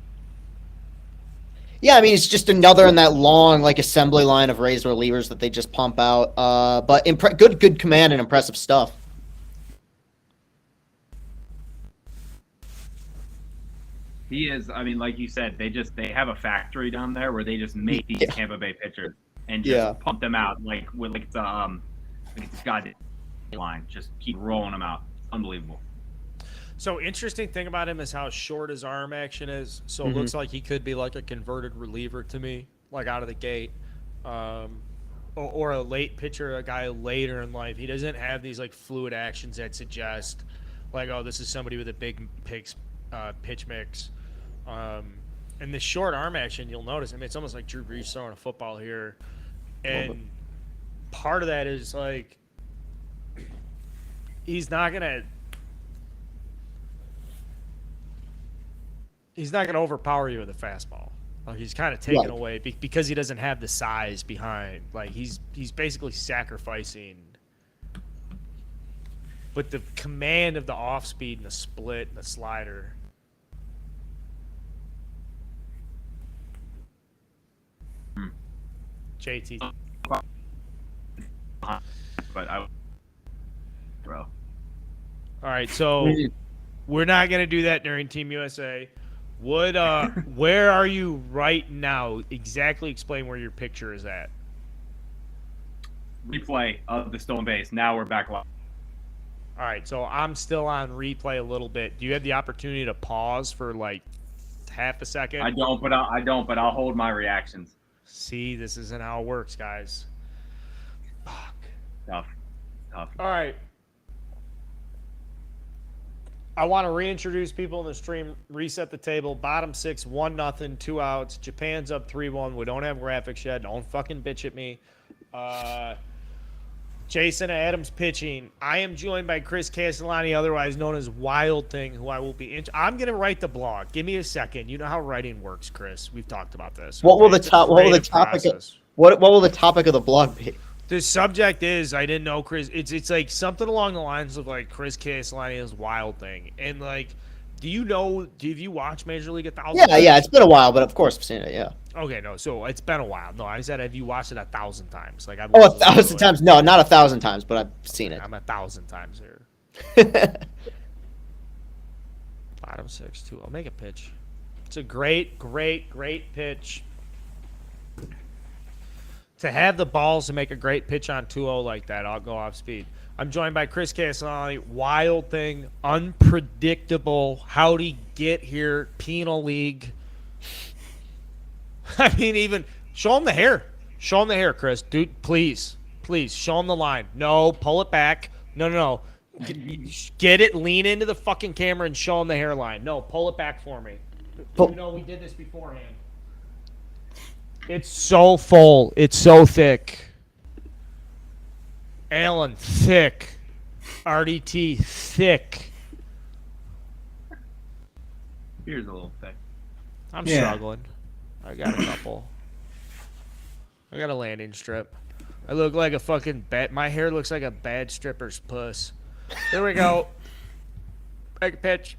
Yeah, I mean, it's just another in that long, like, assembly line of Rays relievers that they just pump out. But good command and impressive stuff. He is. I mean, like you said, they have a factory down there where they just make these Tampa Bay pitchers and just pump them out like it's goddamn line. Just keep rolling them out. Unbelievable. So interesting thing about him is how short his arm action is. So it looks like he could be like a converted reliever to me, like out of the gate, or a late pitcher, a guy later in life. He doesn't have these like fluid actions that suggest like, oh, this is somebody with a big pitch mix. And the short arm action, you'll notice. I mean, it's almost like Drew Brees throwing a football here, and part of that is like he's not gonna overpower you with a fastball. Like he's kind of taken away because he doesn't have the size behind. Like he's basically sacrificing. But the command of the off speed and the split and the slider. JT. But bro. All right, so we're not gonna do that during Team USA. Where are you right now? Exactly explain where your picture is at. Replay of the stolen base. Now we're back live. All right, so I'm still on replay a little bit. Do you have the opportunity to pause for like half a second? I don't, but I'll hold my reactions. See, this isn't how it works, guys. Fuck. Tough. All right. I want to reintroduce people in the stream, reset the table. Bottom 6, 1-0, 2 outs. Japan's up 3-1. We don't have graphics yet. Don't fucking bitch at me. Jason Adams pitching. I am joined by Chris Castellani, otherwise known as Wild Thing, who I will be. I'm going to write the blog. Give me a second. You know how writing works, Chris. We've talked about this. What will the topic of the blog be? The subject is, I didn't know, Chris. It's like something along the lines of like Chris Castellani's Wild Thing, and like, have you watched Major League 1,000? Yeah, it's been a while, but of course I've seen it. Yeah. Okay, no, so it's been a while. No, I said, have you watched it 1,000 times? Like I've 1,000 times? No, not 1,000 times, but I've seen it. I'm 1,000 times here. Bottom 6, 2. I'll make a pitch. It's a great pitch. To have the balls to make a great pitch on 2-0 like that, I'll go off speed. I'm joined by Chris Castellani, Wild Thing, unpredictable. How'd he get here? Penal League. I mean, even show him the hair. Show him the hair, Chris. Dude, please, show him the line. No, pull it back. No. Get it, lean into the fucking camera and show him the hairline. No, pull it back for me. You know, we did this beforehand. It's so full. It's so thick. Allen, thick. RDT, thick. Here's a little thick. I'm struggling. I got a couple. I got a landing strip. I look like a fucking bad. My hair looks like a bad stripper's puss. There we go. Make a pitch.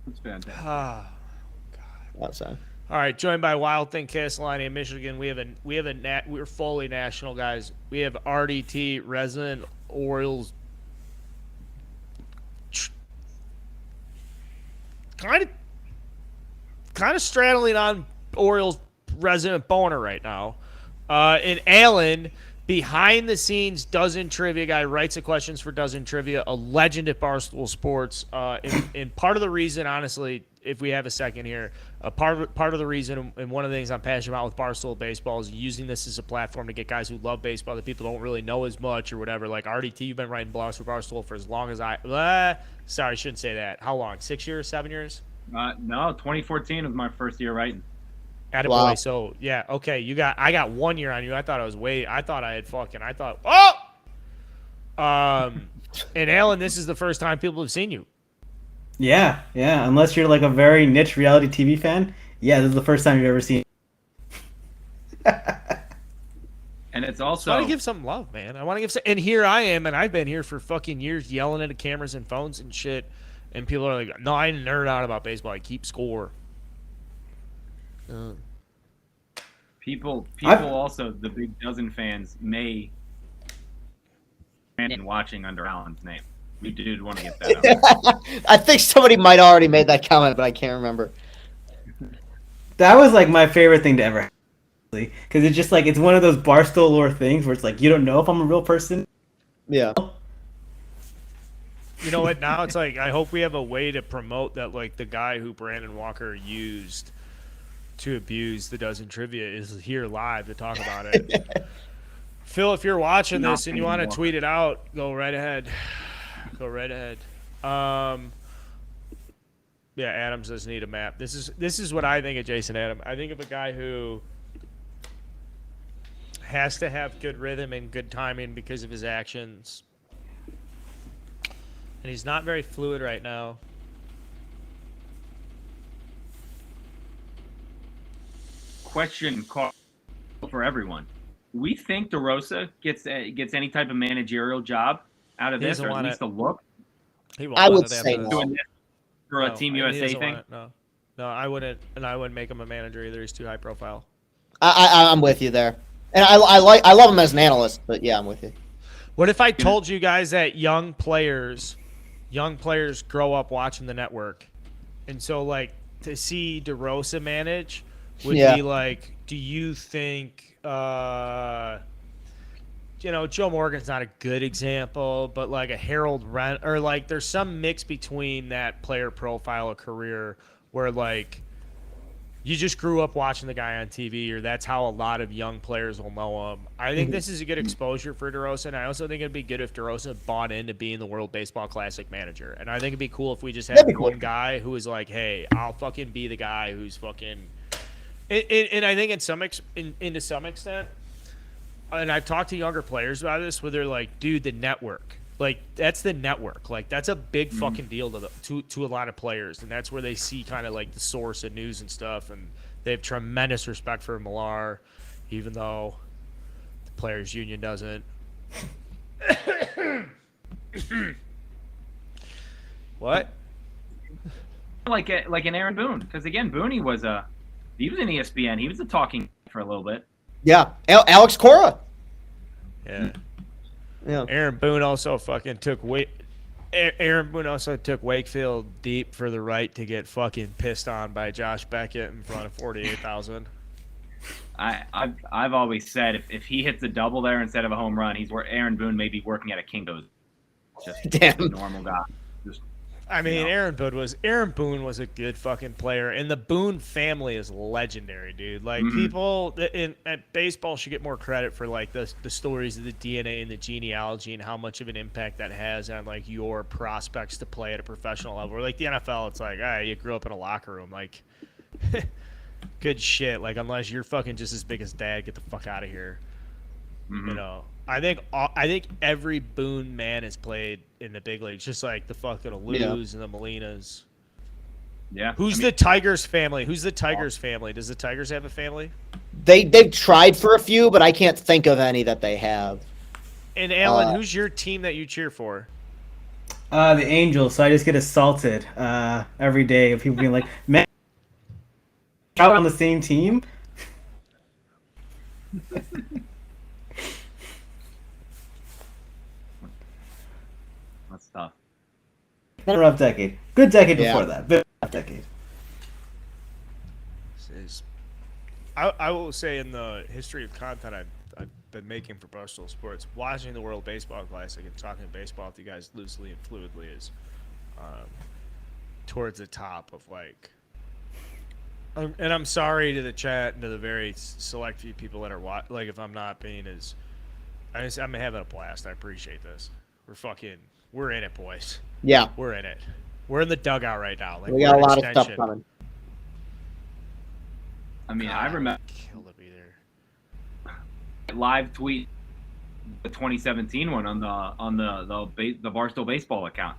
It's fantastic. Outside. All right, joined by Wild Thing Castellani in Michigan. We're fully national guys. We have RDT, resident Orioles. Kind of straddling on Orioles resident boner right now. And Alan, behind the scenes Dozen Trivia guy, writes the questions for Dozen Trivia, a legend at Barstool Sports. And part of the reason, honestly, if we have a second here, part of the reason and one of the things I'm passionate about with Barstool Baseball is using this as a platform to get guys who love baseball that people don't really know as much or whatever. Like RDT, you've been writing blogs for Barstool for as long as sorry, I shouldn't say that. How long? 6 years? 7 years? No, 2014 was my first year writing. Attaboy. Wow. So yeah, okay. I got 1 year on you. I thought and Alan, this is the first time people have seen you. Yeah, yeah. Unless you're like a very niche reality TV fan, yeah, this is the first time you've ever seen. And it's I also want to give some love, man. I want to give some, and here I am, and I've been here for fucking years yelling at the cameras and phones and shit, and people are like, no, I nerd out about baseball. I keep score. people I've- also the Big Dozen fans may and watching under Alan's name. We did want to get that up. I think somebody might already made that comment, but I can't remember. That was like my favorite thing to ever happen, because it's just like it's one of those Barstool lore things where it's like you don't know if I'm a real person. Yeah. You know what? Now it's like I hope we have a way to promote that. Like the guy who Brandon Walker used to abuse the Dozen Trivia is here live to talk about it. Phil, if you're watching this and you want to tweet it out, go right ahead. Go right ahead. Yeah, Adams does need a map. This is what I think of Jason Adam. I think of a guy who has to have good rhythm and good timing because of his actions. And he's not very fluid right now. Question call for everyone. We think DeRosa gets any type of managerial job out of He this, doesn't or at want least it. a look He won't I want would it say after no. this. doing this for a Team he USA doesn't thing. want it, no, I wouldn't, and I wouldn't make him a manager either. He's too high profile. I'm with you there, and I love him as an analyst, but yeah, I'm with you. What if I told you guys that young players grow up watching the network, and so like to see DeRosa manage would Yeah. be like, do you think? Joe Morgan's not a good example, but like a Harold Rent, or like there's some mix between that player profile of career where like you just grew up watching the guy on TV, or that's how a lot of young players will know him. I think this is a good exposure for DeRosa, and I also think it'd be good if DeRosa bought into being the World Baseball Classic manager. And I think it'd be cool if we just had That'd be one cool. guy who is like, hey, I'll fucking be the guy who's fucking. And I think to some extent, and I've talked to younger players about this, where they're like, dude, the network. Like, that's the network. Like, that's a big fucking deal to a lot of players. And that's where they see kind of like the source of news and stuff. And they have tremendous respect for Millar, even though the Players Union doesn't. What? Like an Aaron Boone, because again, Boone he was in ESPN. He was a talking for a little bit. Yeah, Alex Cora. Yeah. Yeah. Aaron Boone also fucking took Wakefield deep for the right to get fucking pissed on by Josh Beckett in front of 48,000. I've always said if he hits a double there instead of a home run, Aaron Boone may be working at a Kinko's. Just Damn. a normal guy. Just I mean, You know. Aaron Boone was a good fucking player, and the Boone family is legendary, dude. Like Mhm. people at baseball should get more credit for like the stories of the DNA and the genealogy and how much of an impact that has on like your prospects to play at a professional level. Or like the NFL, it's like, you grew up in a locker room, like good shit. Like unless you're fucking just as big as dad, get the fuck out of here. Mhm. You know, I think every Boone man has played in the big leagues, just like the fucking Alous and the Molinas. Yeah. Who's the Tigers family? Who's the Tigers family? Does the Tigers have a family? They've tried for a few, but I can't think of any that they have. And Alan, who's your team that you cheer for? The Angels. So I just get assaulted every day of people being like, "Man, Trout on the same team." That's tough. Been a rough decade. Good decade Yeah. before that. Been a rough decade. I will say in the history of content I've been making for Barstool Sports, watching the World Baseball Classic and talking baseball with you guys loosely and fluidly is towards the top of like. And I'm sorry to the chat and to the very select few people that are like if I'm not being as, I'm having a blast. I appreciate this. We're in it, boys. Yeah, We're in it. We're in the dugout right now. Like we got a we're an lot of stuff extension. coming. I mean, I remember Killed it either. live tweet the 2017 one on the Barstool Baseball account,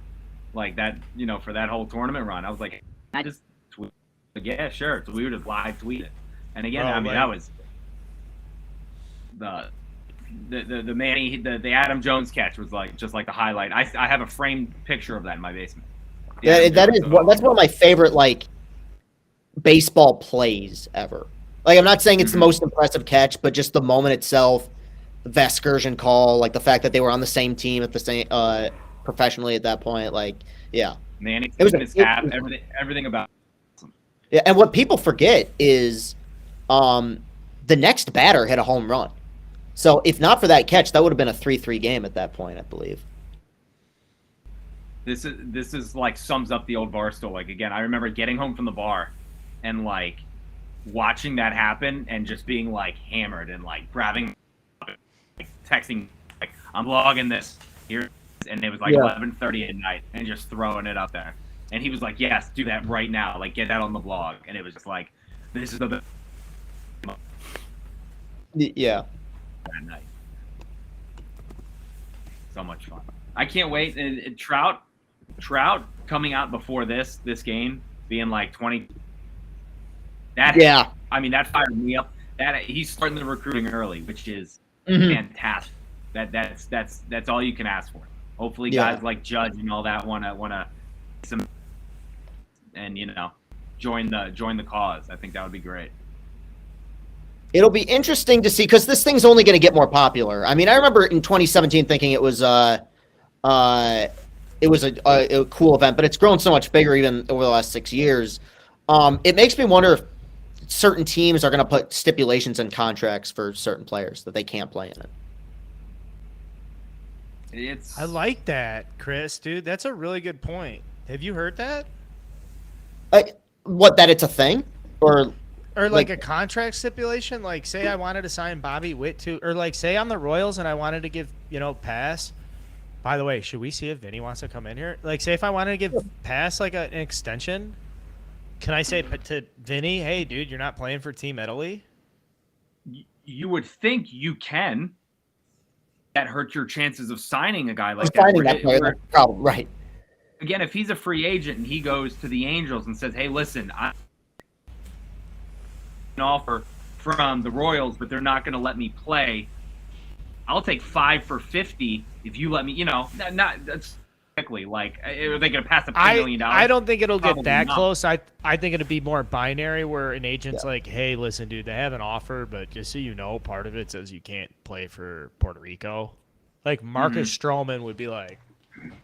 like that, for that whole tournament run. I was like, I just tweet, like, yeah, sure. So we would just live tweet it, and again, Bro, I mean, that was the Manny, the Adam Jones catch was like just like the highlight. I have a framed picture of that in my basement. Yeah, that's one of my favorite like baseball plays ever. Like, I'm not saying it's the most impressive catch, but just the moment itself, the Vescursion call, like the fact that they were on the same team at the same professionally at that point, like, yeah. Manny, It was his cap, everything about it. Yeah, and what people forget is the next batter hit a home run. So if not for that catch, that would have been a 3-3 game at that point, I believe. This is like sums up the old Barstool. Like, again, I remember getting home from the bar and like watching that happen and just being like hammered and like grabbing, like texting, like, I'm logging this here, and it was like 11:30 at night, and just throwing it up there. And he was like, yes, do that right now, like get that on the blog. And it was just like, this is the Yeah. that night. So much fun. I can't wait. And Trout coming out before this game being like 20. Yeah. I mean, that fired me up. That he's starting the recruiting early, which is fantastic. That's all you can ask for. Hopefully, guys like Judge and all that want to some and join the cause. I think that would be great. It'll be interesting to see, because this thing's only going to get more popular. I mean, I remember in 2017 thinking it was a cool event, but it's grown so much bigger even over the last 6 years. It makes me wonder if certain teams are going to put stipulations in contracts for certain players that they can't play in it. I like that, Chris, dude. That's a really good point. Have you heard that? What, that it's a thing? Or like a contract stipulation? Like, say I wanted to sign Bobby Witt or like say I'm the Royals and I wanted to give, Pass. By the way, should we see if Vinny wants to come in here? Like, say if I wanted to give Pass like an extension, can I say to Vinny, hey, dude, you're not playing for Team Italy? You would think you can. That hurts your chances of signing a guy like that. Signing that player, that's the problem, right? Again, if he's a free agent and he goes to the Angels and says, hey, listen, I'm an offer from the Royals, but they're not going to let me play. I'll take 5 for 50 if you let me, that's quickly. Like, are they going to pass the $10 million? I don't think it'll get that not. close. I think it'll be more binary where an agent's like, hey, listen, dude, they have an offer, but just so you know, part of it says you can't play for Puerto Rico. Like Marcus Stroman would be like,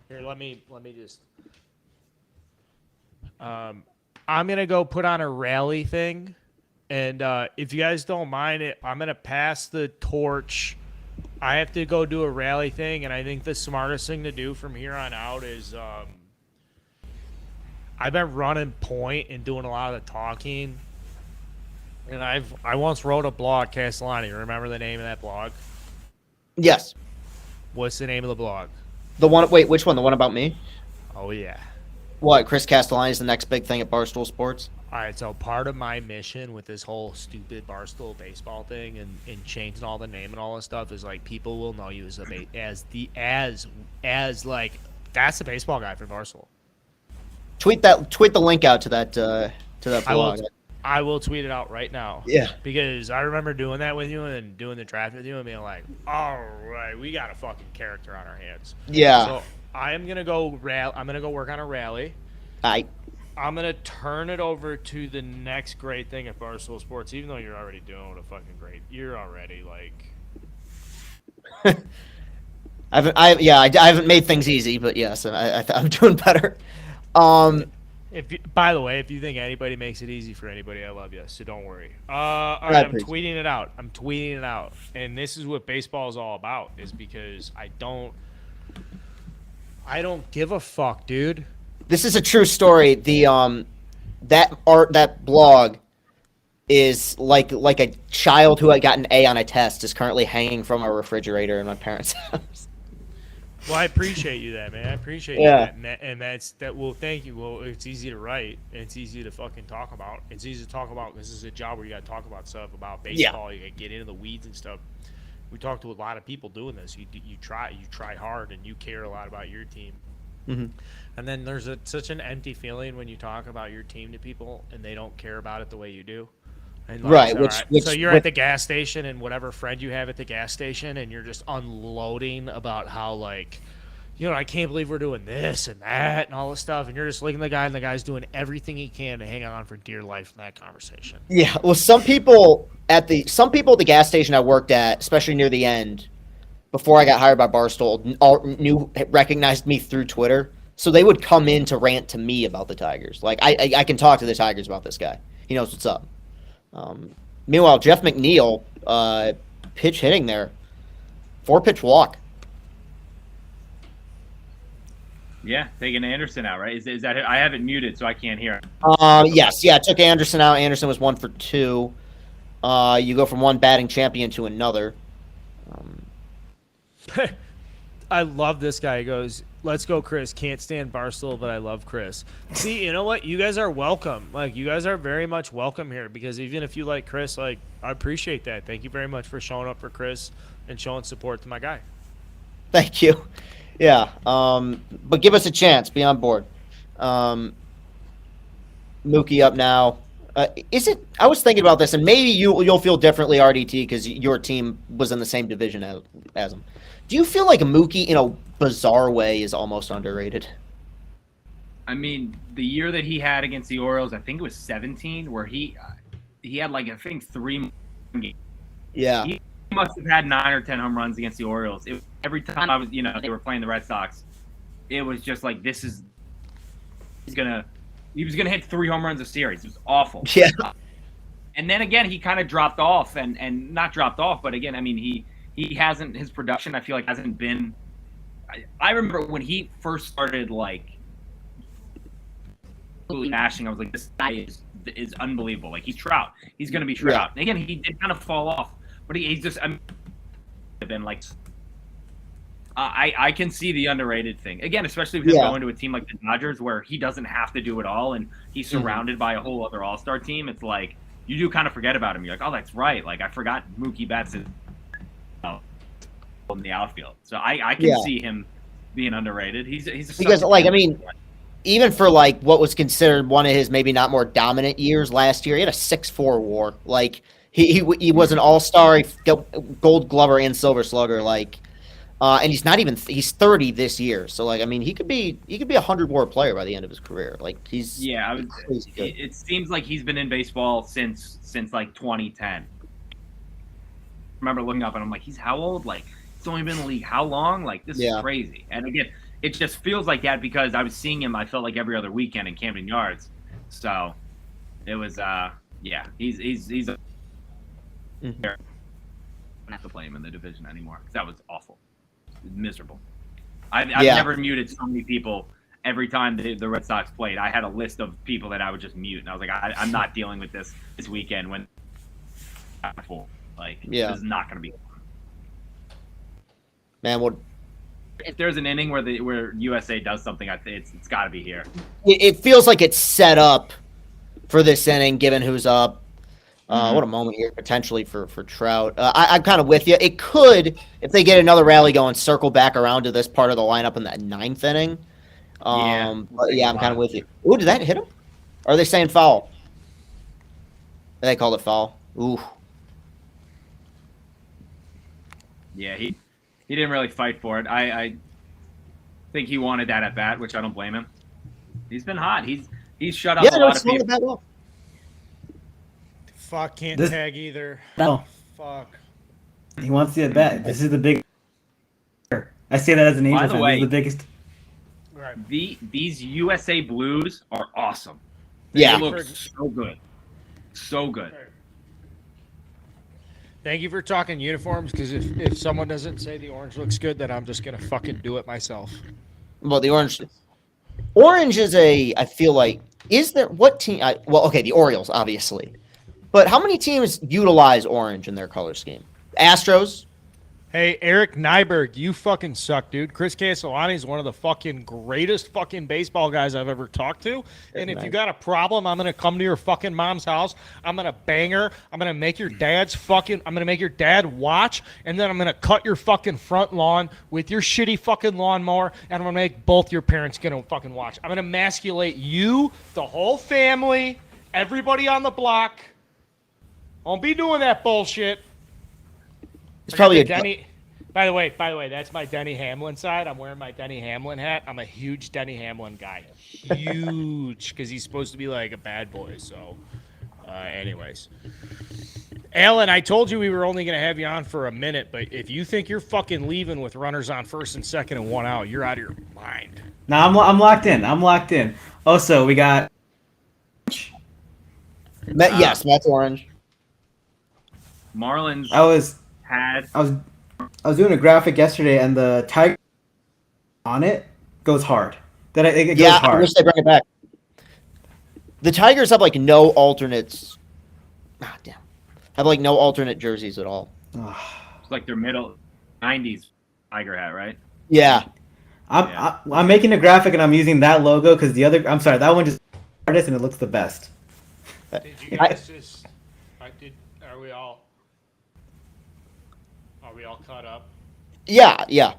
here, let me just I'm gonna go put on a rally thing, and if you guys don't mind it, I'm gonna pass the torch. I have to go do a rally thing, and I think the smartest thing to do from here on out is I've been running point and doing a lot of the talking, and I once wrote a blog, Castellani. Remember the name of that blog? Yes. What's the name of the blog? The one. Wait, which one? The one about me? Oh yeah. What? Chris Castellani is the next big thing at Barstool Sports. All right, so part of my mission with this whole stupid Barstool baseball thing and changing all the name and all this stuff is like people will know you as like that's the baseball guy for Barstool. Tweet the link out to that blog. I will tweet it out right now. Yeah. Because I remember doing that with you and doing the draft with you and being like, all right, we got a fucking character on our hands. Yeah. So I'm gonna go work on a rally. I'm going to turn it over to the next great thing at Barstool Sports, even though you're already doing a fucking great. You're already like. I haven't made things easy, but yes, I'm doing better. By the way, if you think anybody makes it easy for anybody, I love you, so don't worry. All right, I'm tweeting it out. And this is what baseball is all about, is because I don't give a fuck, dude. This is a true story. That blog is like a child who had got an A on a test is currently hanging from a refrigerator in my parents' house. Well, I appreciate you that, man. I appreciate Yeah. you that. And that's that. Well, thank you. Well, it's easy to write. And it's easy to fucking talk about. It's easy to talk about. This is a job where you got to talk about stuff about baseball. You got to get into the weeds and stuff. We talk to a lot of people doing this. You try hard, and you care a lot about your team. Mm-hmm. And then there's such an empty feeling when you talk about your team to people, and they don't care about it the way you do. And Right, so you're at the gas station, and whatever friend you have at the gas station, and you're just unloading about how, like, I can't believe we're doing this and that and all this stuff, and you're just looking at the guy, and the guy's doing everything he can to hang on for dear life in that conversation. Yeah, well, some people at the gas station I worked at, especially near the end, before I got hired by Barstool, recognized me through Twitter, so they would come in to rant to me about the Tigers. Like, I can talk to the Tigers about this guy. He knows what's up. Meanwhile, Jeff McNeil, pitch hitting there, 4-pitch walk. Yeah, taking Anderson out, right? Is that I have it muted so I can't hear. Yes, yeah, took Anderson out. Anderson was 1 for 2. You go from one batting champion to another. I love this guy. He goes, "Let's go, Chris. Can't stand Barstool, but I love Chris." See, you know what? You guys are welcome. Like, you guys are very much welcome here, because even if you like Chris, like, I appreciate that. Thank you very much for showing up for Chris and showing support to my guy. Thank you. Yeah, but give us a chance. Be on board. Mookie up now. Is it? I was thinking about this, and maybe you'll feel differently, RDT, because your team was in the same division as him. Do you feel like Mookie, in a bizarre way, is almost underrated? I mean, the year that he had against the Orioles, I think it was 17, where he had, like, I think 3 games. Yeah. He must have had 9 or 10 home runs against the Orioles. Every time they were playing the Red Sox, it was just like, he was gonna hit 3 home runs a series. It was awful. Yeah. And then again, he kind of dropped off, and not dropped off, but again, I mean, he hasn't, his production, I feel like, hasn't been. I remember when he first started, like, mashing, I was like, this guy is unbelievable. Like, he's Trout. He's going to be Trout. Yeah. And again, he did kind of fall off, but he's just, been like, I can see the underrated thing. Again, especially with him going to a team like the Dodgers, where he doesn't have to do it all, and he's surrounded by a whole other all-star team. It's like, you do kind of forget about him. You're like, oh, that's right. Like, I forgot Mookie Betts is in the outfield. So I can see him being underrated. He's because, like, I mean, even for, like, what was considered one of his maybe not more dominant years last year, he had a 6.4 WAR. Like, he was an all-star, Gold Glover and Silver Slugger. Like, and he's 30 this year. So, like, I mean, he could be a 100 WAR player by the end of his career. Like, he's crazy good. It seems like he's been in baseball since like 2010. I remember looking up and I'm like, he's how old? Like, he's only been in the league how long? Like, this is crazy. And again, it just feels like that because I was seeing him, I felt like, every other weekend in Camden Yards. So it was he's I don't have to play him in the division anymore, because that was awful. It was miserable. I've never muted so many people. Every time the Red Sox played, I had a list of people that I would just mute, and I was like, I'm not dealing with this weekend when this is not going to be fun. Man, if there's an inning where USA does something, I think it's got to be here. It feels like it's set up for this inning, given who's up. What a moment here, potentially, for Trout. I'm kind of with you. It could, if they get another rally going, circle back around to this part of the lineup in that 9th inning. But yeah, I'm kind of with you. Ooh, did that hit him? Or are they saying foul? They called it foul. Ooh. Yeah, he didn't really fight for it. I think he wanted that at bat, which I don't blame him. He's been hot. He's shut up a lot of people. Fuck, can't tag either. No. Fuck. He wants the at bat. This is the big. I say that as an Angel fan. This is the biggest. Right. These USA Blues are awesome. Yeah. They look so good. So good. Thank you for talking uniforms, because if someone doesn't say the orange looks good, then I'm just going to fucking do it myself. Well, the orange is I feel like, is there, what team, the Orioles, obviously. But how many teams utilize orange in their color scheme? Astros, Hey, Eric Nyberg, you fucking suck, dude. Chris Castellani is one of the fucking greatest fucking baseball guys I've ever talked to. And if you got a problem, I'm gonna come to your fucking mom's house. I'm gonna bang her. I'm gonna make your dad watch, and then I'm gonna cut your fucking front lawn with your shitty fucking lawnmower, and I'm gonna make both your parents gonna fucking watch. I'm gonna emasculate you, the whole family, everybody on the block. Won't be doing that bullshit. It's probably Denny. By the way, that's my Denny Hamlin side. I'm wearing my Denny Hamlin hat. I'm a huge Denny Hamlin guy. Huge, because he's supposed to be like a bad boy. So, anyways. Alan, I told you we were only going to have you on for a minute, but if you think you're fucking leaving with runners on first and second and one out, you're out of your mind. No, I'm locked in. I'm locked in. Also, we got. Yes, Matt's orange. Marlins I was doing a graphic yesterday, and the tiger on it goes hard. It goes hard. I wish they bring it back. The Tigers have like no alternates. Ah, damn. Have like no alternate jerseys at all. It's like their middle 90s Tiger hat, right? Yeah. I'm making a graphic, and I'm using that logo because the other. I'm sorry, that one just artist, and it looks the best. Did you guys just? Are we all caught up? Yeah.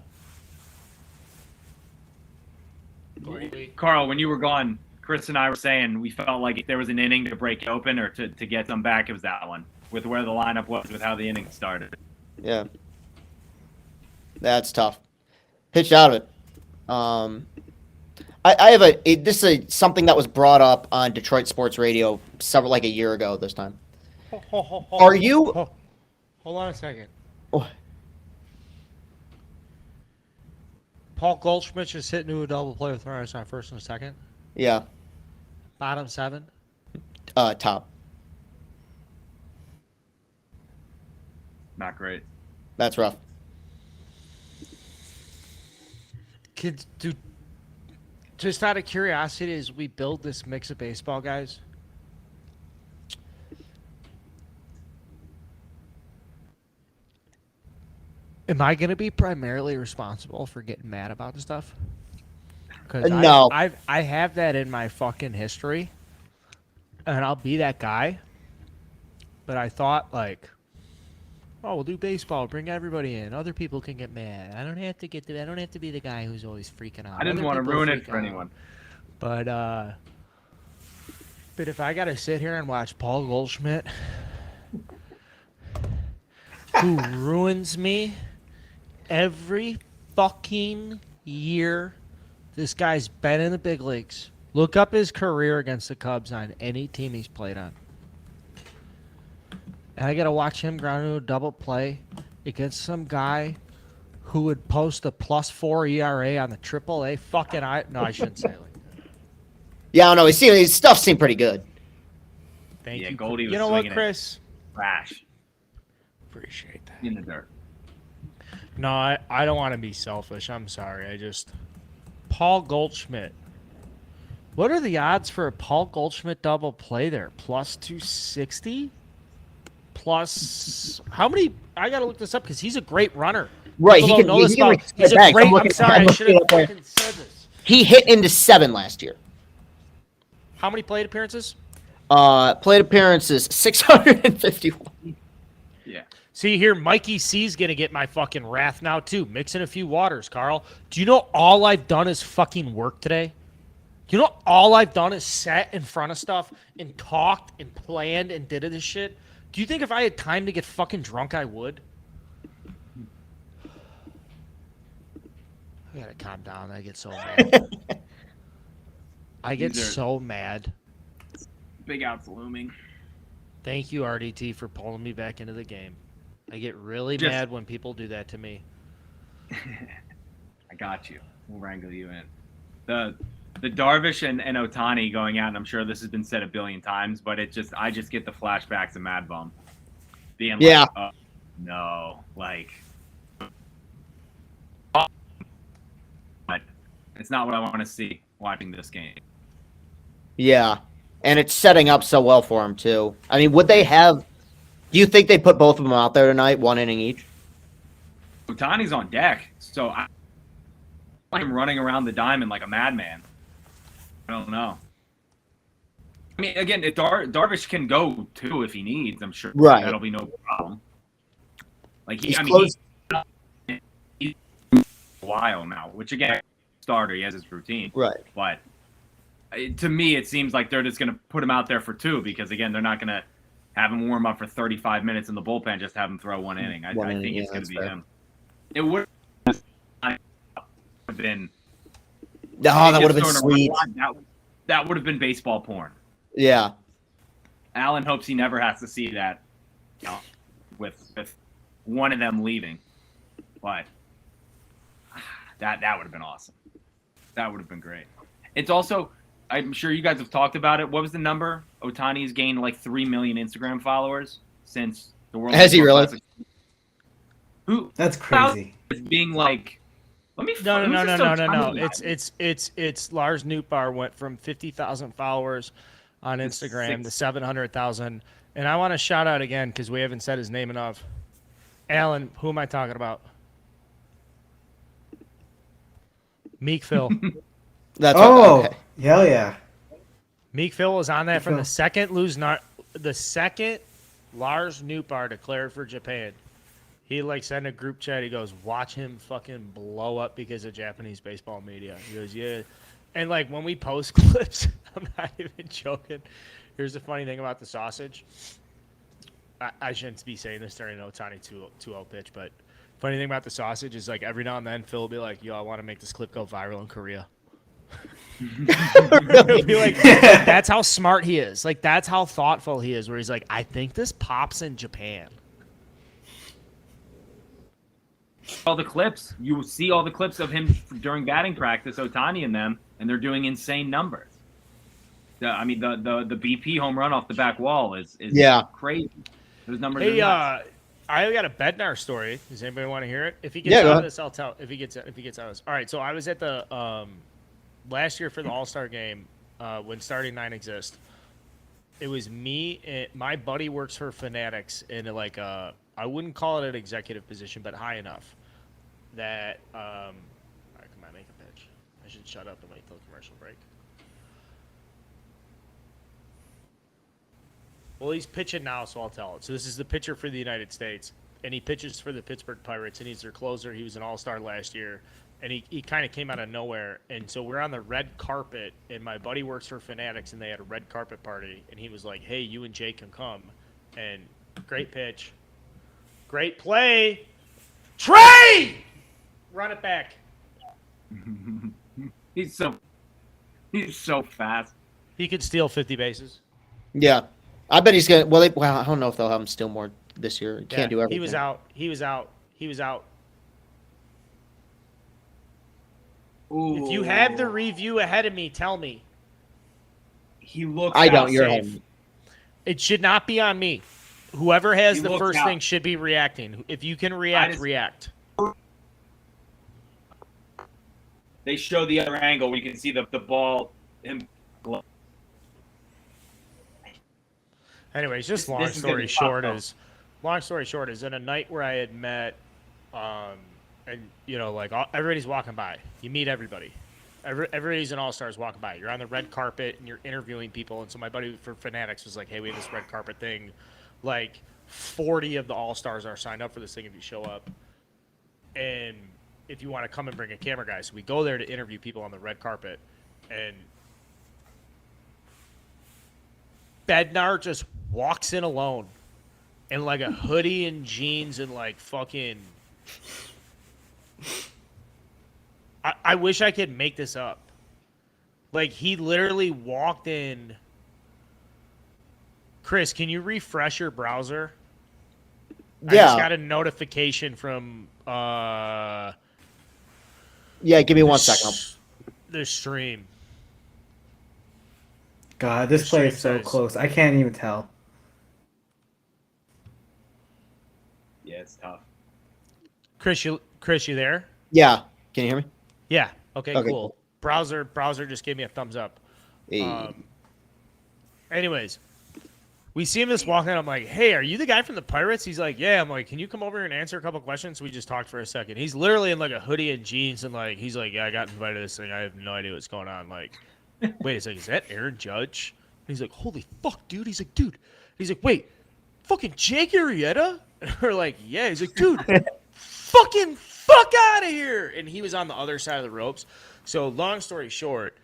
Carl, when you were gone, Chris and I were saying we felt like if there was an inning to break it open or to get them back, it was that one with where the lineup was, with how the inning started. Yeah. That's tough. Pitched out of it. I have this is something that was brought up on Detroit Sports Radio like a year ago this time. Are you? Hold on a second. Oh. Paul Goldschmidt just hit into a double play with runners on first and second. Yeah. Bottom 7. Top. Not great. That's rough. Kids, dude, just out of curiosity, as we build this mix of baseball guys, am I going to be primarily responsible for getting mad about the stuff? Because No. I have that in my fucking history, and I'll be that guy. But I thought, like, oh, we'll do baseball, bring everybody in. Other people can get mad. I don't have to be the guy who's always freaking out. I didn't want to ruin it for anyone. But if I got to sit here and watch Paul Goldschmidt, who ruins me every fucking year this guy's been in the big leagues. Look up his career against the Cubs on any team he's played on. And I got to watch him ground into a double play against some guy who would post a +4 ERA on the AAA fucking No, I shouldn't say it like that. Yeah, I don't know. His stuff seemed pretty good. Thank you. Goldie was you know what, swinging Chris? Trash Appreciate that. in the dirt. No, I don't want to be selfish. I'm sorry. Paul Goldschmidt. What are the odds for a Paul Goldschmidt double play there? +260? Plus, how many? I got to look this up because he's a great runner. Right. People don't know this about him. He's a back. great. I'm sorry. I should have fucking said this. He hit into 7 last year. How many plate appearances? Plate appearances 651. Yeah. See here, Mikey C's gonna get my fucking wrath now too. Mixing a few waters, Carl. Do you know all I've done is fucking work today? You know all I've done is sat in front of stuff and talked and planned and did this shit? Do you think if I had time to get fucking drunk, I would? I gotta calm down. I get so mad. I get so mad. Big outs looming. Thank you, RDT, for pulling me back into the game. I get really mad when people do that to me. I got you. We'll wrangle you in. The Darvish and Ohtani going out, and I'm sure this has been said a billion times, but I just get the flashbacks of Mad Bum. Being like, Yeah. oh, no, like, but it's not what I want to see watching this game. Yeah. And it's setting up so well for him, too. I mean, would they have... Do you think they put both of them out there tonight, 1 inning each? Ohtani's on deck, so I him running around the diamond like a madman. I don't know. I mean, again, if Darvish can go too if he needs, I'm sure that'll be no problem. Like he's a while now, which again, starter, he has his routine, right? But to me, it seems like they're just going to put him out there for 2 because again, they're not going to have him warm up for 35 minutes in the bullpen just to have him throw one inning. I think it's going to be him. It would have been. Oh, that would have been sweet. That would have been baseball porn. Yeah. Allen hopes he never has to see that, with one of them leaving. But that would have been awesome. That would have been great. It's also, I'm sure you guys have talked about it. What was the number? Ohtani's gained like 3 million Instagram followers since the World. Has he really? Classic. Who? That's crazy. Being like. No. It's Lars Nootbaar went from 50,000 followers on Instagram to 700,000. And I want to shout out again because we haven't said his name enough. Alan, who am I talking about? Meek Phil. That's okay. Hell yeah. Meek Phil was on that from the second Lars Nootbaar declared for Japan. He sent a group chat. He goes, watch him fucking blow up because of Japanese baseball media. He goes, yeah. And when we post clips, I'm not even joking. Here's the funny thing about the sausage. I shouldn't be saying this during an Ohtani 2-0 pitch, but funny thing about the sausage is every now and then Phil will be like, yo, I want to make this clip go viral in Korea. He'll be like, that's how smart he is. That's how thoughtful he is, where he's like, I think this pops in Japan. All the clips, you will see all the clips of him during batting practice, Ohtani and them, and they're doing insane numbers. The BP home run off the back wall is crazy. Those numbers. Hey, I got a Bednar story. Does anybody want to hear it? If he gets out of this, I'll tell. If he gets out of this. All right. So I was at the last year for the All-Star game when starting 9 exists. It was me and my buddy works for Fanatics in I wouldn't call it an executive position, but high enough that all right, come on, make a pitch. I should shut up and wait till the commercial break. Well, he's pitching now, so I'll tell it. So this is the pitcher for the United States, and he pitches for the Pittsburgh Pirates, and he's their closer. He was an All-Star last year, and he kind of came out of nowhere. And so we're on the red carpet, and my buddy works for Fanatics, and they had a red carpet party, and he was like, hey, you and Jake can come. And great pitch. Great play. Trey! Run it back. He's so fast. He could steal 50 bases. Yeah. I bet he's going to. Well, I don't know if they'll have him steal more this year. He can't do everything. He was out. Ooh. If you have the review ahead of me, tell me. He looks I don't. You're safe. home. It should not be on me. Whoever has the first thing should be reacting. If you can react, react. They show the other angle where you can see the ball. Anyways, just long story short is in a night where I had met, and everybody's walking by. You meet everybody. Everybody's an all-stars walking by. You're on the red carpet and you're interviewing people. And so my buddy for Fanatics was like, hey, we have this red carpet thing. 40 of the all-stars are signed up for this thing if you show up. And if you want to come and bring a camera guy. So we go there to interview people on the red carpet. And Bednar just walks in alone in a hoodie and jeans and fucking... I wish I could make this up. He literally walked in... Chris, can you refresh your browser? Yeah. I just got a notification from... Yeah, give me 1 second. The stream. God, this play is so close. I can't even tell. Yeah, it's tough. Chris, you there? Yeah. Can you hear me? Yeah. Okay, cool. Browser just gave me a thumbs up. Hey. Anyways, We see him just walking. I'm like, hey, are you the guy from the Pirates? He's like, yeah. I'm like, can you come over here and answer a couple questions? We just talked for a second. He's literally in like a hoodie and jeans, and like, he's like, yeah, I got invited to this thing. I have no idea what's going on. Like, wait, it's like, is that Aaron Judge? And he's like, holy fuck, dude. He's like, dude. He's like, wait, fucking Jake Arrieta? And we're like, yeah. He's like, dude, fucking fuck out of here. And he was on the other side of the ropes. So long story short,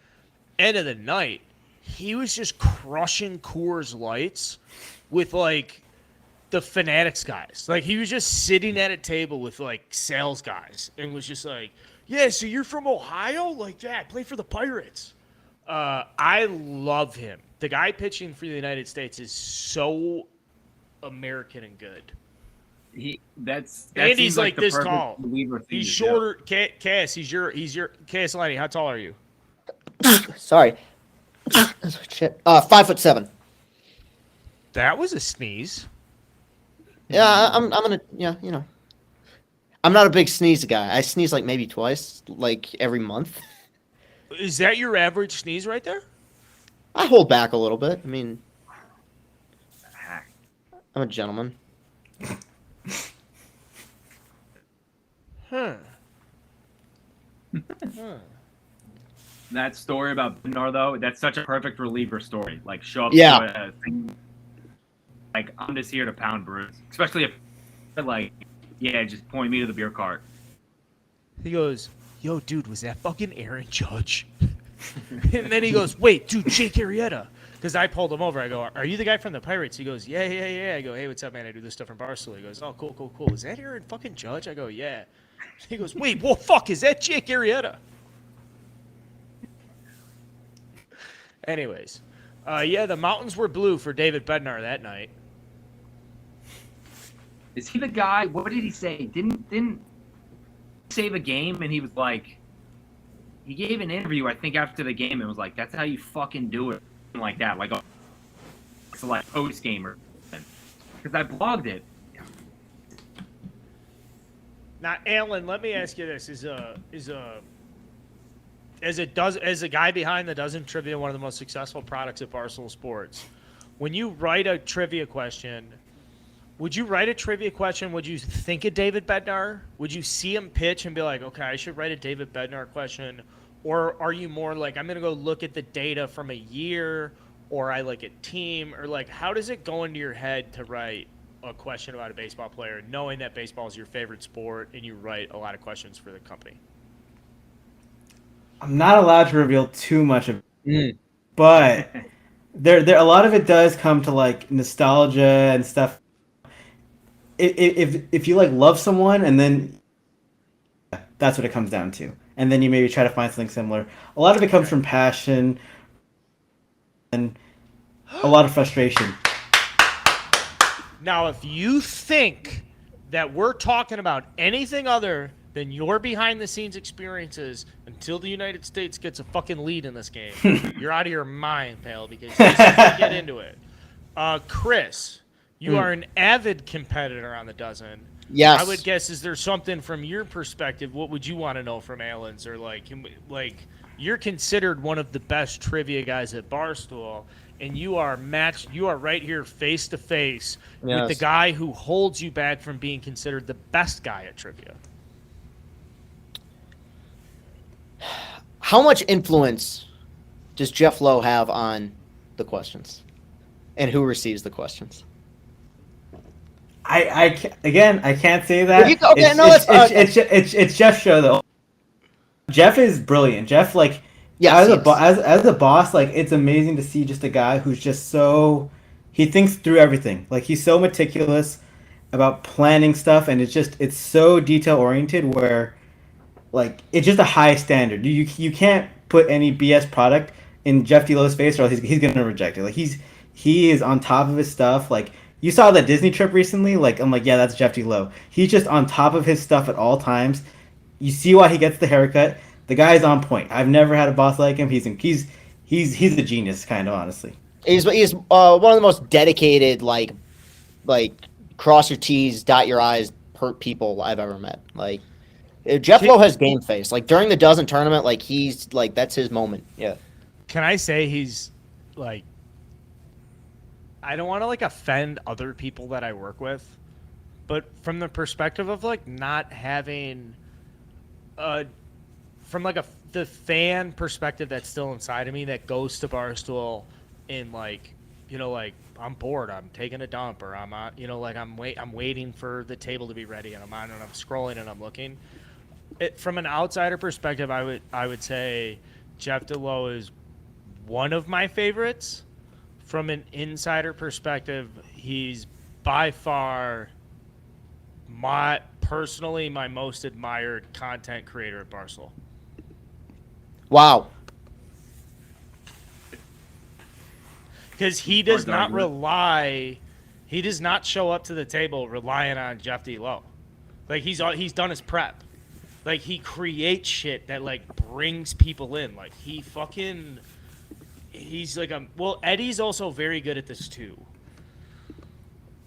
end of the night, he was just crushing Coors Lights with, like, the Fanatics guys. Like, he was just sitting at a table with, like, sales guys and was just like, yeah, so you're from Ohio? Like, yeah, I play for the Pirates. I love him. The guy pitching for the United States is so American and good. That and he's seems like the this perfect tall. reliever for He's you, shorter. Cass, he's your Cass Lenny. How tall are you? Sorry. Shit. 5'7". That was a sneeze. Yeah, I'm gonna, I'm not a big sneeze guy. I sneeze like maybe twice, like every month. Is that your average sneeze right there? I hold back a little bit. I mean, I'm a gentleman. Huh. That story about Bednar, though, that's such a perfect reliever story. Like, show up Yeah. to a thing. Like, I'm just here to pound Bruce. Especially if, like, yeah, just point me to the beer cart. He goes, yo, dude, was that fucking Aaron Judge? And then he goes, wait, dude, Jake Arrieta. Because I pulled him over. I go, are you the guy from the Pirates? He goes, yeah. I go, hey, what's up, man? I do this stuff from Barstool. He goes, oh, cool. Is that Aaron fucking Judge? I go, yeah. He goes, wait, well, fuck, is that Jake Arrieta? Anyways, yeah, the mountains were blue for David Bednar that night. Is he the guy? What did he say? Didn't save a game, and he was like, he gave an interview, I think, after the game, and was like, that's how you fucking do it, like that, like, it's like post gamer, because I blogged it. Now, Alan, let me ask you this: as a guy behind the Dozen Trivia, one of the most successful products at Barstool Sports, when you write a trivia question, would you write a trivia question? Would you think of David Bednar? Would you see him pitch and be like, okay, I should write a David Bednar question? Or are you more like, I'm going to go look at the data from a year, or I like a team, or like, how does it go into your head to write a question about a baseball player, knowing that baseball is your favorite sport and you write a lot of questions for the company? I'm not allowed to reveal too much of it, but there a lot of it does come to like nostalgia and stuff. If you like love someone, and then that's what it comes down to, and then you maybe try to find something similar. A lot of it comes from passion and a lot of frustration. Now, if you think that we're talking about anything other than your behind-the-scenes experiences until the United States gets a fucking lead in this game, you're out of your mind, pal, because this is to get into it. Chris, you are an avid competitor on the Dozen. Yes. I would guess, is there something from your perspective, what would you want to know from Alan's? Or like you're considered one of the best trivia guys at Barstool, and you are right here face to face with the guy who holds you back from being considered the best guy at trivia. How much influence does Jeff Lowe have on the questions, and who receives the questions? I can't say that. It's Jeff's show though. Jeff is brilliant. Jeff, like, as a boss, like, it's amazing to see just a guy who's just so, he thinks through everything. Like, he's so meticulous about planning stuff, and it's so detail oriented where, like, it's just a high standard. You can't put any BS product in Jeff D. Lowe's face, or else he's gonna reject it. Like, he is on top of his stuff. Like, you saw that Disney trip recently. Like, I'm like, yeah, that's Jeff D. Lowe. He's just on top of his stuff at all times. You see why he gets the haircut. The guy's on point. I've never had a boss like him. He's a genius, kind of, honestly. He's one of the most dedicated, like cross your T's, dot your I's people I've ever met. Like, Jeff Lowe has game face. Like, during the Dozen tournament, like, he's like, that's his moment. Yeah. Can I say he's like I don't want to like offend other people that I work with, but from the perspective of like not having from like the fan perspective that's still inside of me that goes to Barstool in like, you know, like I'm bored, I'm taking a dump, or I'm you know, like I'm waiting for the table to be ready, and I'm on and I'm scrolling and I'm looking. From an outsider perspective, I would say Jeff DeLoe is one of my favorites. From an insider perspective, he's by far my most admired content creator at Barstool. Wow. Because he does not show up to the table relying on Jeff DeLoe. Like he's done his prep. Like he creates shit that like brings people in. Like he's like Eddie's also very good at this too.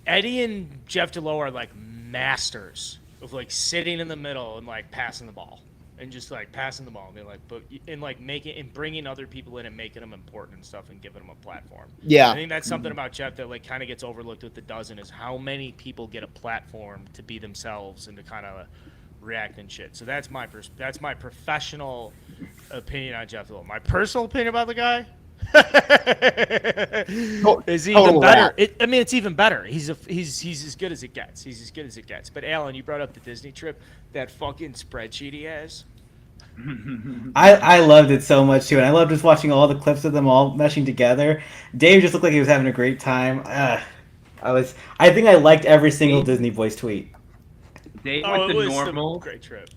Eddie and Jeff DeLoe are like masters of like sitting in the middle and like passing the ball. And just like passing the ball and being like, making and bringing other people in and making them important and stuff and giving them a platform. Yeah. I think that's something about Jeff that like kind of gets overlooked with the dozen is how many people get a platform to be themselves and to kind of react and shit. So that's my professional opinion on Jeff DeLoe. My personal opinion about the guy is even better. It's even better. He's as good as it gets. He's as good as it gets. But Alan, you brought up the Disney trip. That fucking spreadsheet he has. I loved it so much too, and I loved just watching all the clips of them all meshing together. Dave just looked like he was having a great time. I think I liked every single Disney Boys tweet. Dave with the normals. Great trip.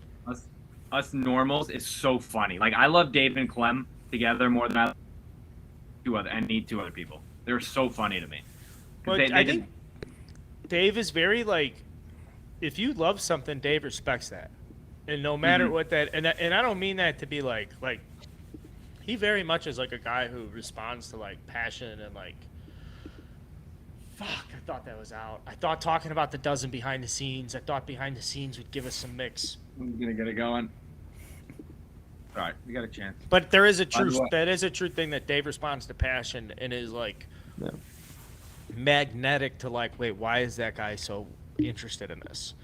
Us normals is so funny. Like I love Dave and Clem together more than I need two other people. They're so funny to me. But I think Dave is very like, if you love something, Dave respects that, and no matter what that, and I don't mean that to be like he very much is like a guy who responds to like passion and like, fuck, I thought that was out. I thought talking about the dozen behind the scenes. I thought behind the scenes would give us some mix. I'm gonna get it going. All right, we got a chance. But there is a truth. That is a true thing that Dave responds to passion and is like magnetic to like, wait, why is that guy so interested in this?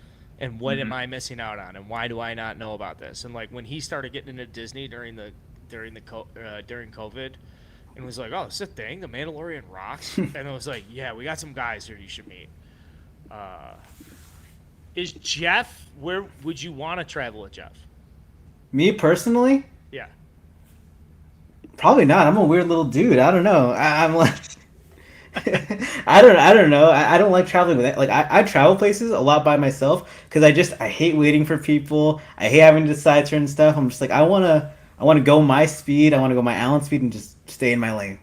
And what am I missing out on? And why do I not know about this? And like when he started getting into Disney during COVID, and was like, oh, it's a thing. The Mandalorian rocks. And it was like, yeah, we got some guys here you should meet. Is Jeff? Where would you want to travel with Jeff? Me personally? Yeah. Probably not. I'm a weird little dude. I don't know. I'm like, I don't know. I don't like traveling with it. Like I travel places a lot by myself because I hate waiting for people. I hate having to decide certain stuff. I'm just like I want to go my speed. I want to go my Allen speed and just stay in my lane.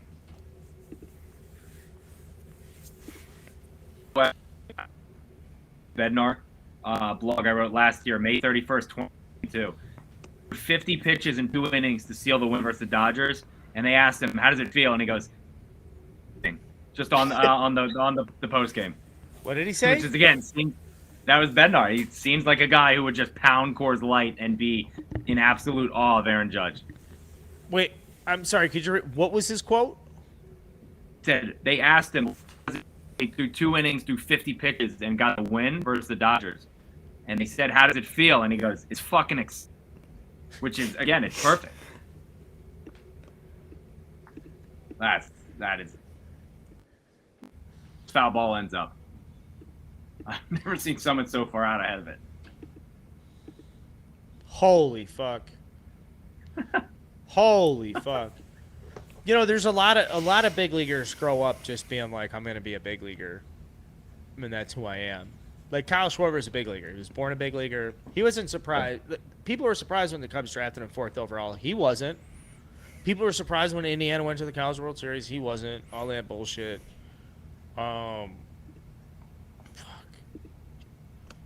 Bednar blog I wrote last year, May 31st, 2022. 50 pitches in 2 innings to seal the win versus the Dodgers, and they asked him, "How does it feel?" And he goes, just on the post game. What did he say? Which is again, that was Bednar. He seems like a guy who would just pound Coors Light and be in absolute awe of Aaron Judge. Wait, I'm sorry. What was his quote? Said they asked him, he threw 2 innings, threw 50 pitches, and got a win versus the Dodgers. And they said, "How does it feel?" And he goes, "It's fucking which is again, it's perfect. That is. Foul ball ends up. I've never seen someone so far out ahead of it. Holy fuck. Holy fuck. You know, there's a lot of big leaguers grow up just being like, I'm gonna be a big leaguer. I mean, that's who I am. Like Kyle Schwarber is a big leaguer. He was born a big leaguer. He wasn't surprised. People were surprised when the Cubs drafted him 4th overall. He wasn't. People were surprised when Indiana went to the College World Series. He wasn't. All that bullshit. Fuck.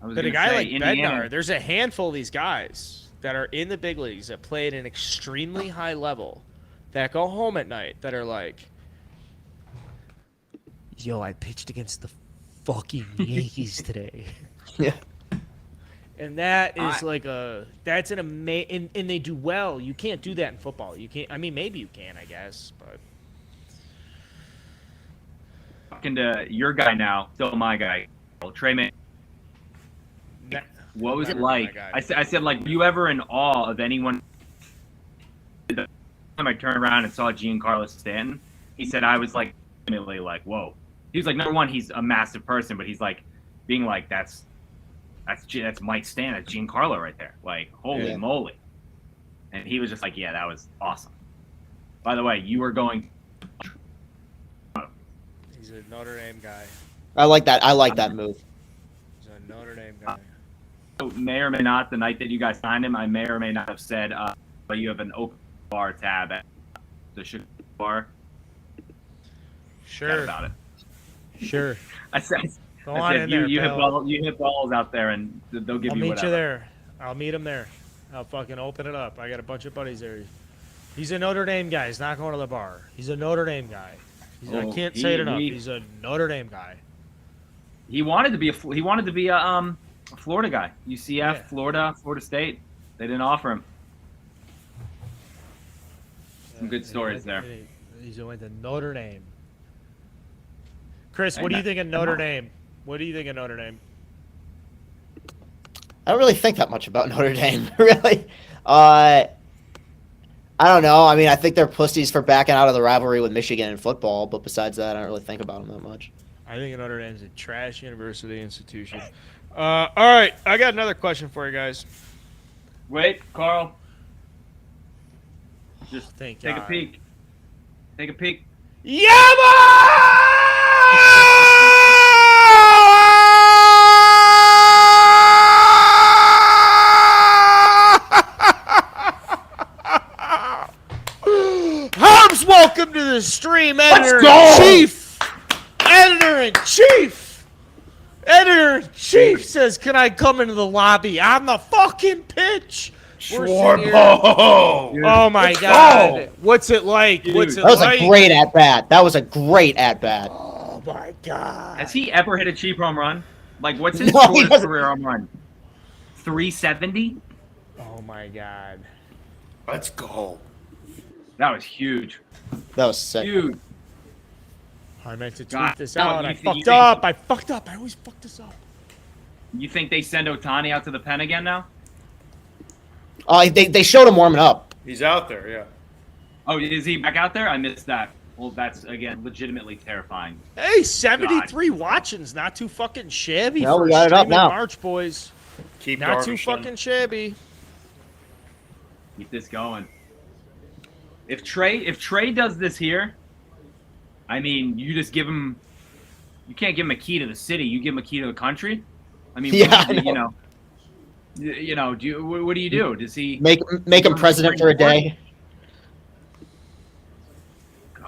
But a guy like Bednar, there's a handful of these guys that are in the big leagues that play at an extremely high level that go home at night that are like, yo, I pitched against the fucking Yankees today. Yeah. And that is that's an amazing, and they do well. You can't do that in football. You can't, I mean, maybe you can, I guess, but. talking to your guy now, still my guy, Trey Man. What was it like? I said, like, were you ever in awe of anyone? The time I turned around and saw Giancarlo Stanton, he said I was like, immediately like, whoa. He was like, number one, he's a massive person, but he's like, being like, that's Mike Stanton, that's Giancarlo right there. Like, holy moly. And he was just like, yeah, that was awesome. By the way, you were going. He's a Notre Dame guy. I like that. I like that move. He's a Notre Dame guy. May or may not, the night that you guys signed him, I may or may not have said, but you have an open bar tab at the Chicago bar. Sure. Chat about it. Sure. I said, Go on in you, there, you, hit pal. you hit balls out there, and they'll give I'll you meet whatever. you there. I'll meet him there. I'll fucking open it up. I got a bunch of buddies there. He's a Notre Dame guy. He's not going to the bar. He's a Notre Dame guy. I can't say it enough. He's a Notre Dame guy. He wanted to be a Florida guy. UCF, Florida State. They didn't offer him. Some good stories there. He's went to Notre Dame. Chris, what do you think of Notre Dame? What do you think of Notre Dame? I don't really think that much about Notre Dame, really. I don't know. I mean, I think they're pussies for backing out of the rivalry with Michigan in football, but besides that, I don't really think about them that much. I think Notre Dame's a trash university institution. All right, I got another question for you guys. Wait, Carl. Just Thank take God. a peek. Take a peek. Hobbs, welcome to the stream, Editor-in-Chief. Editor-in-Chief. Editor-in-Chief says, can I come into the lobby on the fucking pitch? Oh, my God. What's it like? What's it That was like? a great at-bat. That was a great at-bat. Oh, my God. Has he ever hit a cheap home run? Like, what's his No, he shortest doesn't. career home run? 370? Oh, my God. Let's go. That was huge. That was sick. Huge. I meant to tweet God, this no, out. you I think- you fucked think- up. I fucked up. I always fuck this up. You think they send Ohtani out to the pen again now? They showed him warming up. He's out there, yeah. Oh, is he back out there? I missed that. Well, that's, again, legitimately terrifying. Hey, 73 watching's not too fucking shabby No, for we got it up streaming now. March, boys. Keep Not too Darvish fucking in. shabby. Keep this going. If Trey does this here, I mean, you just give him. You can't give him a key to the city. You give him a key to the country. I mean, Yeah, I you know. What do you do? Does he Make him president for a day.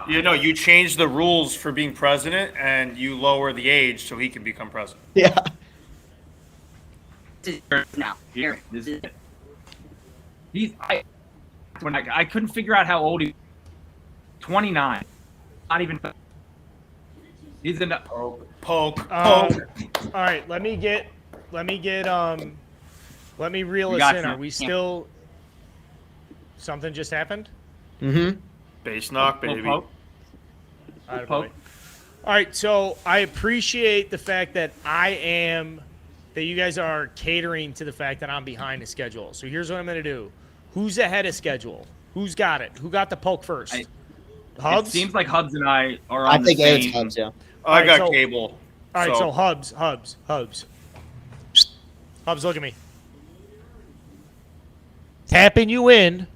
You know, you change the rules for being president, and you lower the age so he can become president. Yeah. Now here, this is it. I couldn't figure out how old he. 29. Not even. He's in the. Poke. All right, let me reel We us got in. you. Are we still? Something just happened? Mm-hmm. Base knock, baby. Poke. Attaboy. Poke. All right, so I appreciate the fact that that you guys are catering to the fact that I'm behind the schedule. So here's what I'm going to do. Who's ahead of schedule? Who's got it? Who got the poke first? It Hubs? seems like Hubs and I are on I the think same. it's Hubs, yeah. I Alright, got so- cable. All right, so Hubs. Hubs, look at me. Tapping you in.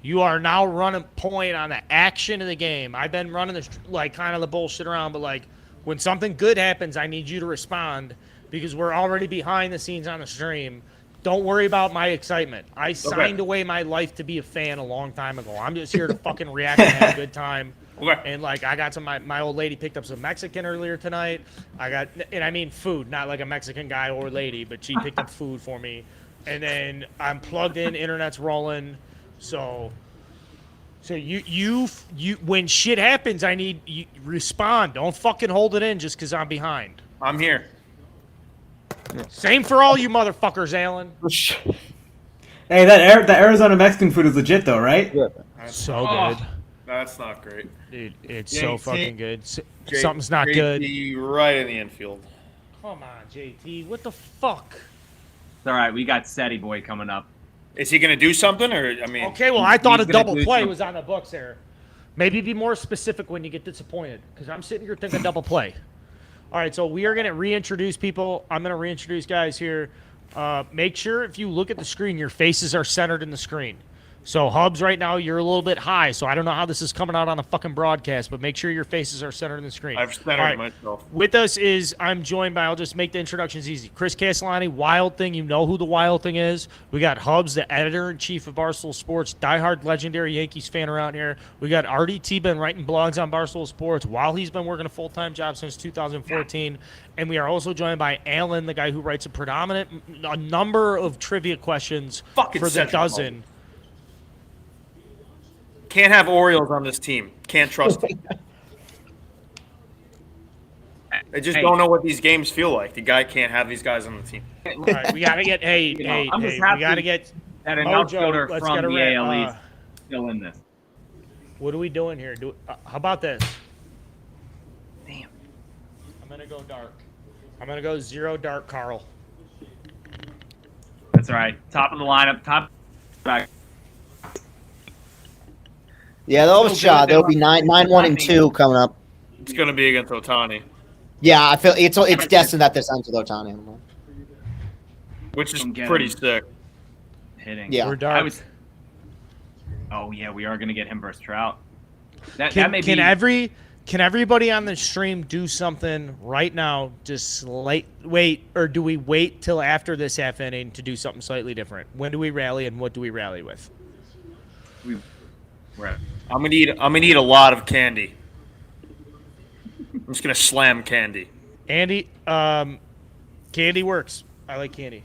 You are now running point on the action of the game. I've been running this, like, kind of the bullshit around, but, like, when something good happens, I need you to respond because we're already behind the scenes on the stream. Don't worry about my excitement. I signed away my life to be a fan a long time ago. I'm just here to fucking react and have a good time. Okay. And, like, I got my old lady picked up some Mexican earlier tonight. And I mean food, not like a Mexican guy or lady, but she picked up food for me. And then I'm plugged in, internet's rolling. So you when shit happens, I need you respond. Don't fucking hold it in just because I'm behind. I'm here. Same for all you motherfuckers, Alan. Hey, that Arizona Mexican food is legit though, right? So Oh. good. That's not great. Dude, it's so JT. fucking good. Something's not good. JT right in the infield. Come on, JT. What the fuck? It's all right. We got Seti Boy coming up. Is he going to do something, or I mean? Okay, well, I thought a he's gonna double do play something. was on the books there. Maybe be more specific when you get disappointed, because I'm sitting here thinking double play. All right, so we are going to reintroduce people. I'm going to reintroduce guys here. Make sure if you look at the screen, your faces are centered in the screen. So Hubs, right now, you're a little bit high, so I don't know how this is coming out on a fucking broadcast, but make sure your faces are centered in the screen. I've centered All right. myself. With us is, I'm joined by, I'll just make the introductions easy. Chris Castellani, Wild Thing. You know who the Wild Thing is. We got Hubs, the editor-in-chief of Barstool Sports, diehard legendary Yankees fan around here. We got RDT, been writing blogs on Barstool Sports while he's been working a full-time job since 2014. And we are also joined by Alan, the guy who writes a number of trivia questions Fucking for the Central dozen. Can't have Orioles on this team. Can't trust them. I just don't know what these games feel like. The guy can't have these guys on the team. All right, we got to get, I'm just we happy got to get, That an Mojo, outfielder let's from get a the ra- AL East still in this. what are we doing here? How about this? Damn. I'm going to go dark. I'm going to go 0 dark Carl. That's all right. Top of the lineup. Top. Back. Yeah, they'll have a Still shot. good. There'll be 9-1 and 2 coming up. It's going to be against Otani, Yeah, I feel it's destined that this ends with Otani. which is Don't get pretty him. sick. Hitting. Yeah. We're dark. Oh yeah, we are gonna get him versus Trout. That Can may be. everybody on the stream do something right now? Just wait, or do we wait till after this half inning to do something slightly different? When do we rally, and what do we rally with? We're at- I'm gonna eat a lot of candy. I'm just gonna slam candy. Andy, candy works. I like candy.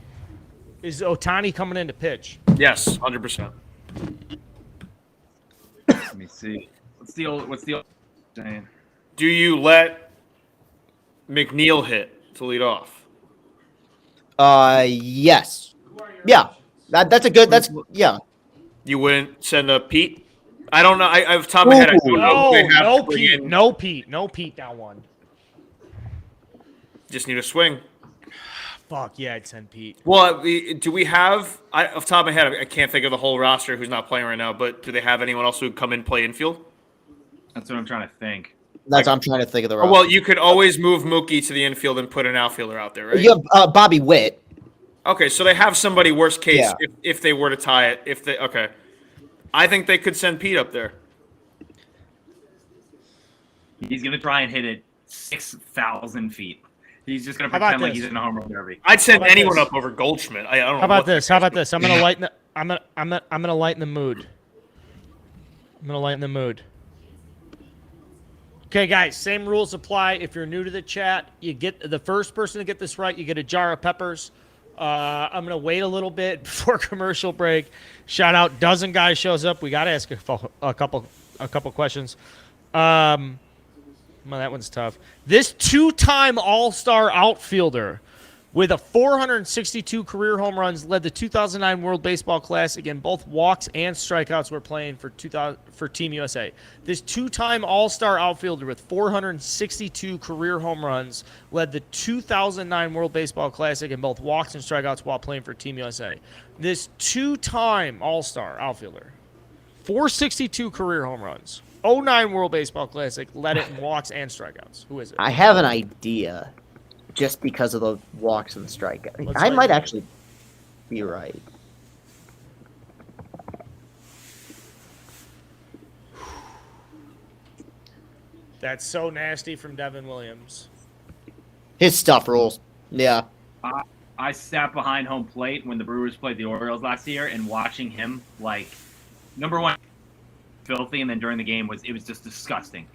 Is Otani coming in to pitch? Yes, 100%. Let me see. What's the old saying? Do you let McNeil hit to lead off? Yes. Yeah. That's a good. That's yeah. You wouldn't send a Pete? I don't know. I off the top of my head, I don't know if they have No to bring Pete, in- no Pete down one. Just need a swing. Fuck yeah, I'd send Pete. Well, do we have? Off the top of my head, I can't think of the whole roster who's not playing right now. But do they have anyone else who would come in play infield? That's what I'm trying to think. That's I'm trying to think of the. Oh, well, you could always move Mookie to the infield and put an outfielder out there, right? You have Bobby Witt. Okay, so they have somebody. Worst case, Yeah. if they were to tie it, okay, I think they could send Pete up there. He's gonna try and hit it 6,000 feet. He's just gonna How about pretend like this? he's in a home run derby. I'd send How about anyone this? up over Goldschmidt. I don't know. How about what- this? How about this? I'm gonna lighten. I'm gonna lighten the mood. I'm gonna lighten the mood. Okay, guys. Same rules apply. If you're new to the chat, you get the first person to get this right. You get a jar of peppers. I'm gonna wait a little bit before commercial break. Shout out, dozen guys shows up. We gotta ask a couple questions. Well, that one's tough. This two-time All-Star outfielder with a 462 career home runs led the 2009 World Baseball Classic, and both walks and strikeouts were playing for Team USA. This two-time All-Star outfielder with 462 career home runs led the 2009 World Baseball Classic, and both walks and strikeouts while playing for Team USA. This two-time All-Star outfielder, 462 career home runs. 09 World Baseball Classic, led it in walks and strikeouts. Who is it? I have an idea, just because of the walks and the strikeout. Let's I find might out. actually be right. That's so nasty from Devin Williams. His stuff rules. Yeah. I sat behind home plate when the Brewers played the Orioles last year, and watching him, like, number one, filthy, and then during the game it was just disgusting.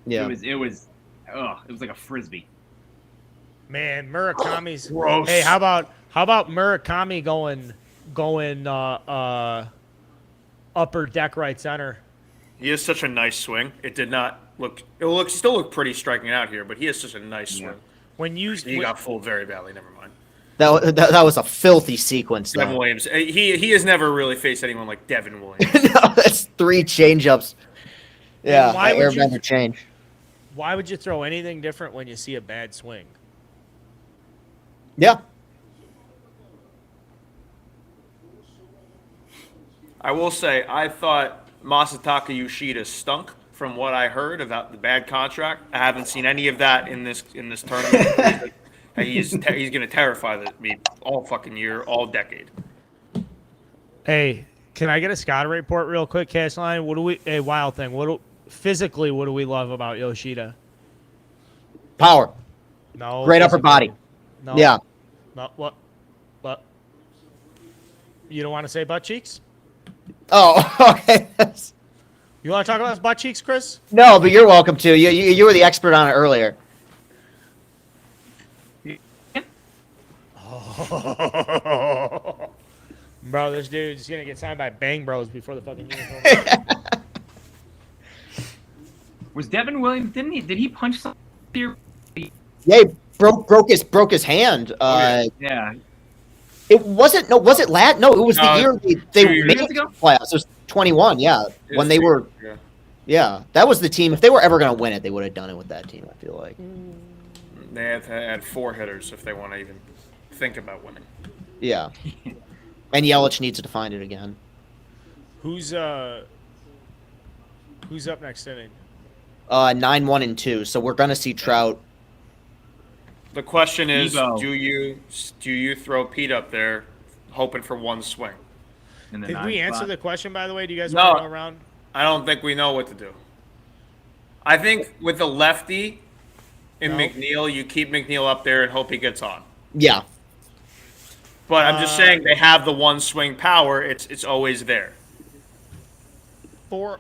Yeah. It was like a frisbee. Man, Murakami's. Gross. Hey, how about Murakami going upper deck right center? He has such a nice swing. It did not look. It still looked pretty striking out here, but he has such a nice swing. When you He got fooled very badly. Never mind. That was a filthy sequence. Devin Though. Williams. He has never really faced anyone like Devin Williams. No, that's 3 changeups. Yeah, why would you- airbender change. Why would you throw anything different when you see a bad swing? Yeah. I will say, I thought Masataka Yoshida stunk from what I heard about the bad contract. I haven't seen any of that in this tournament. he's going to terrify me all fucking year, all decade. Hey, can I get a Scott report real quick, Cash Line? Wild thing. Physically, what do we love about Yoshida? Power. No. Great upper physically. body. No. Yeah. No, what? You don't want to say butt cheeks? Oh, okay. You want to talk about his butt cheeks, Chris? No, but you're welcome to. You were the expert on it earlier. Bro, this dude's gonna get signed by Bang Bros before the fucking uniform. Was Devin Williams? Did he punch something here? Yeah, he broke his hand. Yeah. It wasn't. No, was it lat? No, it was the year they 2 years made ago? playoffs. It was 21. Yeah, when they were. Yeah. Yeah, that was the team. If they were ever going to win it, they would have done it with that team. I feel like. They had 4 hitters if they want to even think about winning. Yeah. And Yelich needs to find it again. Who's up next inning? 9-1-2. So we're gonna see Trout. The question is, Evo. do you throw Pete up there, hoping for one swing? In the Did ninth we answer spot. the question, by the way? Do you guys No. want to go around? I don't think we know what to do. I think with the lefty in No. McNeil, you keep McNeil up there and hope he gets on. Yeah. But I'm just saying they have the one swing power. It's always there. All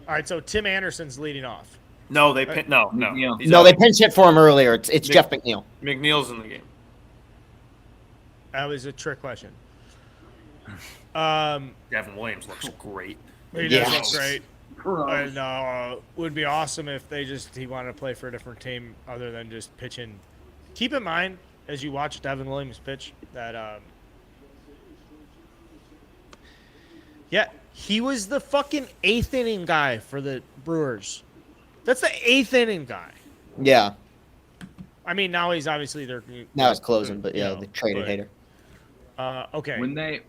right, so Tim Anderson's leading off. No, no. McNeil. He's No, out. they pinch hit for him earlier. It's Jeff McNeil. McNeil's in the game. That was a trick question. Devin Williams looks great. He Yeah. does look great. And would be awesome if he wanted to play for a different team other than just pitching. Keep in mind as you watch Devin Williams pitch that he was the fucking 8th inning guy for the Brewers. That's the 8th inning guy. Yeah. I mean, now he's obviously their. Now it's closing, but yeah, you know, they traded but- Hader. Okay.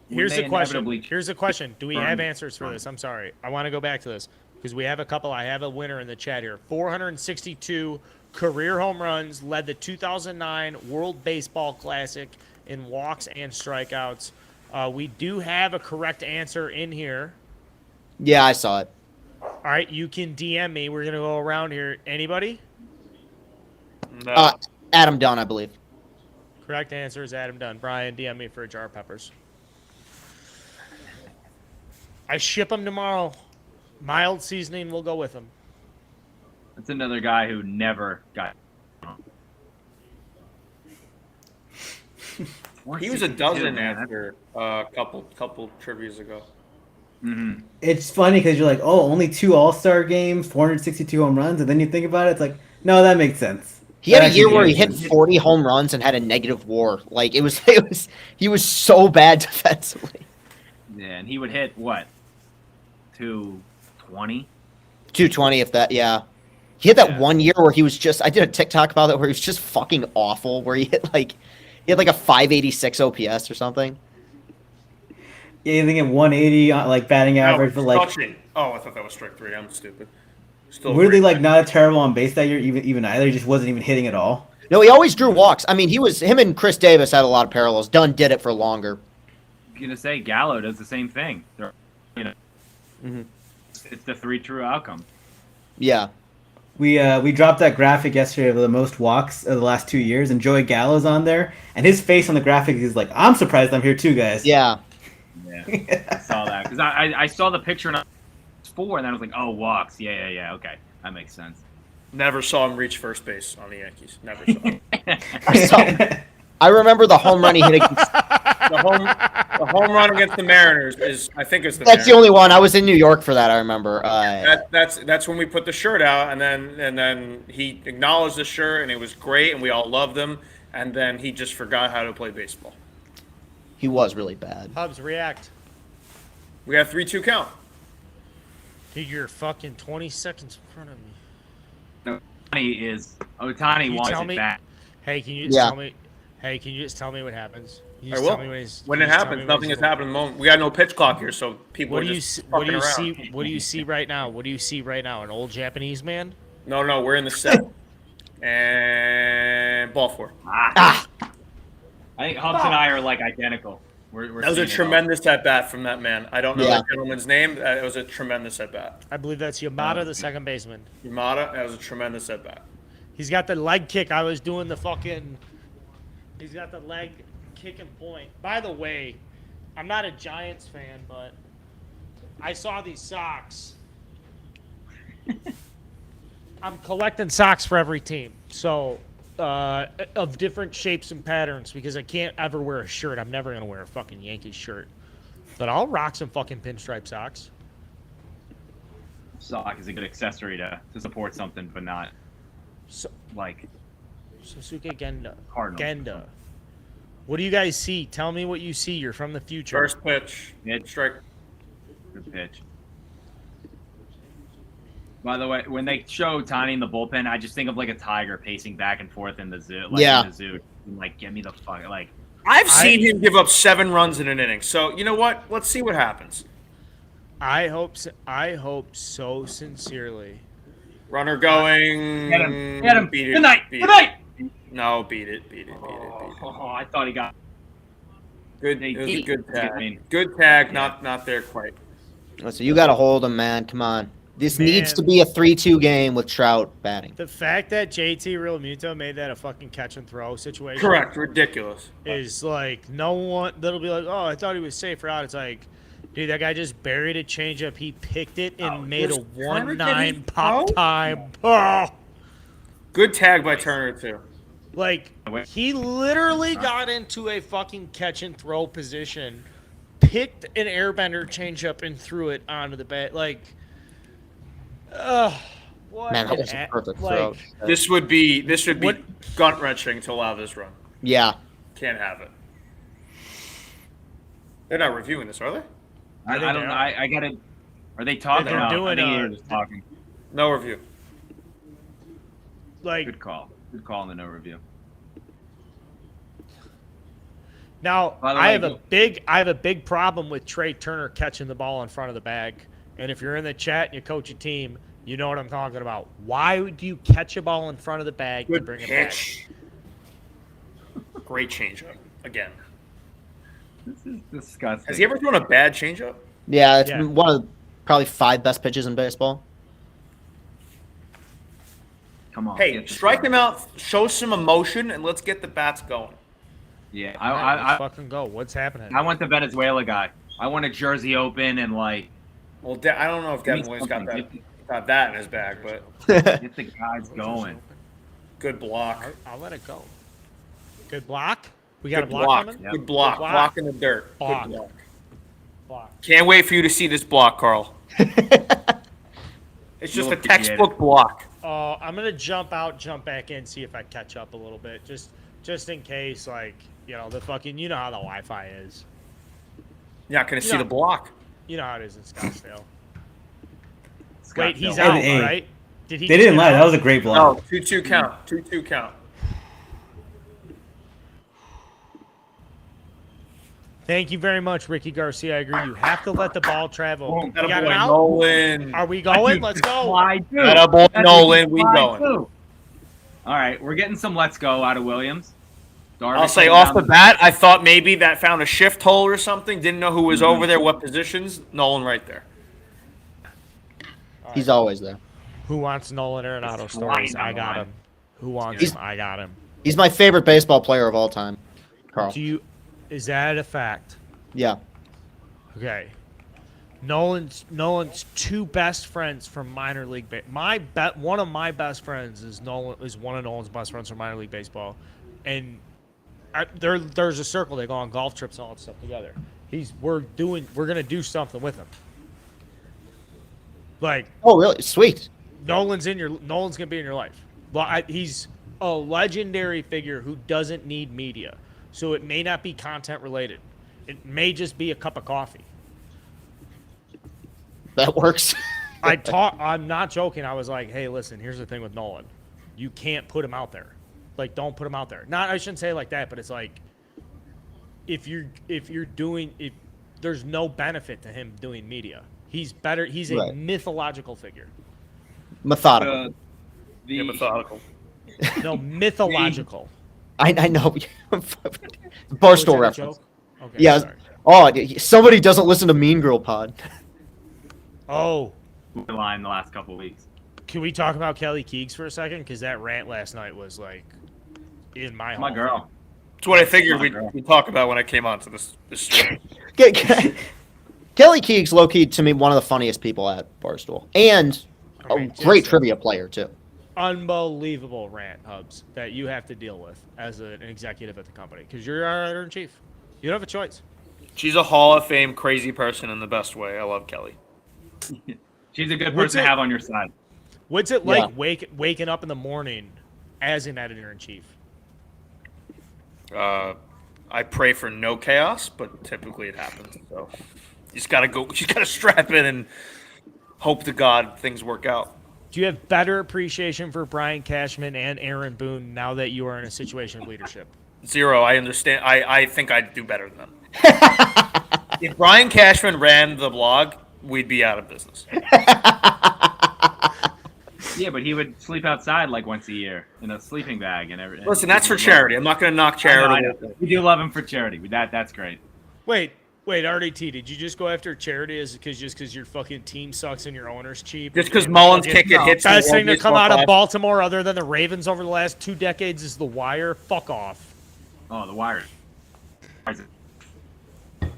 Here's the question. Here's the question. Do we have answers for this? I'm sorry. I want to go back to this because we have a couple. I have a winner in the chat here. 462 career home runs, led the 2009 World Baseball Classic in walks and strikeouts. We do have a correct answer in here. Yeah, I saw it. All right, you can DM me. We're gonna go around here. Anybody? No. Adam Dunn, I believe. Correct answer is Adam Dunn. Brian, DM me for a jar of peppers. I ship them tomorrow. Mild seasoning will go with them. That's another guy who never got. He was a dozen after a couple trivias ago. Mm-hmm. It's funny because you're like, oh, only 2 All-Star games, 462 home runs, and then you think about it, it's like, no, that makes sense. He had That a year actually where he makes hit sense. 40 home runs and had a negative WAR. Like he was so bad defensively. Yeah, and he would hit what? 220. 220 if that, yeah. He had that one year where he was just. I did a TikTok about it where he was just fucking awful. Where he had like a 586 OPS or something. Yeah, you think at 180 like batting average, but like touching. Oh, I thought that was strike 3. I'm stupid. Still weirdly great. like not a terrible on base that year even either. He just wasn't even hitting at all. No, he always drew walks. I mean, him and Chris Davis had a lot of parallels. Dunn did it for longer. I'm gonna say Gallo does the same thing. Mhm. It's the 3 true outcomes. Yeah. We dropped that graphic yesterday of the most walks of the last 2 years, and Joey Gallo's on there, and his face on the graphic is like, I'm surprised I'm here too, guys. Yeah. Yeah, I saw that because I saw the picture and I was 4, and then I was like, oh, walks. Yeah. Okay, that makes sense. Never saw him reach first base on the Yankees. Never saw him. I remember the home run he hit against. The home run against the Mariners is, I think, it's the. That's the only one. I was in New York for that. I remember. That's when we put the shirt out, and then he acknowledged the shirt, and it was great, and we all loved him, and then he just forgot how to play baseball. He was really bad. Hubs, react. We got 3-2 count. Dude, you're fucking 20 seconds in front of me. No, Otani Can you wants tell it me? back. Hey, can you just tell me? Hey, can you just tell me what happens? Can you I just will. tell me when he's, When can it you just tell happens, me when nothing he's has happened. at the moment. We got no pitch clock here, so people What are do you just see, what do you fucking see? around. What do you see right now? What do you see right now? An old Japanese man? No, we're in the set. And ball four. I think Hubs and I are like identical. We're That was a seeing it all. tremendous at bat from that man. I don't know Yeah. that gentleman's name. It was a tremendous at bat. I believe that's Yamada, the second baseman. Yamada, that was a tremendous at bat. He's got the leg kick. I was doing the fucking. He's got the leg kick and point. By the way, I'm not a Giants fan, but I saw these socks. I'm collecting socks for every team, so of different shapes and patterns because I can't ever wear a shirt. I'm never gonna wear a fucking Yankees shirt, but I'll rock some fucking pinstripe socks. Sock is a good accessory to support something, but not So, like Sasuke Genda. Cardinals. Genda. What do you guys see? Tell me what you see. You're from the future. First pitch. Mid. Strike. Good pitch. By the way, when they show Tani in the bullpen, I just think of like a tiger pacing back and forth in the zoo. Like Yeah. in the zoo. Like, get me the fuck. Like, I've seen him give up 7 runs in an inning. So, you know what? Let's see what happens. I hope so sincerely. Runner going. get him. Get him. Beat it. Good night. Beat Good it. night. No, beat it. Oh, I thought he got. Good. It was a good Excuse tag. me. Good tag. Not there quite. So you got to hold him, man. Come on. This needs Man. to be a 3-2 game with Trout batting. The fact that JT Realmuto made that a fucking catch and throw situation Correct. Ridiculous. is like no one that'll be like, oh, I thought he was safe or out. It's like, dude, that guy just buried a changeup. He picked it and made a was Turner 1-9 getting pop out? time. Oh! Good tag by Turner too. Like, he literally got into a fucking catch and throw position, picked an airbender changeup and threw it onto the bat. Like, what? Man, that an was a a- perfect like, throw. This would be What- gut wrenching to allow this run. Yeah. Can't have it. They're not reviewing this, are they? I think don't they know. are. I gotta. Are they talking? They're No, doing, I think they're just talking. No review. Like, Good call. Good call on the no review. now By the I way, have a big problem with Trea Turner catching the ball in front of the bag. And if you're in the chat and you coach a team, you know what I'm talking about. Why do you catch a ball in front of the bag to Good bring it back? pitch. Great changeup again. This is disgusting. Has he ever thrown a bad changeup? Yeah, it's Yeah. one of the probably 5 best pitches in baseball. Come on. Hey, get this strike going. him out, show some emotion, and let's get the bats going. Yeah, All right, let's I fucking go. What's happening? want the Venezuela guy. I want a Jersey Open and like Well, I don't know if give me Devin Williams got something. that in his bag, but Get the guys going. good block. I'll let it go. Good block. We got Good a block, block. coming. Yep. Good block. Good block. Block in the dirt. Block. Good block. Block. Can't wait for you to see this block, Carl. It's just You'll a appreciate it. textbook block. I'm gonna jump out, jump back in, see if I catch up a little bit, just in case, like, you know, the fucking, you know how the Wi-Fi is. You're not going to see Yeah. the block. You know how it is in Scottsdale. Scott Wait, he's Phil. out, Hey, right? Did he? They just didn't get lie. out? That was a great No, block. 2-2 count. 2-2 count. Thank you very much, Ricky Garcia. I agree. You have to let the ball travel. Boom. You got Attaboy, it out? Nolan. Are we going? Let's go. Fly too. Attaboy, That's Nolan. a We fly, going. too. All right, we're getting some let's go out of Williams. Darvish I'll say came off down the bat, I thought maybe that found a shift hole or something. Didn't know who was over there, what positions. Nolan right there. He's always there. Who wants Nolan Arenado It's stories? flying down I the got line. him. Who wants He's- him? I got him. He's my favorite baseball player of all time, Carl. Is that a fact? Yeah. Okay. Nolan's 2 best friends from minor league. One of my best friends is one of Nolan's best friends from minor league baseball, and there's a circle. They go on golf trips and all that stuff together. We're gonna do something with him. Like, Oh, really? Sweet. Nolan's gonna be in your life. Well, he's a legendary figure who doesn't need media, so it may not be content related. It may just be a cup of coffee. That works. I'm not joking. I was like, hey, listen, here's the thing with Nolan. You can't put him out there. Like, don't put him out there. Not, I shouldn't say it like that, but it's like, if there's no benefit to him doing media. He's better. He's a mythological figure. Methodical. Methodical. No, mythological. I know. Barstool reference. Joke? Okay, Yeah. sorry. Oh, somebody doesn't listen to Mean Girl Pod. Oh, line the last couple of weeks. can we talk about Kelly Keegs for a second? Because that rant last night was like in my My girl. It's what I figured we'd talk about when I came onto this stream. Kelly Keegs, low key to me, one of the funniest people at Barstool, and a great trivia player too. Unbelievable rant, Hubs, that you have to deal with as an executive at the company because you're our editor in chief. You don't have a choice. She's a Hall of Fame crazy person in the best way. I love Kelly. She's a good person to have on your side. What's it like waking up in the morning as an editor in chief? I pray for no chaos, but typically it happens. So you just gotta strap in and hope to God things work out. Do you have better appreciation for Brian Cashman and Aaron Boone now that you are in a situation of leadership? Zero. I understand. I think I'd do better than them. If Brian Cashman ran the blog, we'd be out of business. Yeah, but he would sleep outside like once a year in a sleeping bag and everything. Listen, that's for charity. I'm not going to knock charity. I know. We do love him for charity. That's great. Wait, RDT, did you just go after charity because your fucking team sucks and your owner's cheap? Just because Mullins can't get hits. Best thing to come out of Baltimore other than the Ravens over the last 2 decades is The Wire. Fuck off. Oh, The Wire.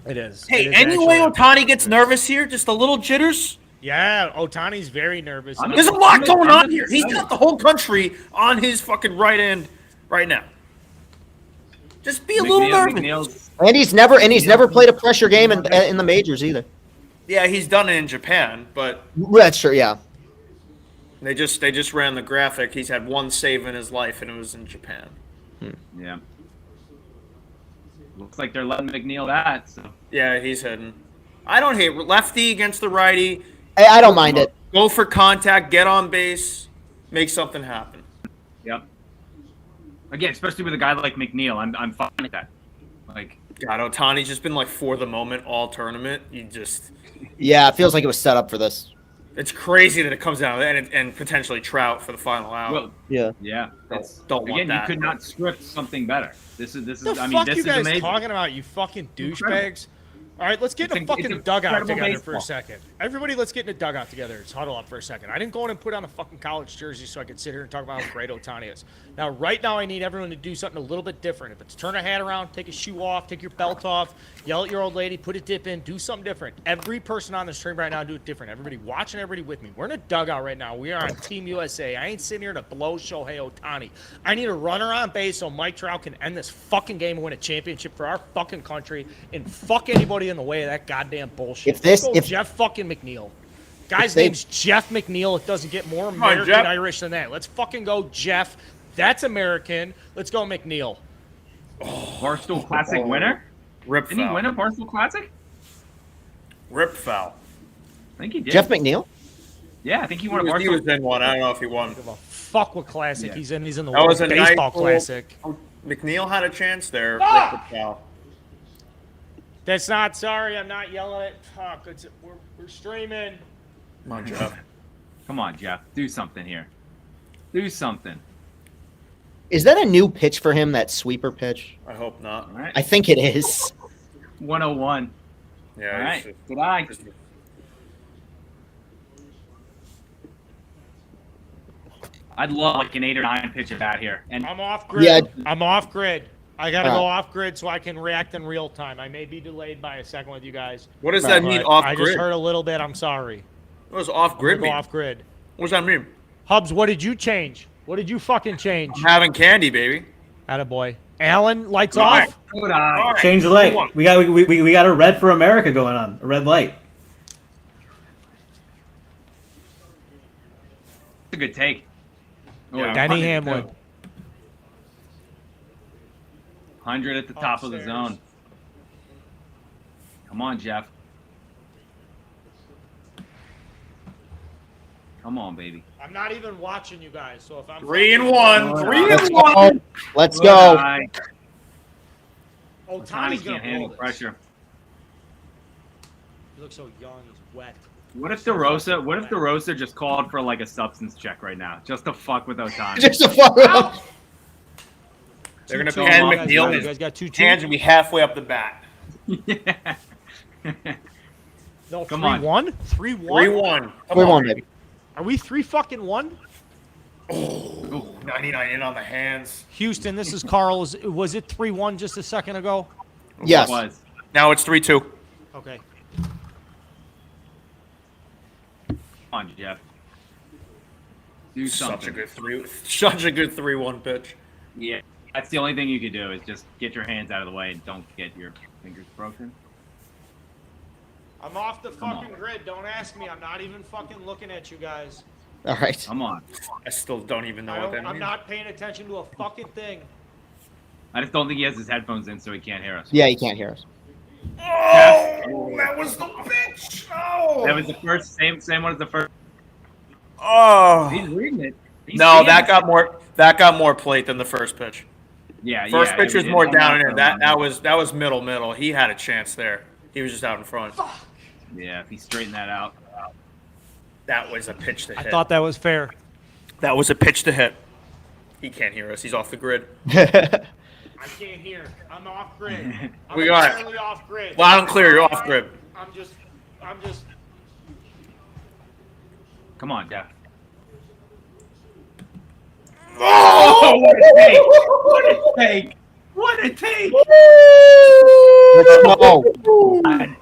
It is. Hey, It is anyway, actually- Ohtani gets nervous here. Just a little jitters. Yeah, Otani's very nervous. There's a lot going on here. He's got the whole country on his fucking right end right now. Just be a little nervous. And he's never played a pressure game in the majors either. Yeah, he's done it in Japan, but That's true. Yeah. they just ran the graphic. He's had one save in his life, and it was in Japan. Yeah. Looks like they're letting McNeil that. So. Yeah, he's hitting. I don't hate lefty against the righty. I don't mind it. Go for contact, get on base, make something happen. Yep. Again, especially with a guy like McNeil, I'm fine with that. Like, God, Ohtani's just been like for the moment all tournament. Yeah, it feels like it was set up for this. It's crazy that it comes down to that, and potentially Trout for the final out. well, Yeah. yeah. Don't want Again, that. you could not script something better. This is. What the I mean, fuck this you is guys amazing. talking about, you fucking douchebags? All right, let's get in a It's fucking dugout incredible together for a baseball. second. Everybody, let's get in a dugout together. Let's huddle up for a second. I didn't go in and put on a fucking college jersey so I could sit here and talk about how great Ohtani is. Now, right now, I need everyone to do something a little bit different. If it's turn a hat around, take a shoe off, take your belt off, yell at your old lady, put a dip in, do something different. Every person on the stream right now do it different. Everybody watching, everybody with me. We're in a dugout right now. We are on Team USA. I ain't sitting here to blow Shohei Ohtani. I need a runner on base so Mike Trout can end this fucking game and win a championship for our fucking country and fuck anybody in the way of that goddamn bullshit. Let's go Jeff fucking McNeil. Guy's name's Jeff McNeil. It doesn't get more American Irish than that. Let's fucking go Jeff. That's American. Let's go McNeil. Barstool Classic winner? Rip Didn't he foul. win a Barstool Classic? Rip foul. I think he did. Jeff McNeil? Yeah, I think he won a He Barstool. was in one. I don't know if he won. Give a fuck what classic Yeah. he's in. He's in the That was World a Baseball nice Classic. McNeil had a chance there. Ah! Rip the foul. That's not sorry. I'm not yelling at. Fuck. We're streaming. Come on, Jeff. Come on, Jeff. Do something here. Do something. Is that a new pitch for him, that sweeper pitch? I hope not. All right. I think it is. 101. Yeah. All right. he's just- Good eye. I'd love like an 8 or 9 pitch at bat here. And I'm off grid. Yeah. I'm off grid. I gotta All go right. off grid so I can react in real time. I may be delayed by a second with you guys. What does that but mean, off I grid? just heard a little bit. I'm sorry. What does off I'm grid gonna go mean? off grid. What does that mean? Hubs, what did you change? What did you fucking change? I'm having candy, baby. Attaboy. Alan, lights All right. off. good eye. All right. Change the light. We got a red for America going on. A red light. That's a good take. Yeah. Danny 100 Hamlin. too. 100 at the top of the Upstairs. zone. Come on, Jeff. Come on, baby. I'm not even watching you guys, so if I'm 3-1. Let's 3-1. Let's Good go. eye. Oh, Ohtani Tony's gonna can't handle blow this. pressure. He looks so young. He's wet. What if DeRosa just called for like a substance check right now, just to fuck with Ohtani? Just a fuck up. They're going to Two-two. pan You guys You McNeil. guys got 2-2. Hands will be halfway up the bat. Yeah. No, Come on. 3-1? 3-1? 3-1. Come 3-1, on, baby. Are we 3-1? Ooh, 99 in on the hands. Houston, this is Carl. Was it 3-1 just a second ago? Yes. It was. Now it's 3-2. Okay. Come on, Jeff. Do something. Such a good 3-1 pitch. Yeah, that's the only thing you could do is just get your hands out of the way and don't get your fingers broken. I'm off the Come fucking grid. Don't ask me. I'm not even fucking looking at you guys. All right. Come on. I still don't even know what that I'm means. not paying attention to a fucking thing. I just don't think he has his headphones in, so he can't hear us. Yeah, you can't hear us. Oh, that was the pitch. Oh. That was the first, same one as the first. Oh. He's reading it. He's No, seeing that it. got more plate than the first pitch. Yeah, First yeah, pitch he was did. more I'm down not in there. throwing That was middle. He had a chance there. He was just out in front. Yeah, if he straightened that out. That was a pitch to I hit. thought that was fair. That was a pitch to hit. He can't hear us. He's off the grid. I can't hear. I'm off grid. I'm We got it. entirely off grid. Loud and clear. You're off grid. I'm just. Come on, Jeff. Oh! What a take! What a take! What a take! Let's go.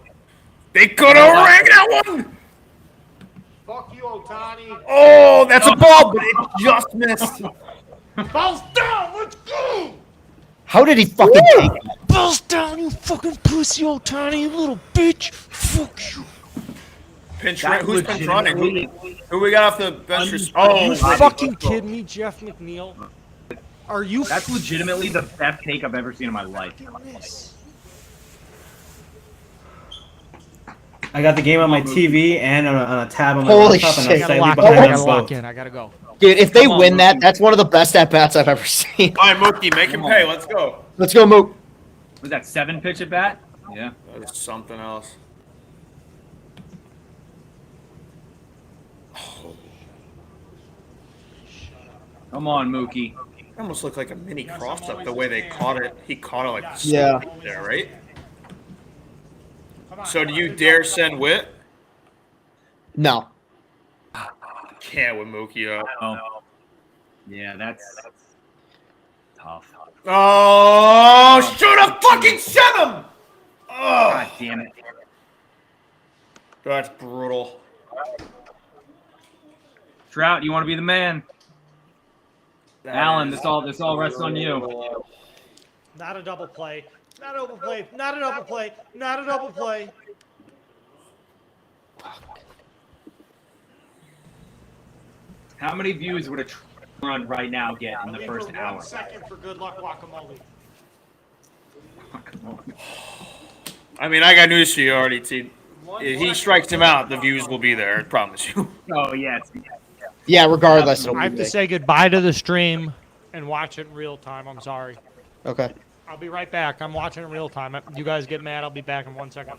They could have rang that one. Fuck you, Ohtani. Oh, that's a ball, but it just missed. Balls down. Let's go. How did he fucking take that? Balls down, you fucking pussy, Ohtani, you little bitch. Fuck you. Pinch That run. Who's pinch running? legitimately- Who we got off the bench? You Oh, fucking kidding me, Jeff McNeil? Are you That's legitimately the best take I've ever seen in my life. fucking this? I got the game on my TV and on a tab on my Holy laptop, and shit. I'm I gotta slightly lock in. behind I them gotta lock both. in. I gotta go. Dude, if they Come on, win that, Mookie. that's one of the best at-bats I've ever seen. all right, Mookie, make him pay. Let's go. Let's go, Mook. Was that 7 pitch at bat? Yeah. That is something else. Come on, Mookie. It almost looked like a mini cross-up the way they caught it. He caught it like Yeah. there, right? So do you dare send Witt? No. Can't with Mookie up. Oh. Yeah, that's tough. Oh, should have fucking sent him! Oh, God damn it. that's brutal. Trout, you want to be the man? That Alan, is this all rests on you. brutal. Not a double play. Not a double play. Not a double play. Not a double play. How many views would a run right now get in the Leave first for hour? 1 second for good luck guacamole. I mean, I got news for you already, T. If he strikes him out, the views will be there. I promise you. Oh, yes. Yeah, regardless, it'll I be have to big. say goodbye to the stream and watch it in real time. I'm sorry. Okay. I'll be right back. I'm watching in real time. You guys get mad. I'll be back in 1 second.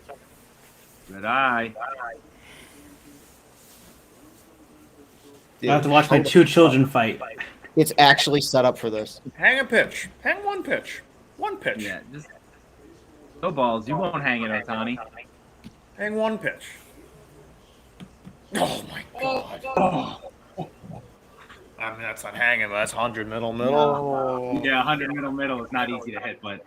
Good eye. I have to watch my two children fight. It's actually set up for this. Hang a pitch. Hang one pitch. One pitch. Yeah, just no balls. You won't hang it, Ohtani. Hang one pitch. Oh my god. I mean, that's not hanging, but that's 100 middle. Yeah, 100 middle is not easy to hit, but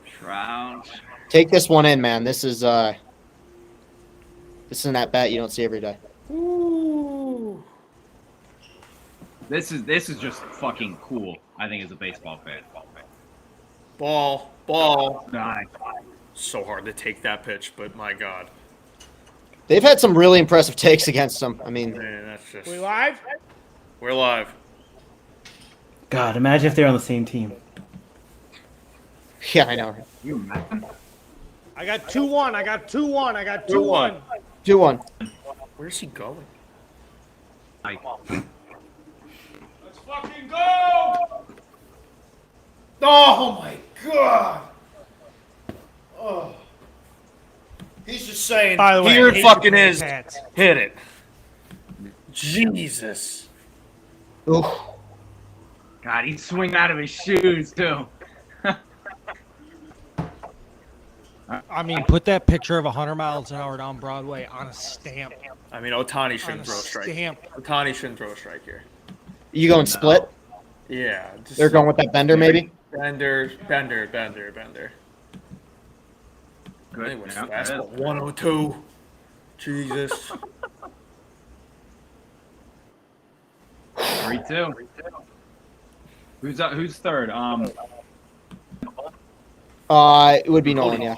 Trout. Take this one in, man. This is an at bat you don't see every day. Ooh. This is just fucking cool. I think as a baseball fan. Ball. Nice. So hard to take that pitch, but my god. They've had some really impressive takes against them. I mean, Man, that's just. We live? We're live. God, imagine if they're on the same team. yeah, I know. You man. I got 2-1. I got 2-1. I got 2-1. 2-1. Where's he going? Mike. Let's fucking go! Oh my god! Oh. He's just saying, By the way, here I it hate fucking Japan is. hats. Hit it. Jesus. Oof. God, he's swinging out of his shoes too. I mean, put that picture of 100 miles an hour down Broadway on a stamp. I mean, Otani On shouldn't a throw a strike. stamp. Otani shouldn't throw a strike here. You going split? Yeah. Just They're going with that bender, maybe? Bender. Good. Anyway, Yeah, fastball 102. Jesus. 3-2. Who's third? It would be Nolan, yeah.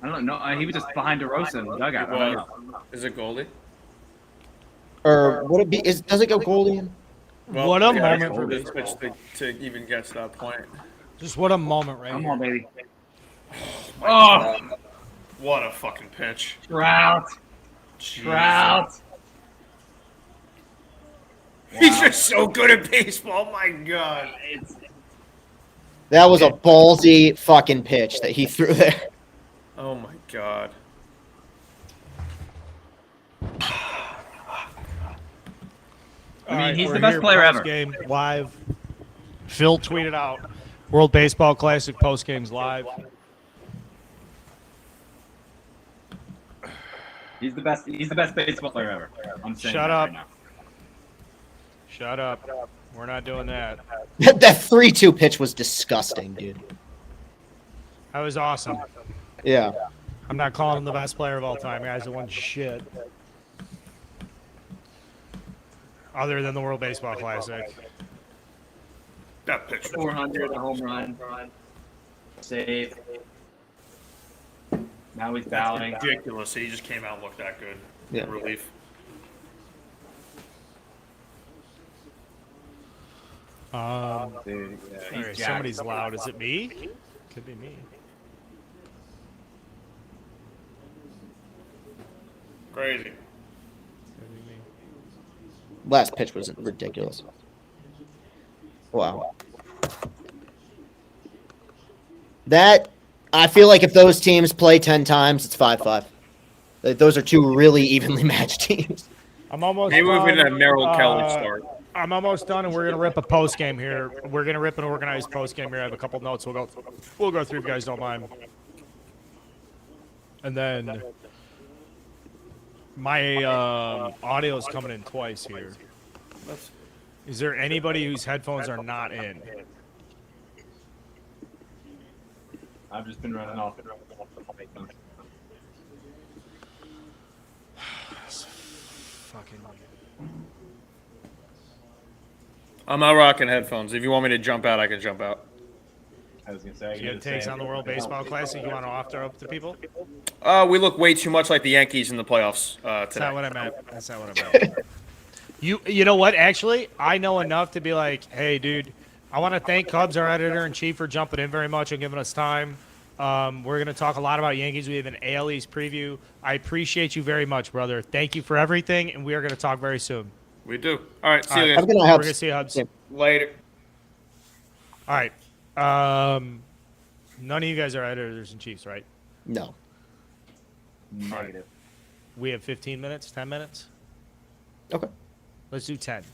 I don't know. He was just behind DeRosa in the dugout. I don't know. Is it Goldie? Or would it be? Does it go Goldie in? Well, What a we gotta moment for this baseball. pitch to even get to that point. Just what a moment right Come here. on, baby. Oh, What a fucking pitch. Trout. Jesus. Trout. He's just so good at baseball. My God. That was a ballsy fucking pitch that he threw there. Oh my God. I mean, he's we're the best here player ever. post-game live. Phil tweeted out World Baseball Classic post games live. He's the best. He's the best baseball player ever. I'm saying Shut that up. right now. Shut up. We're not doing that. That 3-2 pitch was disgusting, dude. That was awesome. Yeah. I'm not calling him the best player of all time, guys. It won shit. Other than the World Baseball Classic. That pitch was 400, a home run, save. Now he's bowing. ridiculous. He just came out and looked that good. Yeah. Relief. Dude, yeah, All he's right, jacked. somebody's loud. Is it me? Could be me. Crazy. Could be me. Last pitch was ridiculous. Wow. That, I feel like if those teams play 10 times, it's 5-5. Those are two really evenly matched teams. I'm almost Maybe we're done. going to Merrill Kelly start. I'm almost done, and we're gonna rip a post game here. We're gonna rip an organized post game here. I have a couple notes. We'll go through if you guys don't mind. And then my audio is coming in twice here. Is there anybody whose headphones are not in? I've just been running off. Fucking. I'm not rocking headphones. If you want me to jump out, I can jump out. I was gonna say. Do you have takes on the World Baseball Classic you want to offer up to people? We look way too much like the Yankees in the playoffs That's today. not what I meant. That's not what I meant. You know what? Actually, I know enough to be like, hey, dude, I want to thank Cubs, our editor-in-chief, for jumping in very much and giving us time. We're going to talk a lot about Yankees. We have an AL East preview. I appreciate you very much, brother. Thank you for everything, and we are going to talk very soon. We do. All right. See All you right. I'm guys. gonna We're have going to see you, Hubs. Yeah. Later. All right. None of you guys are editors-in-chiefs, right? no. Negative. We have 15 minutes, 10 minutes? Okay. Let's do 10.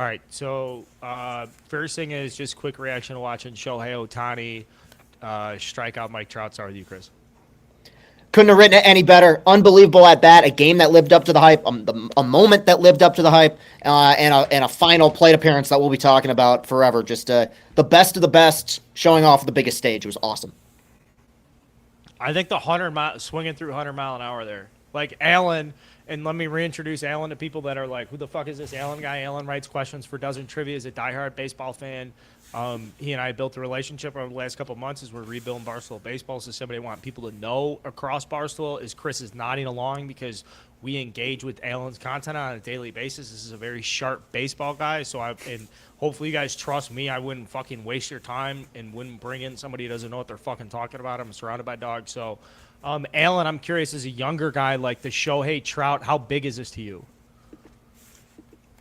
All right. So first thing is just quick reaction to watching Shohei Ohtani strike out Mike Trout. Start with you, Chris. Couldn't have written it any better. Unbelievable at bat. A game that lived up to the hype. A moment that lived up to the hype. And a final plate appearance that we'll be talking about forever. Just the best of the best, showing off the biggest stage. It was awesome. I think the swinging through 100 mile an hour there. Like Alan, and let me reintroduce Alan to people that are like, who the fuck is this Alan guy? Alan writes questions for Dozen Trivia. Is a diehard baseball fan. He and I built a relationship over the last couple of months as we're rebuilding Barstool Baseball. So somebody I want people to know across Barstool is Chris is nodding along because we engage with Alan's content on a daily basis. This is a very sharp baseball guy. So and hopefully you guys trust me. I wouldn't fucking waste your time and wouldn't bring in somebody who doesn't know what they're fucking talking about. I'm surrounded by dogs. So Alan, I'm curious, as a younger guy, like the Shohei Trout, how big is this to you?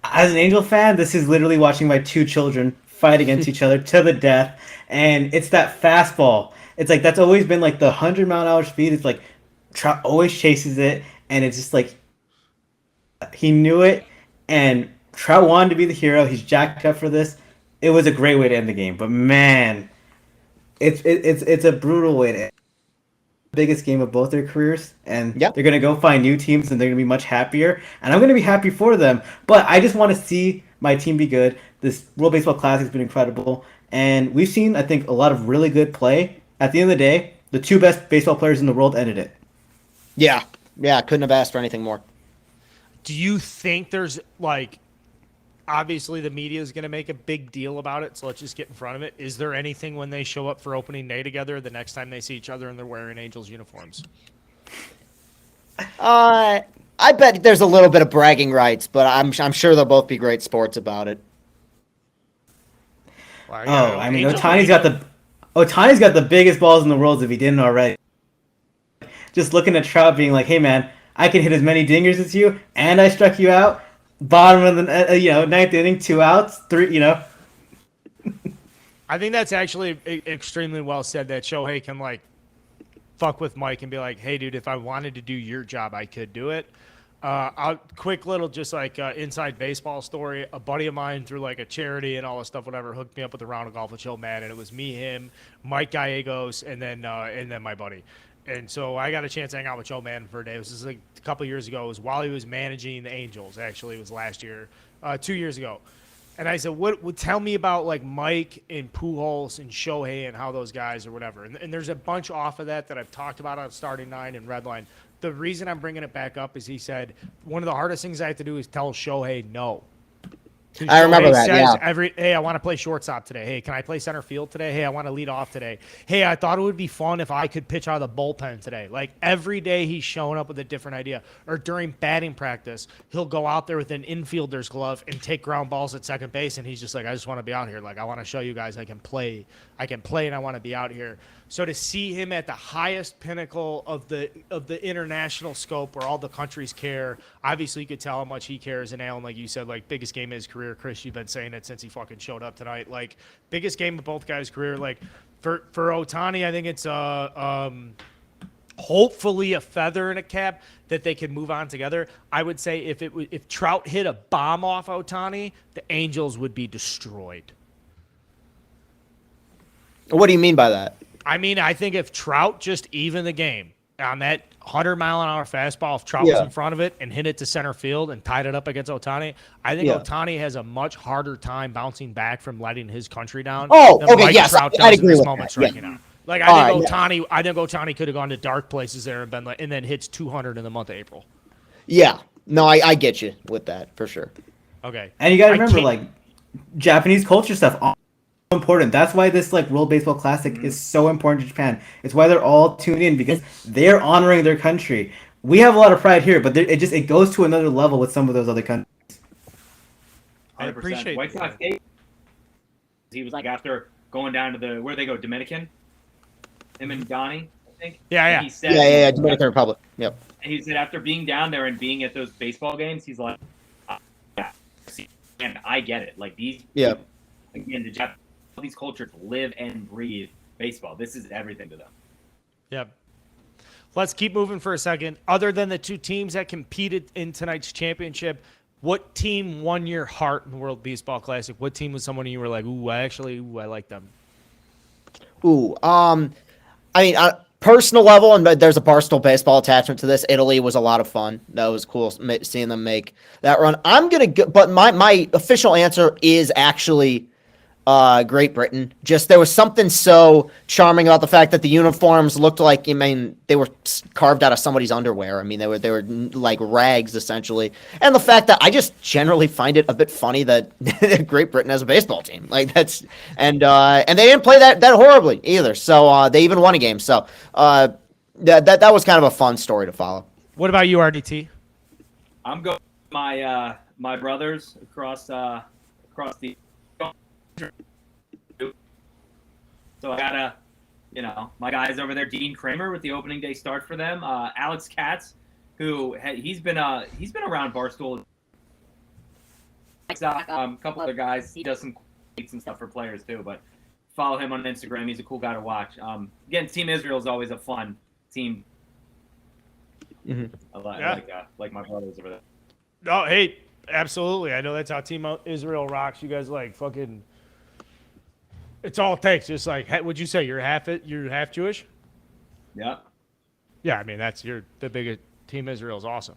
As an Angel fan, this is literally watching my two children fight against each other to the death, and it's that fastball. It's like that's always been like the 100-mile-an-hour speed. It's like Trout always chases it, and it's just like he knew it, and Trout wanted to be the hero. He's jacked up for this. It was a great way to end the game, but man, it's a brutal way to end the biggest game of both their careers, and Yep. they're gonna go find new teams, and they're gonna be much happier, and I'm gonna be happy for them. But I just want to see my team be good. This World Baseball Classic has been incredible, and we've seen, I think, a lot of really good play. At the end of the day, the two best baseball players in the world ended it. Yeah. Yeah. Couldn't have asked for anything more. Do you think there's like, obviously the media is going to make a big deal about it, so let's just get in front of it. Is there anything when they show up for opening day together, the next time they see each other and they're wearing Angels uniforms? I bet there's a little bit of bragging rights, but I'm sure they'll both be great sports about it. Well, Oh, I mean, Otani's got the biggest balls in the world if he didn't already. Just looking at Trout being like, hey man, I can hit as many dingers as you, and I struck you out. Bottom of the ninth inning, 2 outs, 3. I think that's actually extremely well said, that Shohei can like fuck with Mike and be like, hey dude, if I wanted to do your job, I could do it. Quick little just like inside baseball story. A buddy of mine through like a charity and all this stuff, whatever, hooked me up with a round of golf with Joe Madden, and it was me, him, Mike Gallegos, and then my buddy. And so I got a chance to hang out with Joe Madden for a day. It was just like a couple years ago. It was while he was managing the Angels. Actually, it was last year, 2 years ago. And I said, what would tell me about like Mike and Pujols and Shohei and how those guys or whatever. And there's a bunch off of that I've talked about on Starting Nine and Redline. The reason I'm bringing it back up is he said, one of the hardest things I have to do is tell Shohei no. I remember Shohei that, says yeah. hey, I want to play shortstop today. Hey, can I play center field today? Hey, I want to lead off today. Hey, I thought it would be fun if I could pitch out of the bullpen today. Like every day he's showing up with a different idea. Or during batting practice, he'll go out there with an infielder's glove and take ground balls at second base, and he's just like, I just want to be out here. Like I want to show you guys I can play, and I want to be out here. So to see him at the highest pinnacle of the international scope where all the countries care, obviously you could tell how much he cares. And Alan, like you said, like biggest game of his career. Chris, you've been saying it since he fucking showed up tonight. Like biggest game of both guys' career. Like for Otani, I think it's hopefully a feather in a cap that they can move on together. I would say if Trout hit a bomb off Otani, the Angels would be destroyed. What do you mean by that? I mean, I think if Trout just evened the game on that 100-mile-an-hour fastball, if Trout was in front of it and hit it to center field and tied it up against Otani, I think Otani has a much harder time bouncing back from letting his country down than okay, Mike Trout does I'd in agree this with moment that. striking out. Like I think right, Otani could have gone to dark places there and been like, and then hits 200 in the month of April. Yeah. No, I get you with that for sure. Okay. And you got to remember, like, Japanese culture stuff important. That's why this like World Baseball Classic is so important to Japan. It's why they're all tuned in, because they're honoring their country. We have a lot of pride here, but it goes to another level with some of those other countries. I appreciate White Sox Day. He was like after going down to where they go, Dominican. Him and Donnie, I think. Yeah. He said, Yeah, Dominican Republic. Yep. He said after being down there and being at those baseball games, he's like, yeah, and I get it. Like these, again, the Japanese. These cultures live and breathe baseball. This is everything to them. Yep. Let's keep moving for a second. Other than the two teams that competed in tonight's championship, what team won your heart in the World Baseball Classic? What team was someone you were like, I like them? I mean, personal level, and there's a Barstool Baseball attachment to this. Italy was a lot of fun. That was cool seeing them make that run. I'm gonna go, but my official answer is actually Great Britain. Just there was something so charming about the fact that the uniforms looked like, I mean, they were carved out of somebody's underwear. I mean, they were like rags essentially, and the fact that I just generally find it a bit funny that Great Britain has a baseball team like that's, and they didn't play that horribly either. So they even won a game. So that was kind of a fun story to follow. What about you, RDT? I'm going with my brothers across the. So I You know, my guys over there, Dean Kramer with the opening day start for them. Alex Katz, who he's been around Barstool. A couple other guys. He does some tweets and stuff for players too. But follow him on Instagram. He's a cool guy to watch. Again, Team Israel is always a fun team. Like my brothers over there. No, hey, absolutely. I know that's how Team Israel rocks. You guys like fucking. It's all it takes. Just like, would you say you're half Jewish? Yeah. Yeah, I mean the biggest. Team Israel's awesome.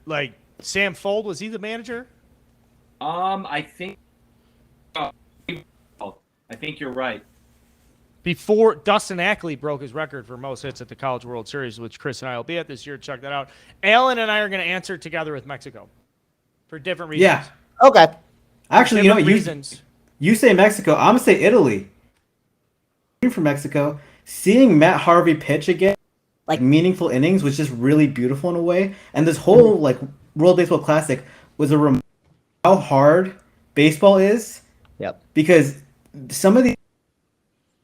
Like Sam Fold, was he the manager? I think you're right. Before Dustin Ackley broke his record for most hits at the College World Series, which Chris and I will be at this year. Check that out. Alan and I are going to answer together with Mexico for different reasons. Yeah. Okay. Actually, you know, reasons. You say Mexico. I'm gonna say Italy. For Mexico, seeing Matt Harvey pitch again, like meaningful innings, was just really beautiful in a way. And this whole like World Baseball Classic was a reminder how hard baseball is. Yep. Because some of these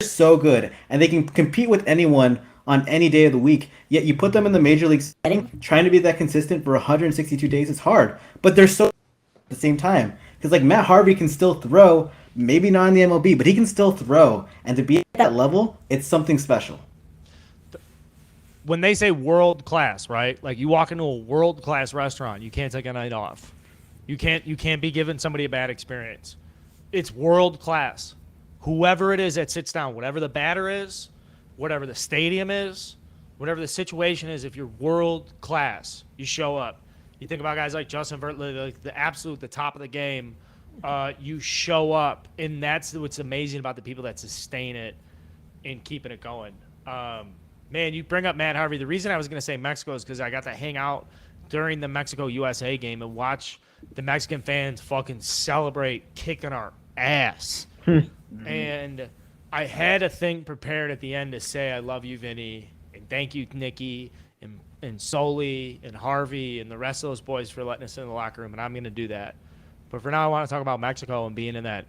are so good, and they can compete with anyone on any day of the week. Yet you put them in the major league setting, trying to be that consistent for 162 days is hard. But they're so at the same time. Because like Matt Harvey can still throw, maybe not in the MLB, but he can still throw. And to be at that level, it's something special. When they say world class, right? Like you walk into a world class restaurant, you can't take a night off. You can't be giving somebody a bad experience. It's world class. Whoever it is that sits down, whatever the batter is, whatever the stadium is, whatever the situation is, if you're world class, you show up. You think about guys like Justin Verlander, like the top of the game. You show up, and that's what's amazing about the people that sustain it and keeping it going. Man, you bring up Matt Harvey. The reason I was going to say Mexico is because I got to hang out during the Mexico-USA game and watch the Mexican fans fucking celebrate kicking our ass. And I had a thing prepared at the end to say I love you, Vinny, and thank you, Nikki, and Soli and Harvey and the rest of those boys for letting us in the locker room, and I'm going to do that. But for now, I want to talk about Mexico and being in that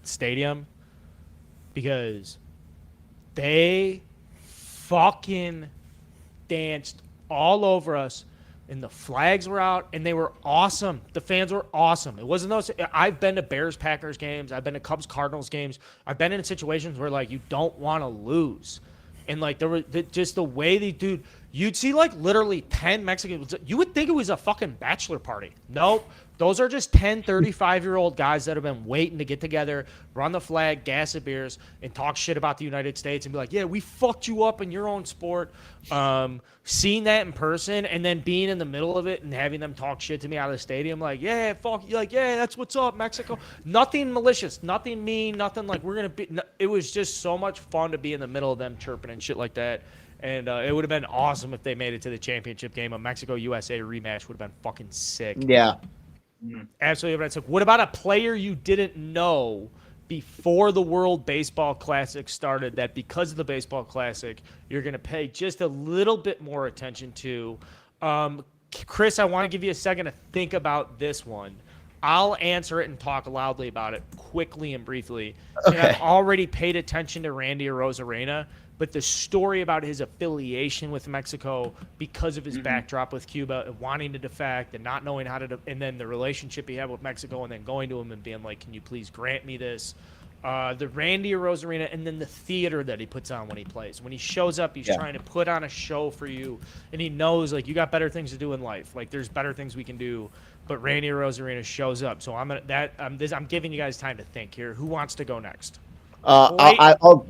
stadium because they fucking danced all over us, and the flags were out, and they were awesome. The fans were awesome. It wasn't those. I've been to Bears-Packers games. I've been to Cubs-Cardinals games. I've been in situations where, like, you don't want to lose. And, like, there were just the way they, dude, you'd see, like, literally 10 Mexicans. You would think it was a fucking bachelor party. Nope. Those are just 10, 35-year-old guys that have been waiting to get together, run the flag, gas the beers, and talk shit about the United States and be like, yeah, we fucked you up in your own sport. Seeing that in person and then being in the middle of it and having them talk shit to me out of the stadium, like, yeah, fuck you, like, yeah, that's what's up, Mexico. Nothing malicious, nothing mean, nothing like we're going to be. It was just so much fun to be in the middle of them chirping and shit like that. And it would have been awesome if they made it to the championship game. A Mexico-USA rematch would have been fucking sick. Yeah. Absolutely. It's like, what about a player you didn't know before the World Baseball Classic started that because of the Baseball Classic, you're going to pay just a little bit more attention to? Chris, I want to give you a second to think about this one. I'll answer it and talk loudly about it quickly and briefly. Okay. And I've already paid attention to Randy Arozarena, but the story about his affiliation with Mexico because of his backdrop with Cuba and wanting to defect and not knowing how to and then the relationship he had with Mexico and then going to him and being like, can you please grant me this? The Randy Arozarena and then the theater that he puts on when he plays. When he shows up, he's trying to put on a show for you, and he knows, like, you got better things to do in life. Like, there's better things we can do. But Randy Arozarena shows up. So I'm giving you guys time to think here. Who wants to go next? I'll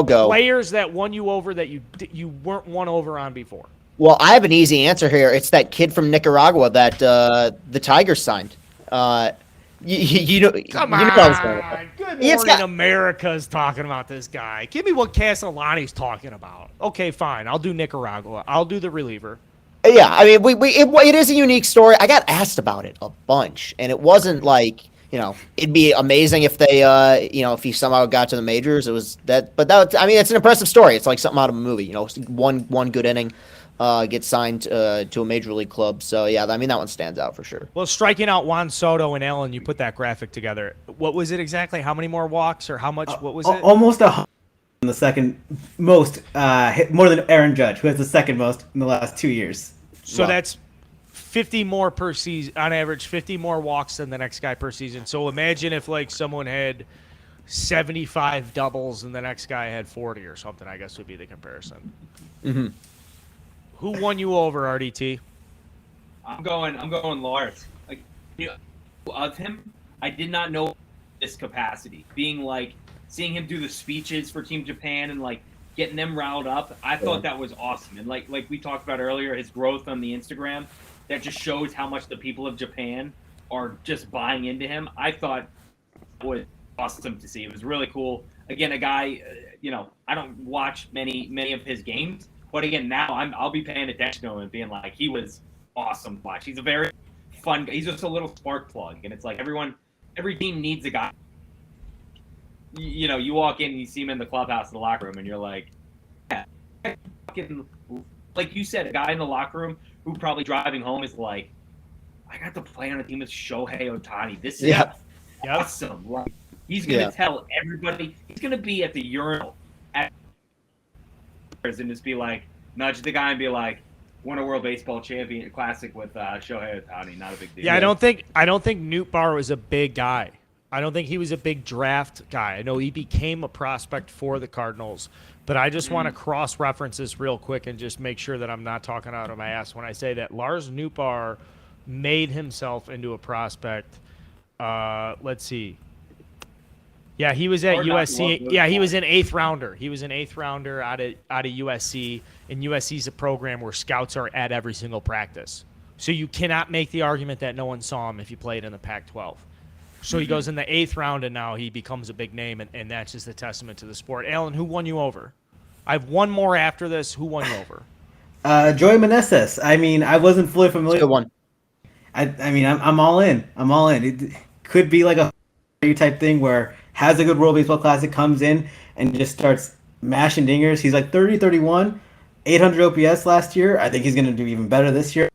go. Players that won you over that you weren't won over on before. Well, I have an easy answer here. It's that kid from Nicaragua that the Tigers signed. You know, Come you on. know what I was going with. Good Morning America's talking about this guy. Give me what Castellani's talking about. Okay, fine. I'll do Nicaragua. I'll do the reliever. Yeah, I mean, it is a unique story. I got asked about it a bunch, and it wasn't like, you know, it'd be amazing if they, if he somehow got to the majors. It was that, but I mean, it's an impressive story. It's like something out of a movie. You know, one good inning, gets signed to a major league club. So yeah, I mean, that one stands out for sure. Well, striking out Juan Soto and Allen, you put that graphic together. What was it exactly? How many more walks or how much? What was it? Almost the second most, more than Aaron Judge, who has the second most in the last 2 years. So that's 50 more per season, on average, 50 more walks than the next guy per season. So imagine if like someone had 75 doubles and the next guy had 40 or something, I guess would be the comparison. Mm-hmm. Who won you over, RDT? I'm going Lars. Like, of him, I did not know this capacity. Seeing him do the speeches for Team Japan and like getting them riled up, I thought that was awesome. And like we talked about earlier, his growth on the Instagram, that just shows how much the people of Japan are just buying into him. I thought it was awesome to see. It was really cool. Again, a guy, I don't watch many of his games, but again, now I'll be paying attention to him and being like, he was awesome to watch. He's a very fun guy. He's just a little spark plug, and it's like every team needs a guy. You walk in and you see him in the clubhouse in the locker room, and you're like, yeah, like you said, a guy in the locker room who probably driving home is like, I got to play on a team with Shohei Ohtani. This is awesome. Like, he's gonna tell everybody. He's gonna be at the urinal and just be like, nudge the guy and be like, won a World Baseball Champion Classic with Shohei Ohtani. Not a big deal. Yeah, I don't think Nootbaar was a big guy. I don't think he was a big draft guy. I know he became a prospect for the Cardinals, but I just want to cross-reference this real quick and just make sure that I'm not talking out of my ass when I say that Lars Nootbaar made himself into a prospect. Let's see. Yeah, he was at USC. Yeah, he was an 8th rounder. He was an 8th rounder out of USC, and USC's a program where scouts are at every single practice. So you cannot make the argument that no one saw him if he played in the Pac-12. So he goes in the 8th round, and now he becomes a big name, and that's just a testament to the sport. Alan, who won you over? I have one more after this. Who won you over? Joey Meneses. I mean, I wasn't fully familiar. Good one. I mean, I'm all in. I'm all in. It could be like a type thing where has a good World Baseball Classic, comes in and just starts mashing dingers. He's like 30-31, 800 OPS last year. I think he's going to do even better this year.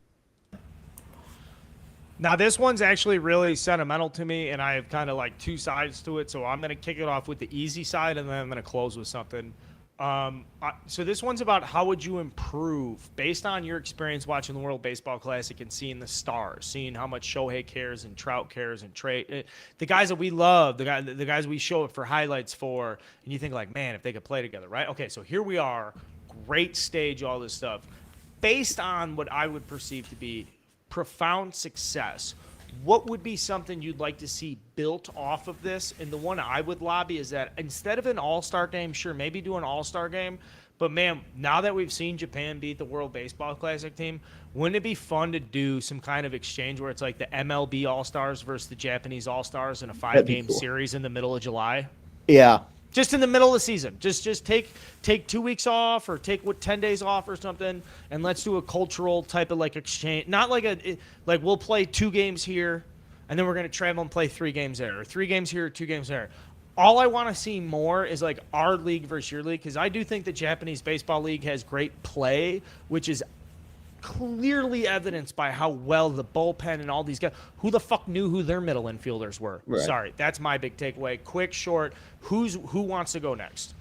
Now, this one's actually really sentimental to me, and I have kind of like two sides to it. So I'm going to kick it off with the easy side, and then I'm going to close with something. So this one's about how would you improve based on your experience watching the World Baseball Classic and seeing the stars, seeing how much Shohei cares and Trout cares and Trea, the guys that we love, the guys we show up for highlights for, and you think like, man, if they could play together, right? Okay, so here we are, great stage, all this stuff. Based on what I would perceive to be profound success, what would be something you'd like to see built off of this? And the one I would lobby is that instead of an all-star game, sure, maybe do an all-star game, but man, now that we've seen Japan beat the World Baseball Classic team, wouldn't it be fun to do some kind of exchange where it's like the MLB All-Stars versus the Japanese All-Stars in a 5-game series in the middle of July? Yeah. Just in the middle of the season. Just take 2 weeks off or take 10 days off or something, and let's do a cultural type of like exchange. Not like we'll play 2 games here, and then we're going to travel and play 3 games there, or 3 games here, 2 games there. All I want to see more is like our league versus your league, because I do think the Japanese Baseball League has great play, which is clearly evidenced by how well the bullpen and all these guys. Who the fuck knew who their middle infielders were? Right. Sorry, that's my big takeaway. Quick, short. Who wants to go next?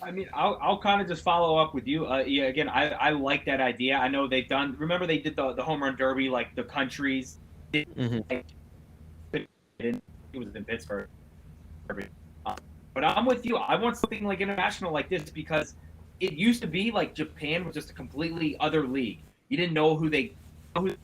I mean, I'll kind of just follow up with you. Yeah, again, I like that idea. I know they've done. Remember, they did the home run derby, like the countries. It was in Pittsburgh. But I'm with you. I want something like international like this because it used to be like Japan was just a completely other league. You didn't know who was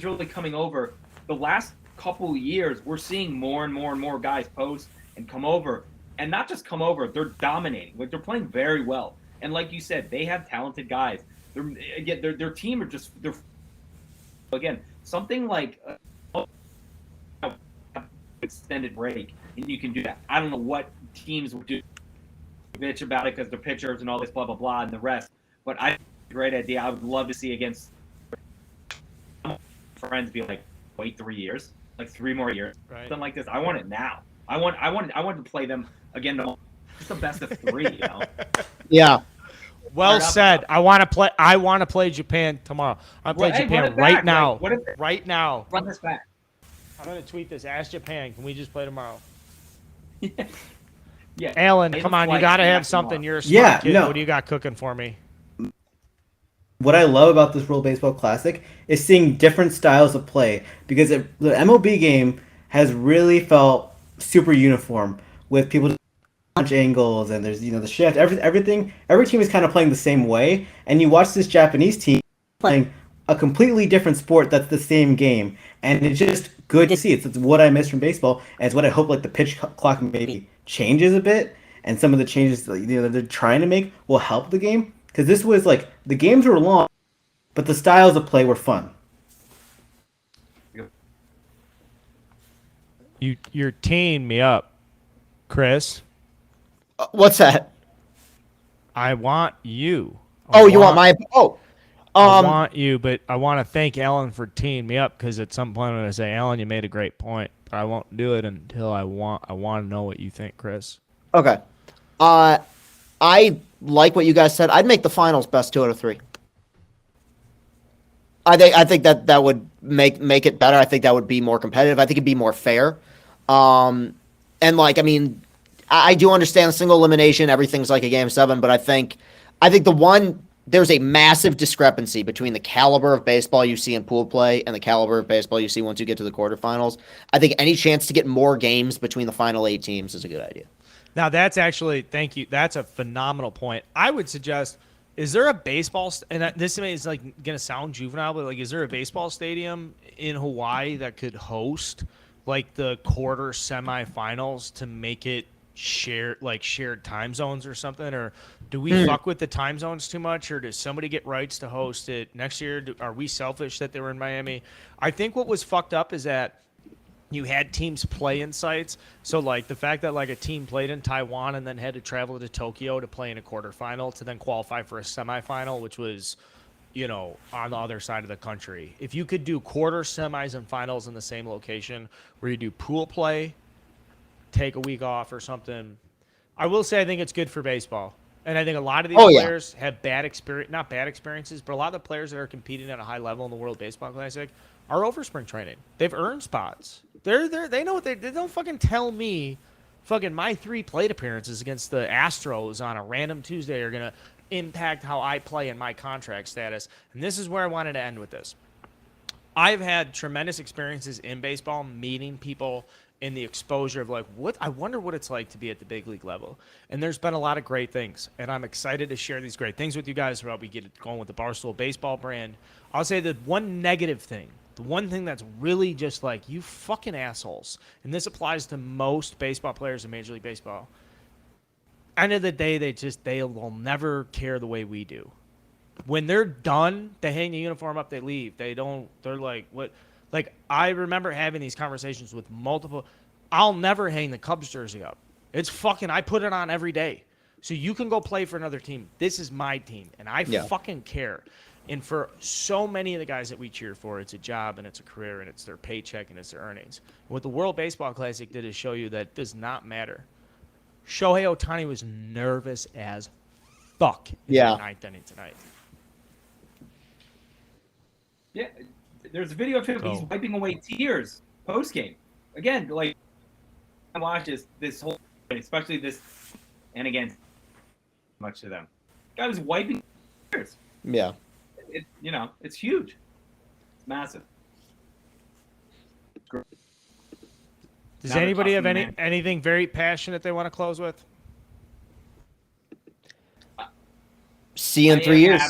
really coming over. The last couple of years, we're seeing more and more and more guys post and come over. And not just come over, they're dominating. Like, they're playing very well. And like you said, they have talented guys. Their team are just, again, something like extended break, and you can do that. I don't know what teams would do bitch about it because they're pitchers and all this blah blah blah and the rest, but I think it's a great idea. I would love to see against friends be like, wait 3 years, like 3 more years, right? Something like this. I want it now. I want to play them again. It's the best of 3, you know. Yeah. Well said. I want to play Japan tomorrow. I'm playing Japan right now. Like, right now. Run this back. I'm gonna tweet this. Ask Japan. Can we just play tomorrow? Yeah. Alan, Hey, come the on, you flights got to back have something. tomorrow. You're a smart Yeah, kid. no. What do you got cooking for me? What I love about this World Baseball Classic is seeing different styles of play because the MLB game has really felt super uniform with people launch angles and there's the shift everything every team is kind of playing the same way, and you watch this Japanese team playing a completely different sport that's the same game, and it's just good to see. It's what I miss from baseball, and it's what I hope like the pitch clock maybe changes a bit, and some of the changes that they're trying to make will help the game, because this was like the games were long but the styles of play were fun. You're teeing me up, Chris. What's that? I want you. Oh, you want my? Oh, I want you, but I want to thank Alan for teeing me up, because at some point I'm going to say, Alan, you made a great point, but I won't do it until I want to know what you think, Chris. okay. I like what you guys said. I'd make the finals best 2 out of 3. I think that would make it better. I think that would be more competitive. I think it'd be more fair. And like, I mean, I do understand single elimination. Everything's like a game 7, but I think there's a massive discrepancy between the caliber of baseball you see in pool play and the caliber of baseball you see once you get to the quarterfinals. I think any chance to get more games between the final 8 teams is a good idea. Now, that's actually, thank you. That's a phenomenal point. I would suggest, is there a baseball, and this is like going to sound juvenile, but like, is there a baseball stadium in Hawaii that could host like the quarter semifinals to make it shared time zones or something? Or do we fuck with the time zones too much? Or does somebody get rights to host it next year? Are we selfish that they were in Miami? I think what was fucked up is that you had teams play in sites. So, like, the fact that, like, a team played in Taiwan and then had to travel to Tokyo to play in a quarterfinal to then qualify for a semifinal, which was, on the other side of the country. If you could do quarter, semis, and finals in the same location where you do pool play, take a week off or something, I will say I think it's good for baseball. And I think a lot of these players have not bad experiences, but a lot of the players that are competing at a high level in the World Baseball Classic are over spring training. They've earned spots. They know what they don't fucking tell me fucking my 3 plate appearances against the Astros on a random Tuesday are going to impact how I play in my contract status. And this is where I wanted to end with this. I've had tremendous experiences in baseball meeting people in the exposure of like, I wonder what it's like to be at the big league level. And there's been a lot of great things. And I'm excited to share these great things with you guys while we get it going with the Barstool Baseball brand. I'll say the one negative thing, the one thing that's really just like, you fucking assholes, and this applies to most baseball players in Major League Baseball. End of the day, they will never care the way we do. When they're done, they hang the uniform up, they leave. They're like, what? Like, I remember having these conversations with multiple. I'll never hang the Cubs jersey up. It's fucking, I put it on every day. So you can go play for another team. This is my team, and I fucking care. And for so many of the guys that we cheer for, it's a job and it's a career and it's their paycheck and it's their earnings. And what the World Baseball Classic did is show you that it does not matter. Shohei Ohtani was nervous as fuck in the 9th inning tonight. Yeah, there's a video of him. He's wiping away tears post game. Again, like I watch this whole, especially this, and again, much to them. Guy was wiping tears. Yeah. It's huge. It's massive. Does anybody have anything very passionate they want to close with? See you in 3 years.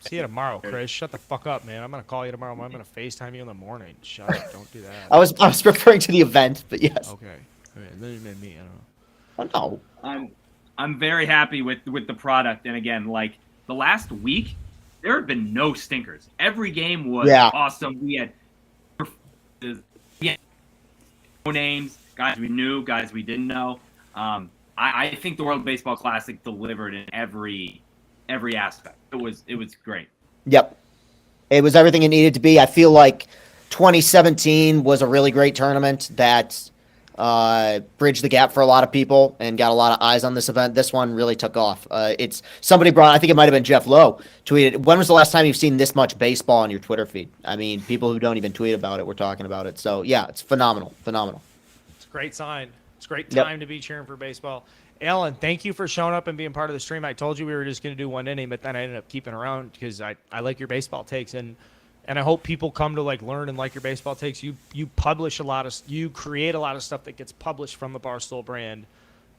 See you tomorrow, Chris. Shut the fuck up, man. I'm gonna call you tomorrow. I'm gonna FaceTime you in the morning. Shut up. Don't do that. I was referring to the event, but yes. Okay. Then you meant me. I don't know. Oh, no. I'm very happy with the product, and again, like the last week, there have been no stinkers. Every game was awesome. We had no names, guys we knew, guys we didn't know. I think the World Baseball Classic delivered in every aspect. It was great. Yep. It was everything it needed to be. I feel like 2017 was a really great tournament that bridged the gap for a lot of people and got a lot of eyes on this event. This one really took off. It's somebody brought, I think it might have been Jeff Lowe, tweeted, when was the last time you've seen this much baseball on your Twitter feed? I mean, people who don't even tweet about it were talking about it. So, yeah, it's phenomenal. Phenomenal. It's great sign. It's a great Yep. time to be cheering for baseball. Alan, thank you for showing up and being part of the stream. I told you we were just going to do one inning, but then I ended up keeping around because I like your baseball takes, and I hope people come to like learn and like your baseball takes. You publish a lot of, you create a lot of stuff that gets published from the Barstool brand,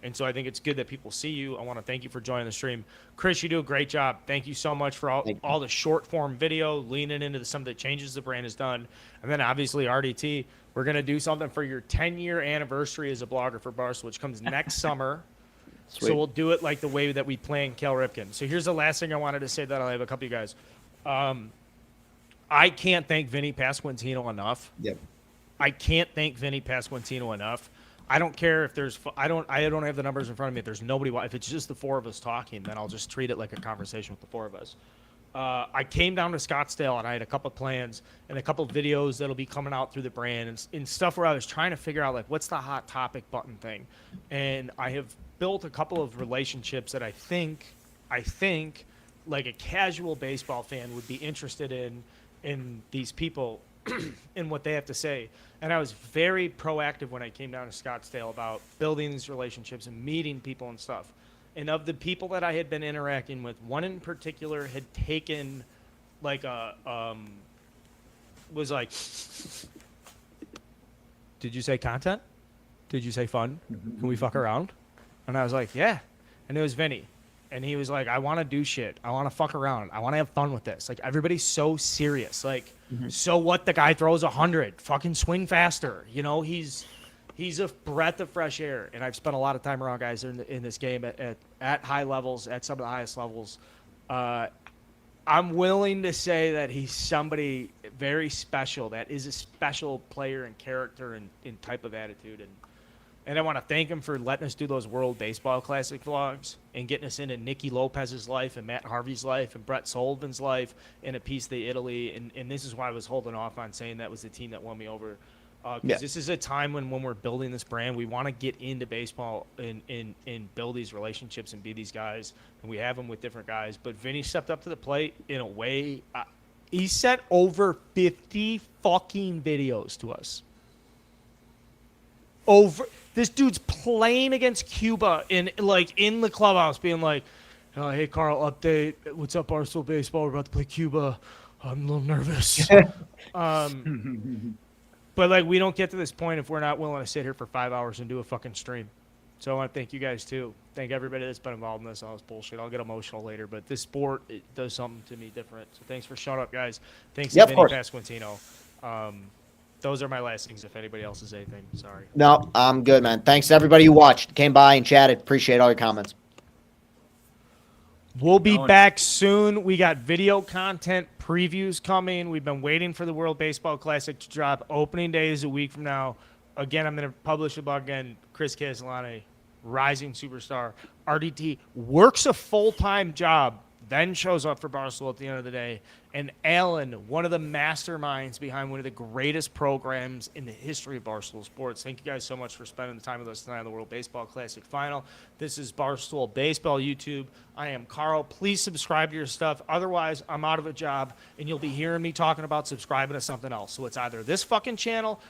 and so I think it's good that people see you. I want to thank you for joining the stream. Chris, you do a great job. Thank you so much for all the short form video, leaning into some of the changes the brand has done. And then obviously RDT, we're going to do something for your 10-year anniversary as a blogger for Barstool, which comes next summer. Sweet. So we'll do it like the way that we planned Cal Ripken. So here's the last thing I wanted to say that I'll have a couple of you guys. I can't thank Vinnie Pasquantino enough. Yep. I can't thank Vinnie Pasquantino enough. I don't care if there's I don't have the numbers in front of me. If there's nobody, if it's just the four of us talking, then I'll just treat it like a conversation with the four of us. I came down to Scottsdale and I had a couple plans and a couple videos that'll be coming out through the brand and stuff where I was trying to figure out like what's the hot topic button thing. And I have built a couple of relationships that I think like a casual baseball fan would be interested in these people and what they have to say. And I was very proactive when I came down to Scottsdale about building these relationships and meeting people and stuff. And of the people that I had been interacting with, one in particular had taken like was like, did you say content? Did you say fun? Can we fuck around? And I was like, yeah. And it was Vinny. And he was like, I want to do shit. I want to fuck around. I want to have fun with this. Like, everybody's so serious. Like, so what? The guy throws 100. Fucking swing faster. You know, he's a breath of fresh air. And I've spent a lot of time around guys in this game at high levels, at some of the highest levels. I'm willing to say that he's somebody very special. That is a special player and character and type of attitude. And I want to thank him for letting us do those World Baseball Classic vlogs and getting us into Nicky Lopez's life and Matt Harvey's life and Brett Sullivan's life and a piece of Italy. And this is why I was holding off on saying that was the team that won me over. Because this is a time when we're building this brand, we want to get into baseball and build these relationships and be these guys. And we have them with different guys. But Vinny stepped up to the plate in a way. He sent over 50 fucking videos to us. This dude's playing against Cuba in the clubhouse, being like, "Hey Carl, update. What's up, Barstool Baseball? We're about to play Cuba. I'm a little nervous." But like, we don't get to this point if we're not willing to sit here for 5 hours and do a fucking stream. So I want to thank you guys too. Thank everybody that's been involved in this. All this bullshit. I'll get emotional later, but this sport, it does something to me different. So thanks for showing up, guys. Thanks to Vinny Pasquantino. Those are my last things. If anybody else has anything, sorry. No, I'm good, man. Thanks to everybody who watched, came by and chatted. Appreciate all your comments. We'll be back soon. We got video content previews coming. We've been waiting for the World Baseball Classic to drop. Opening day is a week from now. Again, I'm going to publish a blog again. Chris Castellani, rising superstar. RDT works a full-time job, then shows up for Barstool at the end of the day. And Alan, one of the masterminds behind one of the greatest programs in the history of Barstool Sports. Thank you guys so much for spending the time with us tonight on the World Baseball Classic Final. This is Barstool Baseball YouTube. I am Carl. Please subscribe to your stuff. Otherwise, I'm out of a job, and you'll be hearing me talking about subscribing to something else. So it's either this fucking channel